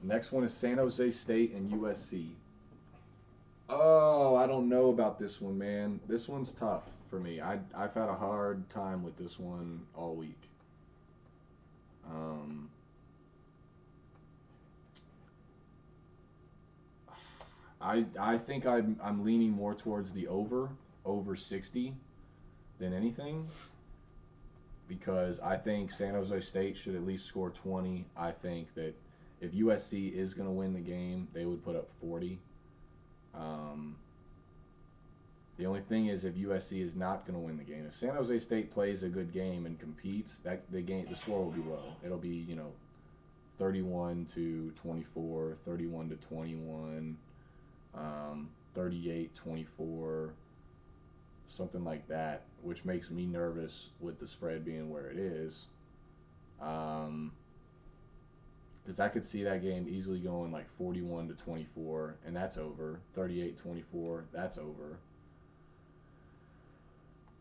Next one is San Jose State and USC. Oh, I don't know about this one, man. This one's tough for me. I've had a hard time with this one all week. I think I'm leaning more towards the over 60 than anything because I think San Jose State should at least score 20. I think that if USC is going to win the game, they would put up 40. The only thing is if USC is not going to win the game, if San Jose State plays a good game and competes, the score will be low. It'll be 31 to 24, 31 to 21, 38-24, something like that, which makes me nervous with the spread being where it is. Because I could see that game easily going like 41 to 24, and that's over. 38-24, that's over.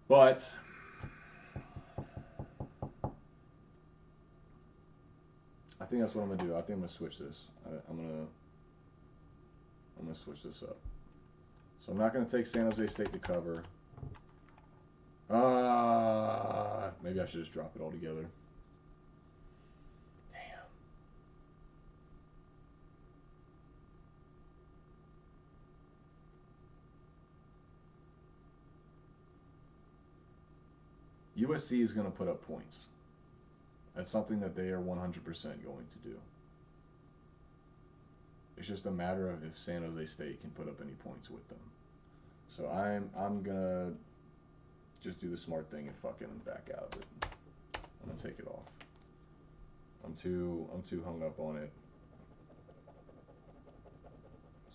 But I think that's what I'm gonna do. I think I'm gonna switch this. I'm gonna switch this up. So I'm not gonna take San Jose State to cover. Maybe I should just drop it all together. Damn. USC is gonna put up points. That's something that they are 100% going to do. It's just a matter of if San Jose State can put up any points with them. So I'm gonna just do the smart thing and fucking back out of it. I'm gonna take it off. I'm too hung up on it.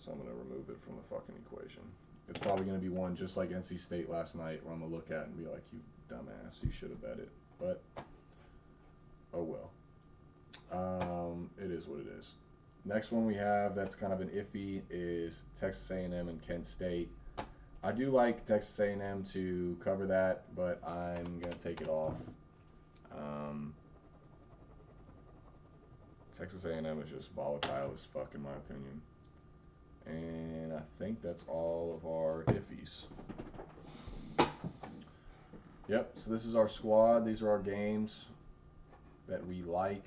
So I'm gonna remove it from the fucking equation. It's probably gonna be one just like NC State last night where I'm gonna look at and be like, you dumbass, you should have bet it. But oh well. It is what it is. Next one we have that's kind of an iffy is Texas A&M and Kent State. I do like Texas A&M to cover that, but I'm gonna take it off. Texas A&M is just volatile as fuck in my opinion. And I think that's all of our iffies. Yep, so this is our squad. These are our games that we like.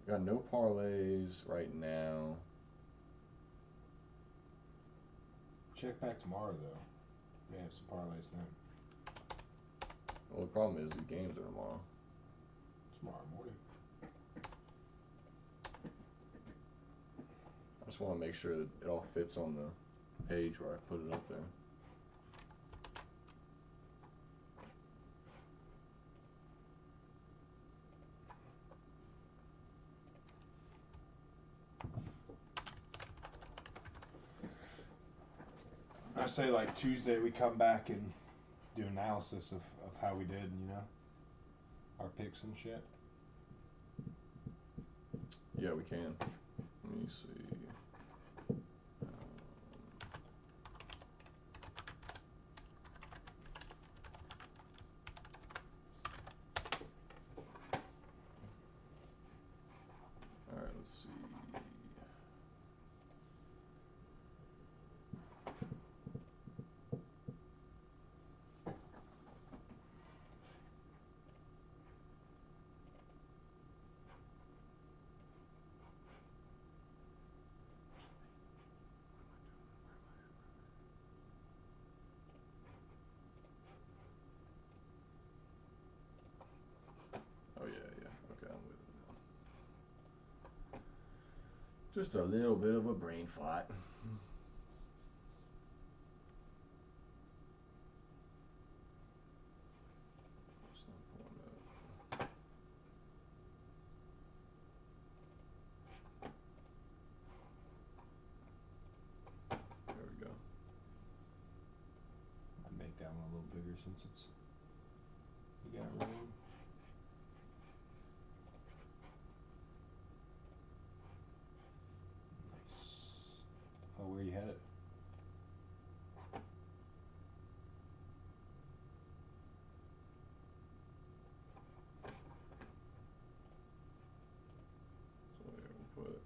Got no parlays right now. Check back tomorrow though. May have some parlays then. Well, the problem is the games are tomorrow. Tomorrow morning. I just want to make sure that it all fits on the page where I put it up there. I say like Tuesday we come back and do analysis of how we did, our picks and shit. Yeah, we can. Let me see. All right, let's see. Oh yeah. Okay, I'm with it now. Just a little bit of a brain fart. It's not pulling up. There we go. I'd make that that one a little bigger since it's we got room. Nice. Oh, where you had it? So here we'll put.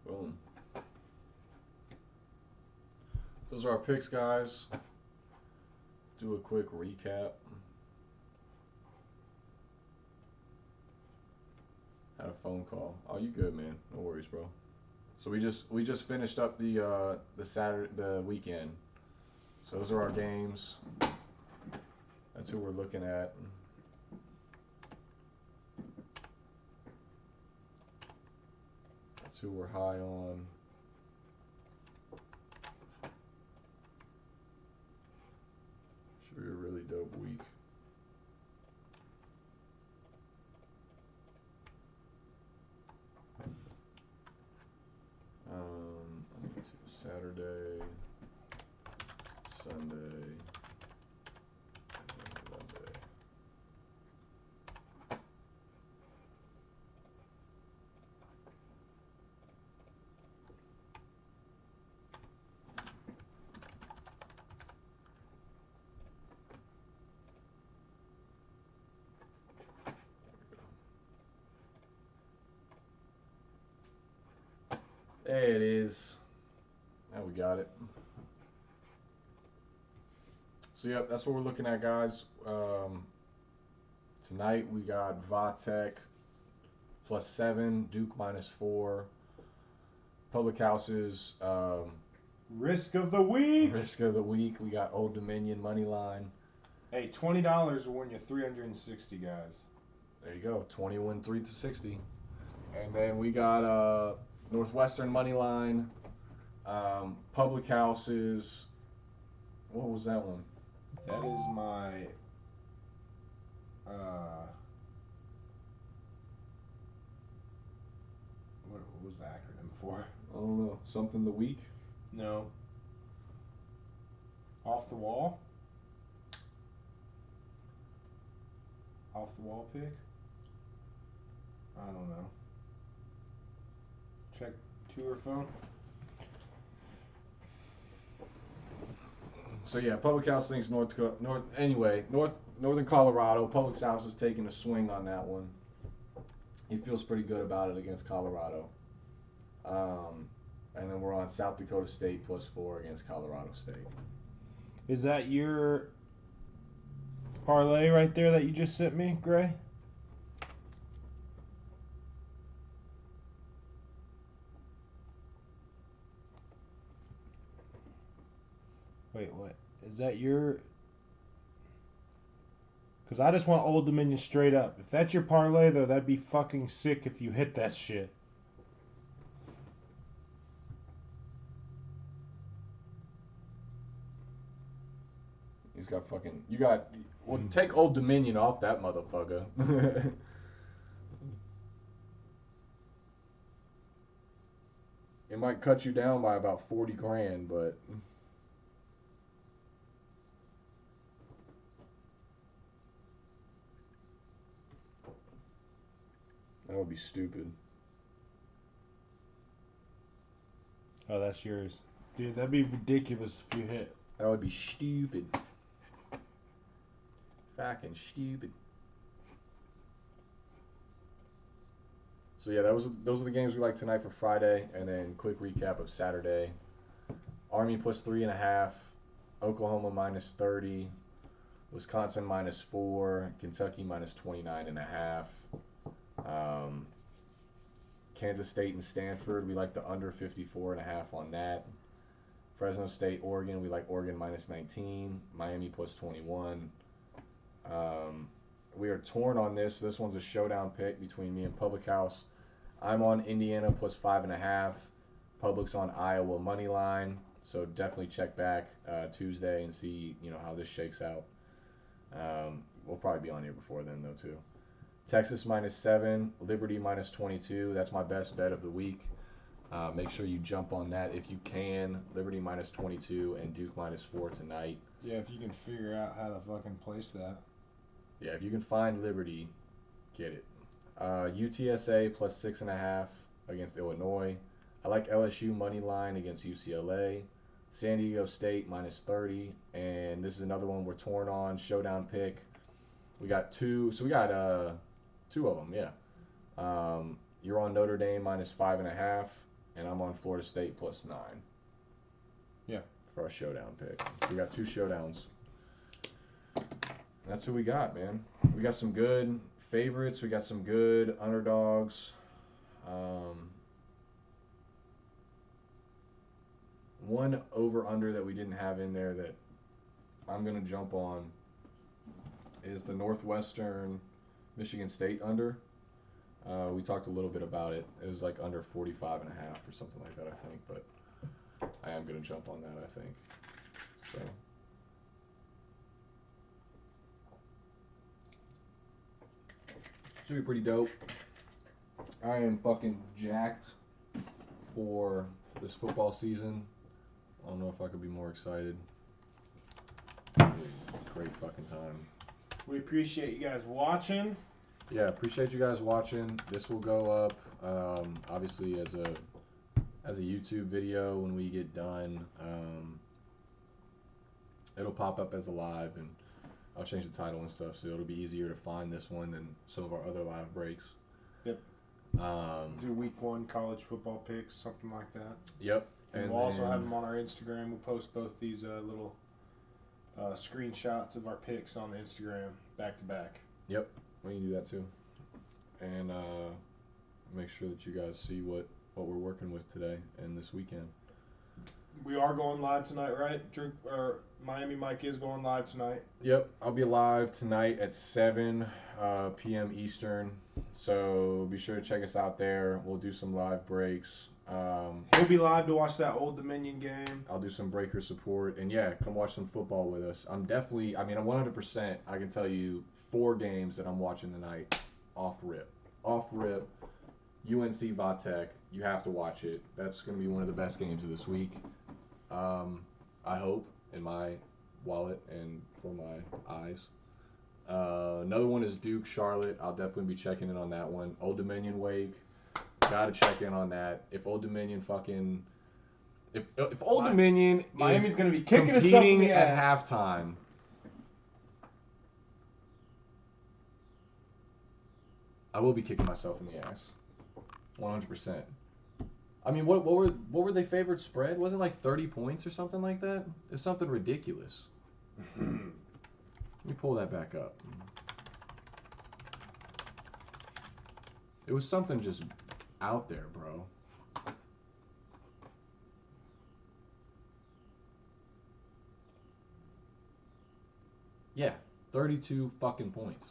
Boom. Those are our picks, guys. Do a quick recap. Had a phone call. Oh, you good, man? No worries, bro. So we just finished up the weekend. So those are our games. That's who we're looking at. That's who we're high on. Should be a really dope week. I need to Saturday, Sunday, and Monday. There it is. Now we got it. So yep, that's what we're looking at, guys. Tonight we got Vatek +7, Duke -4. Public Houses. Risk of the week. Risk of the week. We got Old Dominion money line. Hey, $20 will win you 360, guys. There you go. 21 3-60. And then we got Northwestern money line. Public Houses. What was that one? That is my what was the acronym for? I don't know. Something the week? No. Off the wall? Off the wall pick? I don't know. Check tour phone. So yeah, Public House thinks Northern Colorado. Public House is taking a swing on that one. He feels pretty good about it against Colorado. And then we're on South Dakota State +4 against Colorado State. Is that your parlay right there that you just sent me, Gray? Wait, what? Is that your... Because I just want Old Dominion straight up. If that's your parlay, though, that'd be fucking sick if you hit that shit. He's got fucking... Well, take Old Dominion off that motherfucker. It might cut you down by about 40 grand, but... That would be stupid. Oh, that's yours. Dude, that'd be ridiculous if you hit. That would be stupid. Fucking stupid. So yeah, those are the games we like tonight for Friday, and then quick recap of Saturday. Army +3.5, Oklahoma -30, Wisconsin -4, Kentucky -29.5. Kansas State and Stanford, we like the under 54.5 on that. Fresno State, Oregon, we like Oregon -19. Miami +21. We are torn on this. This one's a showdown pick between me and Public House. I'm on Indiana +5.5. Public's on Iowa money line. So definitely check back Tuesday and see how this shakes out. We'll probably be on here before then though too. Texas -7, Liberty -22. That's my best bet of the week. Make sure you jump on that if you can. Liberty -22 and Duke -4 tonight. Yeah, if you can figure out how to fucking place that. Yeah, if you can find Liberty, get it. UTSA +6.5 against Illinois. I like LSU money line against UCLA. San Diego State -30, and this is another one we're torn on. Showdown pick. We got two, so we got two of them, yeah. You're on Notre Dame -5.5, and I'm on Florida State +9. Yeah. For our showdown pick. So we got two showdowns. That's who we got, man. We got some good favorites. We got some good underdogs. One over-under that we didn't have in there that I'm going to jump on is the Northwestern Michigan State under. We talked a little bit about it. It was like under 45.5 or something like that, I think. But I am going to jump on that, I think. So. Should be pretty dope. I am fucking jacked for this football season. I don't know if I could be more excited. Great fucking time. We appreciate you guys watching. Yeah, appreciate you guys watching. This will go up, obviously as a YouTube video when we get done. It'll pop up as a live, and I'll change the title and stuff, so it'll be easier to find this one than some of our other live breaks. Yep. Do week 1 college football picks, something like that. Yep. And we'll also have them on our Instagram. We'll post both these little screenshots of our picks on the Instagram back to back. Yep, we can do that too. And make sure that you guys see what we're working with today and this weekend. We are going live tonight, right? Miami Mike is going live tonight. Yep, I'll be live tonight at 7 p.m. Eastern. So be sure to check us out there. We'll do some live breaks. He'll be live to watch that Old Dominion game. I'll do some breaker support. And yeah, come watch some football with us. I'm 100%, I can tell you 4 games that I'm watching tonight off rip. UNC Vatek, you have to watch it. That's going to be one of the best games of this week. I hope, in my wallet and for my eyes. Another one is Duke Charlotte. I'll definitely be checking in on that one. Old Dominion Wake, gotta check in on that. If Old Dominion if Old Dominion Miami's is gonna be kicking us up in the at ass halftime, I will be kicking myself in the ass, 100%. I mean, what were they favored spread? Wasn't it like 30 points or something like that? It's something ridiculous. Let me pull that back up. It was something just out there, bro. Yeah, 32 fucking points.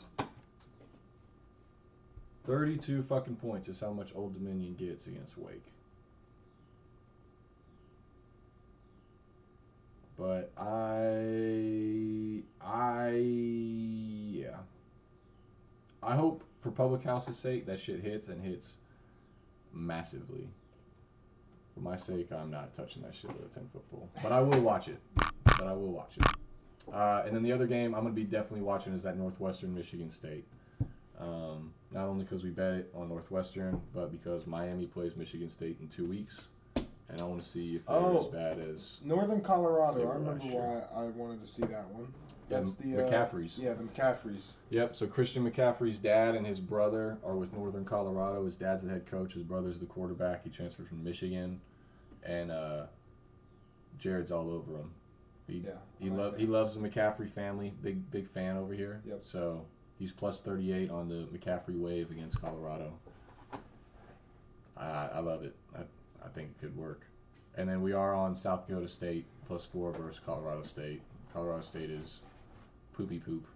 32 fucking points is how much Old Dominion gets against Wake. But I hope for Public House's sake that shit hits and hits massively. For my sake, I'm not touching that shit with a 10-foot pole. But I will watch it. And then the other game I'm going to be definitely watching is that Northwestern Michigan State. Not only because we bet it on Northwestern, but because Miami plays Michigan State in 2 weeks. And I want to see if they're as bad as Northern Colorado. I remember why I wanted to see that one. That's the McCaffreys. Yeah, the McCaffreys. Yep. So Christian McCaffrey's dad and his brother are with Northern Colorado. His dad's the head coach. His brother's the quarterback. He transferred from Michigan, and Jared's all over him. He loves the McCaffrey family. Big fan over here. Yep. So he's plus 38 on the McCaffrey wave against Colorado. I love it. I think it could work. And then we are on South Dakota State +4 versus Colorado State. Colorado State is poopy poop,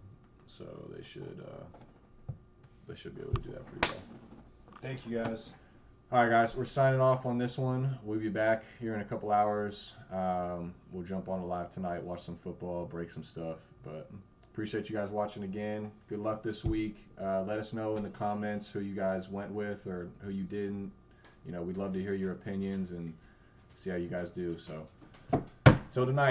so they should be able to do that pretty well. Thank you guys. All right, guys, we're signing off on this one. We'll be back here in a couple hours. We'll jump on live tonight, watch some football, break some stuff. But appreciate you guys watching again. Good luck this week. Let us know in the comments who you guys went with or who you didn't. You know, we'd love to hear your opinions and see how you guys do. So, till tonight.